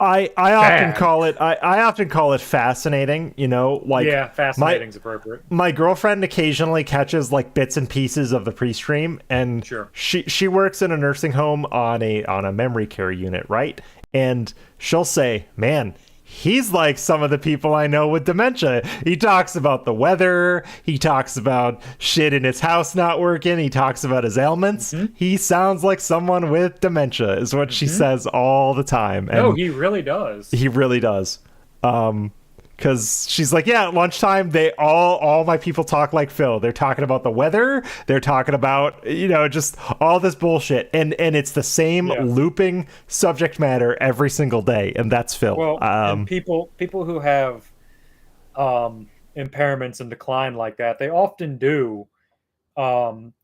I often call it fascinating, you know, like, yeah, fascinating's appropriate. My girlfriend occasionally catches like bits and pieces of the pre-stream, and she works in a nursing home on a memory care unit, right? And she'll say, "Man, he's like some of the people I know with dementia." He talks about the weather. He talks about shit in his house not working. He talks about his ailments. He sounds like someone with dementia, is what she says all the time. And no, he really does. He really does. Because she's like, yeah, at lunchtime, they all my people talk like Phil. They're talking about the weather. They're talking about, you know, just all this bullshit. And it's the same looping subject matter every single day. And that's Phil. Well, and people who have impairments and decline like that, they often do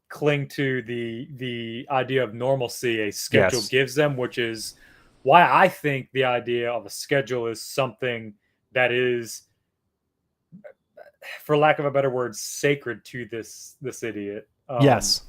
cling to the idea of normalcy a schedule gives them, which is why I think the idea of a schedule is something that is, for lack of a better word, sacred to this idiot. Yes.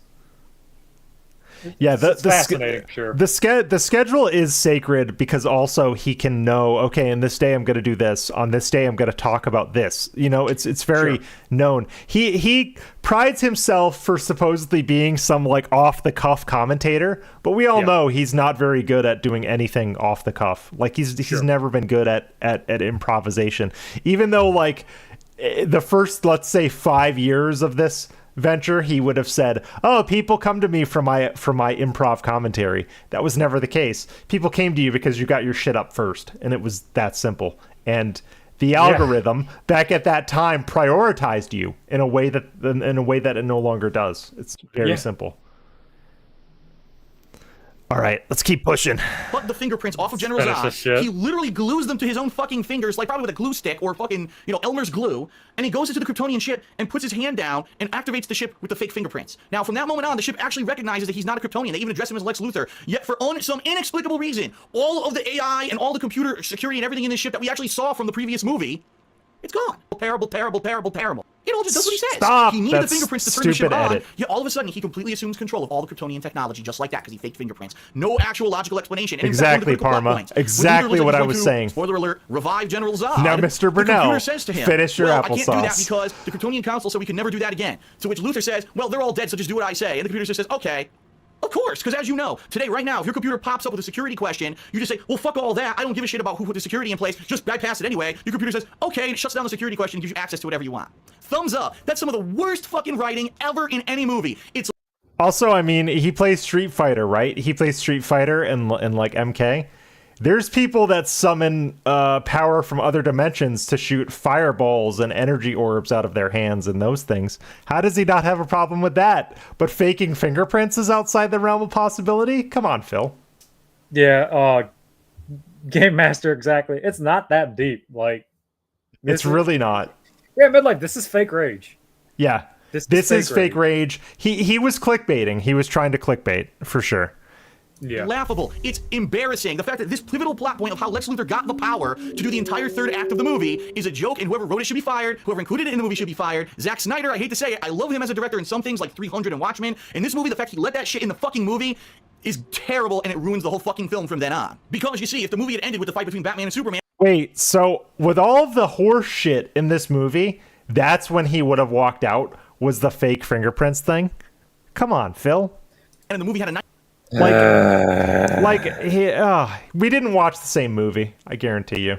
Yeah, it's fascinating. Sure. The schedule is sacred, because also he can know, okay, in this day I'm going to do this. On this day I'm going to talk about this. You know, it's very known. He prides himself for supposedly being some like off the cuff commentator, but we all know he's not very good at doing anything off the cuff. Like he's never been good at improvisation. Even though like the first, let's say, 5 years of this venture, he would have said, "Oh, people come to me for my improv commentary." That was never the case. People came to you because you got your shit up first, and it was that simple. And the algorithm back at that time prioritized you in a way that it no longer does. It's very simple. All right, let's keep pushing. But the fingerprints off of General Zod, he literally glues them to his own fucking fingers, like probably with a glue stick or fucking, you know, Elmer's glue, and he goes into the Kryptonian ship and puts his hand down and activates the ship with the fake fingerprints. Now, from that moment on, the ship actually recognizes that he's not a Kryptonian. They even address him as Lex Luthor. Yet, for some inexplicable reason, all of the AI and all the computer security and everything in this ship that we actually saw from the previous movie, it's gone. Terrible, terrible, terrible, terrible. It all just does what he says. Stop. He needed the fingerprints to turn the ship on. Edit. Yet all of a sudden, he completely assumes control of all the Kryptonian technology just like that, because he faked fingerprints. No actual logical explanation. And exactly, Parma. Exactly what I was saying. Spoiler alert, revive General Zod. Now, Mr. Burnell, the computer says to him, finish your applesauce. I can't do that because the Kryptonian Council said we can never do that again. To which Luthor says, well, they're all dead, so just do what I say. And the computer just says, okay. Of course, because as you know, today, right now, if your computer pops up with a security question, you just say, well, fuck all that. I don't give a shit about who put the security in place. Just bypass it anyway. Your computer says, okay, and it shuts down the security question and gives you access to whatever you want. Thumbs up. That's some of the worst fucking writing ever in any movie. It's also, I mean, he plays Street Fighter, right? He plays Street Fighter and like MK. There's people that summon power from other dimensions to shoot fireballs and energy orbs out of their hands and those things. How does he not have a problem with that? But faking fingerprints is outside the realm of possibility? Come on, Phil. Yeah, Game Master, exactly. It's not that deep. Like, it's really not. Yeah, but like, this is fake rage. Yeah, this is fake rage. He was clickbaiting. He was trying to clickbait, for sure. Yeah. laughable. It's embarrassing. The fact that this pivotal plot point of how Lex Luthor got the power to do the entire third act of the movie is a joke, and whoever wrote it should be fired. Whoever included it in the movie should be fired. Zack Snyder, I hate to say it, I love him as a director in some things like 300 and Watchmen. In this movie, the fact he let that shit in the fucking movie is terrible, and it ruins the whole fucking film from then on. Because you see, if the movie had ended with the fight between Batman and Superman... Wait, so with all of the horse shit in this movie, that's when he would have walked out, was the fake fingerprints thing? Come on, Phil. And the movie had a... we didn't watch the same movie, I guarantee you.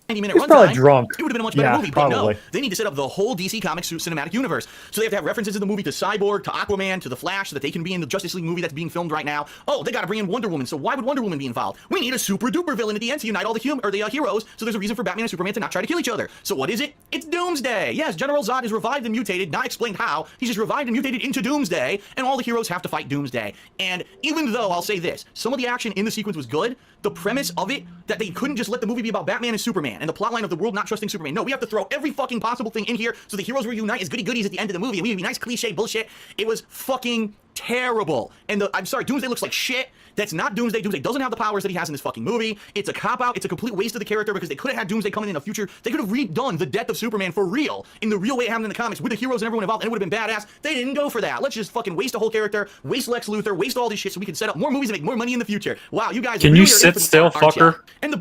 90-minute He's runtime, probably drunk. it would have been a much better Yeah, movie. probably. But no, they need to set up the whole DC Comics cinematic universe. So they have to have references in the movie to Cyborg, to Aquaman, to the Flash, so that they can be in the Justice League movie that's being filmed right now. Oh, they got to bring in Wonder Woman. So why would Wonder Woman be involved? We need a super duper villain at the end to unite all the heroes. So there's a reason for Batman and Superman to not try to kill each other. So what is it? It's Doomsday. Yes, General Zod is revived and mutated, not explained how. He's just revived and mutated into Doomsday, and all the heroes have to fight Doomsday. And even though I'll say this, some of the action in the sequence was good, the premise of it, that they couldn't just let the movie be about Batman and Superman, and the plotline of the world not trusting Superman. No, we have to throw every fucking possible thing in here so the heroes reunite as goody-goodies at the end of the movie, and we would be nice cliche bullshit. It was fucking terrible. And I'm sorry, Doomsday looks like shit. That's not Doomsday. Doomsday doesn't have the powers that he has in this fucking movie. It's a cop-out. It's a complete waste of the character because they could have had Doomsday coming in the future. They could have redone the death of Superman for real, in the real way it happened in the comics, with the heroes and everyone involved, and it would have been badass. They didn't go for that. Let's just fucking waste a whole character, waste Lex Luthor, waste all this shit so we can set up more movies and make more money in the future. Wow, you guys Can really you are sit in for the still, top, aren't ya? fucker? And the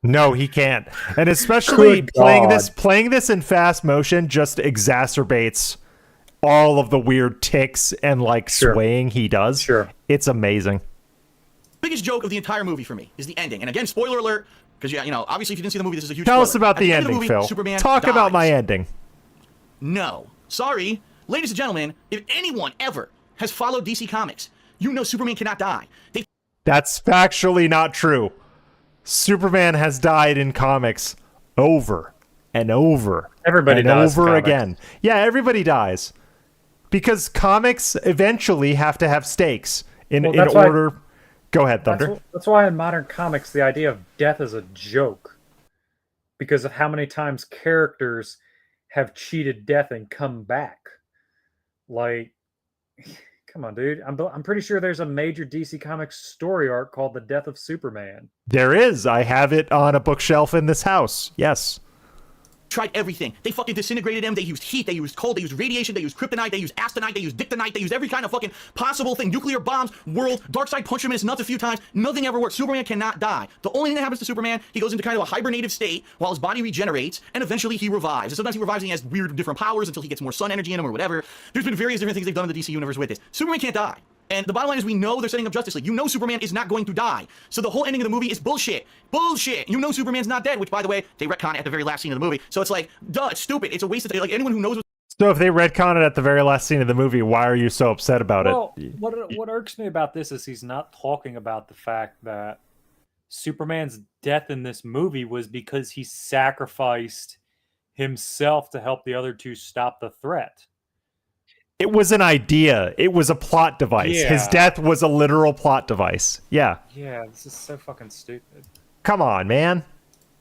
No, he can't. And especially Good playing God. playing this in fast motion just exacerbates all of the weird ticks and swaying he does. Sure. It's amazing. biggest joke of the entire movie for me is the ending. And again, spoiler alert, because obviously if you didn't see the movie, this is a huge Tell spoiler. us about At the end of ending, movie, Phil. Superman Talk about dies. my ending. No. Sorry. Ladies and gentlemen, if anyone ever has followed DC Comics, you know Superman cannot die. That's factually not true. Superman has died in comics over and over Everybody and dies in over comics. again. Yeah, everybody dies. Because comics eventually have to have stakes in that's why- order... Go ahead, Thunder. That's why in modern comics the idea of death is a joke, because of how many times characters have cheated death and come back. Like, come on, dude. I'm pretty sure there's a major DC Comics story arc called The Death of Superman. There is. I have it on a bookshelf in this house. Yes. Tried everything. They fucking disintegrated him. They used heat. They used cold. They used radiation. They used kryptonite. They used astonite. They used dictonite. They used every kind of fucking possible thing. Nuclear bombs, world. Darkseid punched him in his nuts a few times. Nothing ever worked. Superman cannot die. The only thing that happens to Superman, he goes into kind of a hibernative state while his body regenerates, and eventually he revives. And sometimes he revives and he has weird different powers until he gets more sun energy in him or whatever. There's been various different things they've done in the DC universe with this. Superman can't die. And the bottom line is we know they're setting up Justice League. You know Superman is not going to die. So the whole ending of the movie is bullshit. Bullshit. You know Superman's not dead, which, by the way, they retcon it at the very last scene of the movie. So it's like, duh, it's stupid. It's a waste of time. Like, anyone who knows what... So if they retcon it at the very last scene of the movie, why are you so upset about Well, it? what irks me about this is he's not talking about the fact that Superman's death in this movie was because he sacrificed himself to help the other two stop the threat. It was an idea. It was a plot device. Yeah. His death was a literal plot device. Yeah. Yeah, this is so fucking stupid. Come on, man.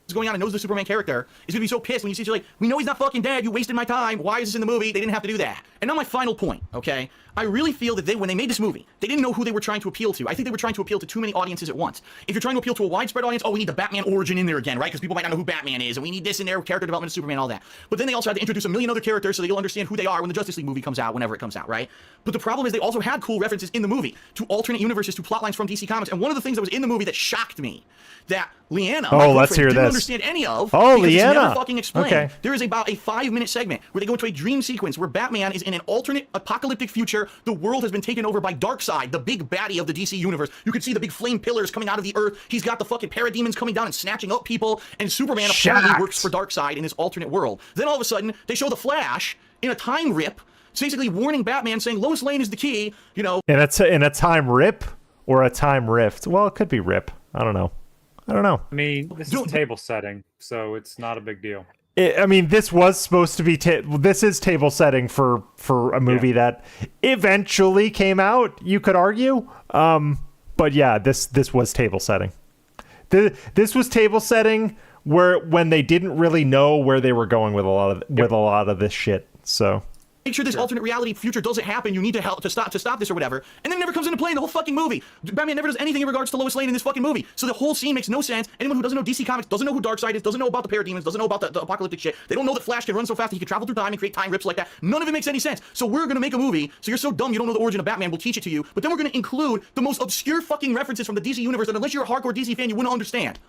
what's going on and knows the Superman character is going to be so pissed when you see, like, we know he's not fucking dead. You wasted my time. Why is this in the movie? They didn't have to do that. And now my final point, okay? I really feel that when they made this movie, they didn't know who they were trying to appeal to. I think they were trying to appeal to too many audiences at once. If you're trying to appeal to a widespread audience, oh, we need the Batman origin in there again, right? Because people might not know who Batman is, and we need this in there, character development of Superman, all that. But then they also had to introduce a million other characters so that you'll understand who they are when the Justice League movie comes out, whenever it comes out, right? But the problem is they also had cool references in the movie to alternate universes, to plotlines from DC Comics. And one of the things that was in the movie that shocked me, that Leanna, my let's girlfriend, hear didn't this. understand any of. Oh, because it's Leanna. never fucking explained. Okay. There is about a 5-minute segment where they go into a dream sequence where Batman is in an alternate apocalyptic future. The world has been taken over by Darkseid, the big baddie of the DC universe. You can see the big flame pillars coming out of the earth. He's got the fucking parademons coming down and snatching up people. And Superman apparently Shocked. works for Darkseid in this alternate world. Then all of a sudden, they show the Flash in a time rip, basically warning Batman, saying Lois Lane is the key. You know, In a time rip or a time rift? Well, it could be rip. I don't know. I mean, this is table setting, so it's not a big deal. This was supposed to be. This is table setting for a movie that eventually came out. You could argue, but yeah, this was table setting. This was table setting when they didn't really know where they were going with a lot of this shit. So make sure this alternate reality future doesn't happen. You need to help to stop this or whatever. And then it never comes into play in the whole fucking movie. Batman never does anything in regards to Lois Lane in this fucking movie. So the whole scene makes no sense. Anyone who doesn't know DC Comics doesn't know who Darkseid is, doesn't know about the parademons, doesn't know about the apocalyptic shit. They don't know that Flash can run so fast that he can travel through time and create time rips like that. None of it makes any sense. So we're gonna make a movie. So you're so dumb you don't know the origin of Batman. We'll teach it to you. But then we're gonna include the most obscure fucking references from the DC universe that unless you're a hardcore DC fan, you wouldn't understand.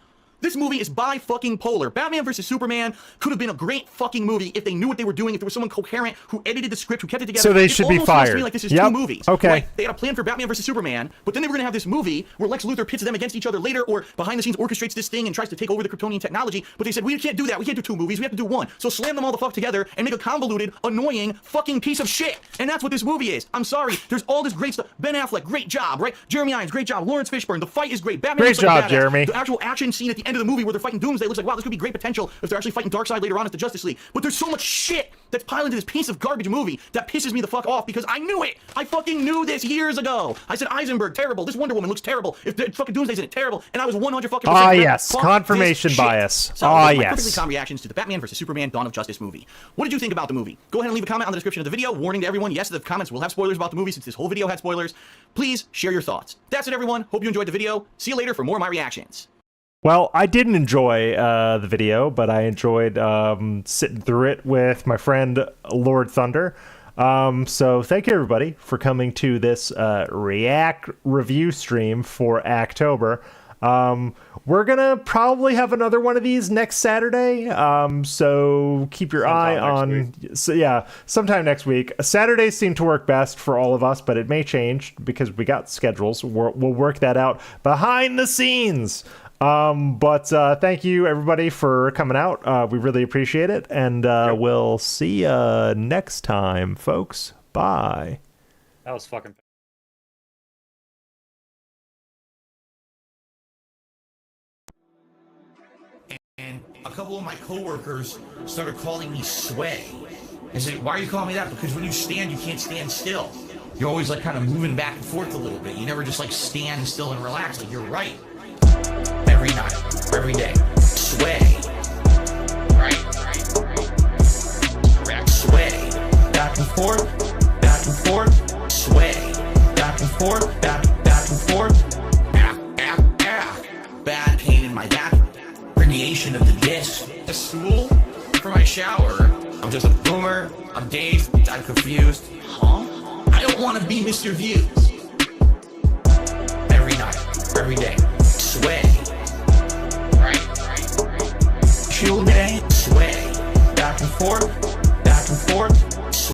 This movie is bi-fucking-polar. Batman vs. Superman could have been a great fucking movie if they knew what they were doing, if there was someone coherent who edited the script, who kept it together. So they should be fired. It almost feels to me like this is two movies. Okay. Like, they had a plan for Batman vs. Superman, but then they were going to have this movie where Lex Luthor pits them against each other later or behind the scenes orchestrates this thing and tries to take over the Kryptonian technology, but they said, we can't do that. We can't do two movies. We have to do one. So slam them all the fuck together and make a convoluted, annoying, fucking piece of shit. And that's what this movie is. I'm sorry. There's all this great stuff. Ben Affleck, great job, right? Jeremy Irons, great job. Lawrence Fishburne, the fight is great. Batman great job, Jeremy. The actual action scene at the end of the movie where they're fighting Doomsday looks like, wow, this could be great potential if they're actually fighting Darkseid later on as the Justice League. But there's so much shit that's piled into this piece of garbage movie that pisses me the fuck off because I knew it. I fucking knew this years ago. I said Eisenberg, terrible. This Wonder Woman looks terrible. If the fucking Doomsday's in it, terrible. And I was 100 fucking Ah, yes. Confirmation bias. So, ah, my yes. perfectly calm reactions to the Batman vs. Superman Dawn of Justice movie. What did you think about the movie? Go ahead and leave a comment on the description of the video. Warning to everyone, yes, the comments will have spoilers about the movie since this whole video had spoilers. Please share your thoughts. That's it, everyone. Hope you enjoyed the video. See you later for more of my reactions. Well, I didn't enjoy the video, but I enjoyed sitting through it with my friend Lord Thunder. So thank you, everybody, for coming to this React review stream for ACKtober. We're going to probably have another one of these next Saturday. So keep your eye on... So, yeah, sometime next week. Saturdays seem to work best for all of us, but it may change because we got schedules. We'll work that out behind the scenes. But thank you, everybody, for coming out. We really appreciate it. And we'll see you next time, folks. Bye. That was fucking... And a couple of my coworkers started calling me Sway. I said, why are you calling me that? Because when you stand, you can't stand still. You're always like kind of moving back and forth a little bit. You never just like stand still and relax. Like, you're right. Every night, every day. Sway. Right. Correct. Sway. Back and forth. Back and forth. Sway. Back and forth. Back and forth. Bad pain in my back. Herniation of the disc. A stool for my shower. I'm just a boomer. I'm dazed. I'm confused. Huh? I don't want to be Mr. Views. Every night. Every day. Sway. Right. Chill day. Sway. Back and forth. Back and forth.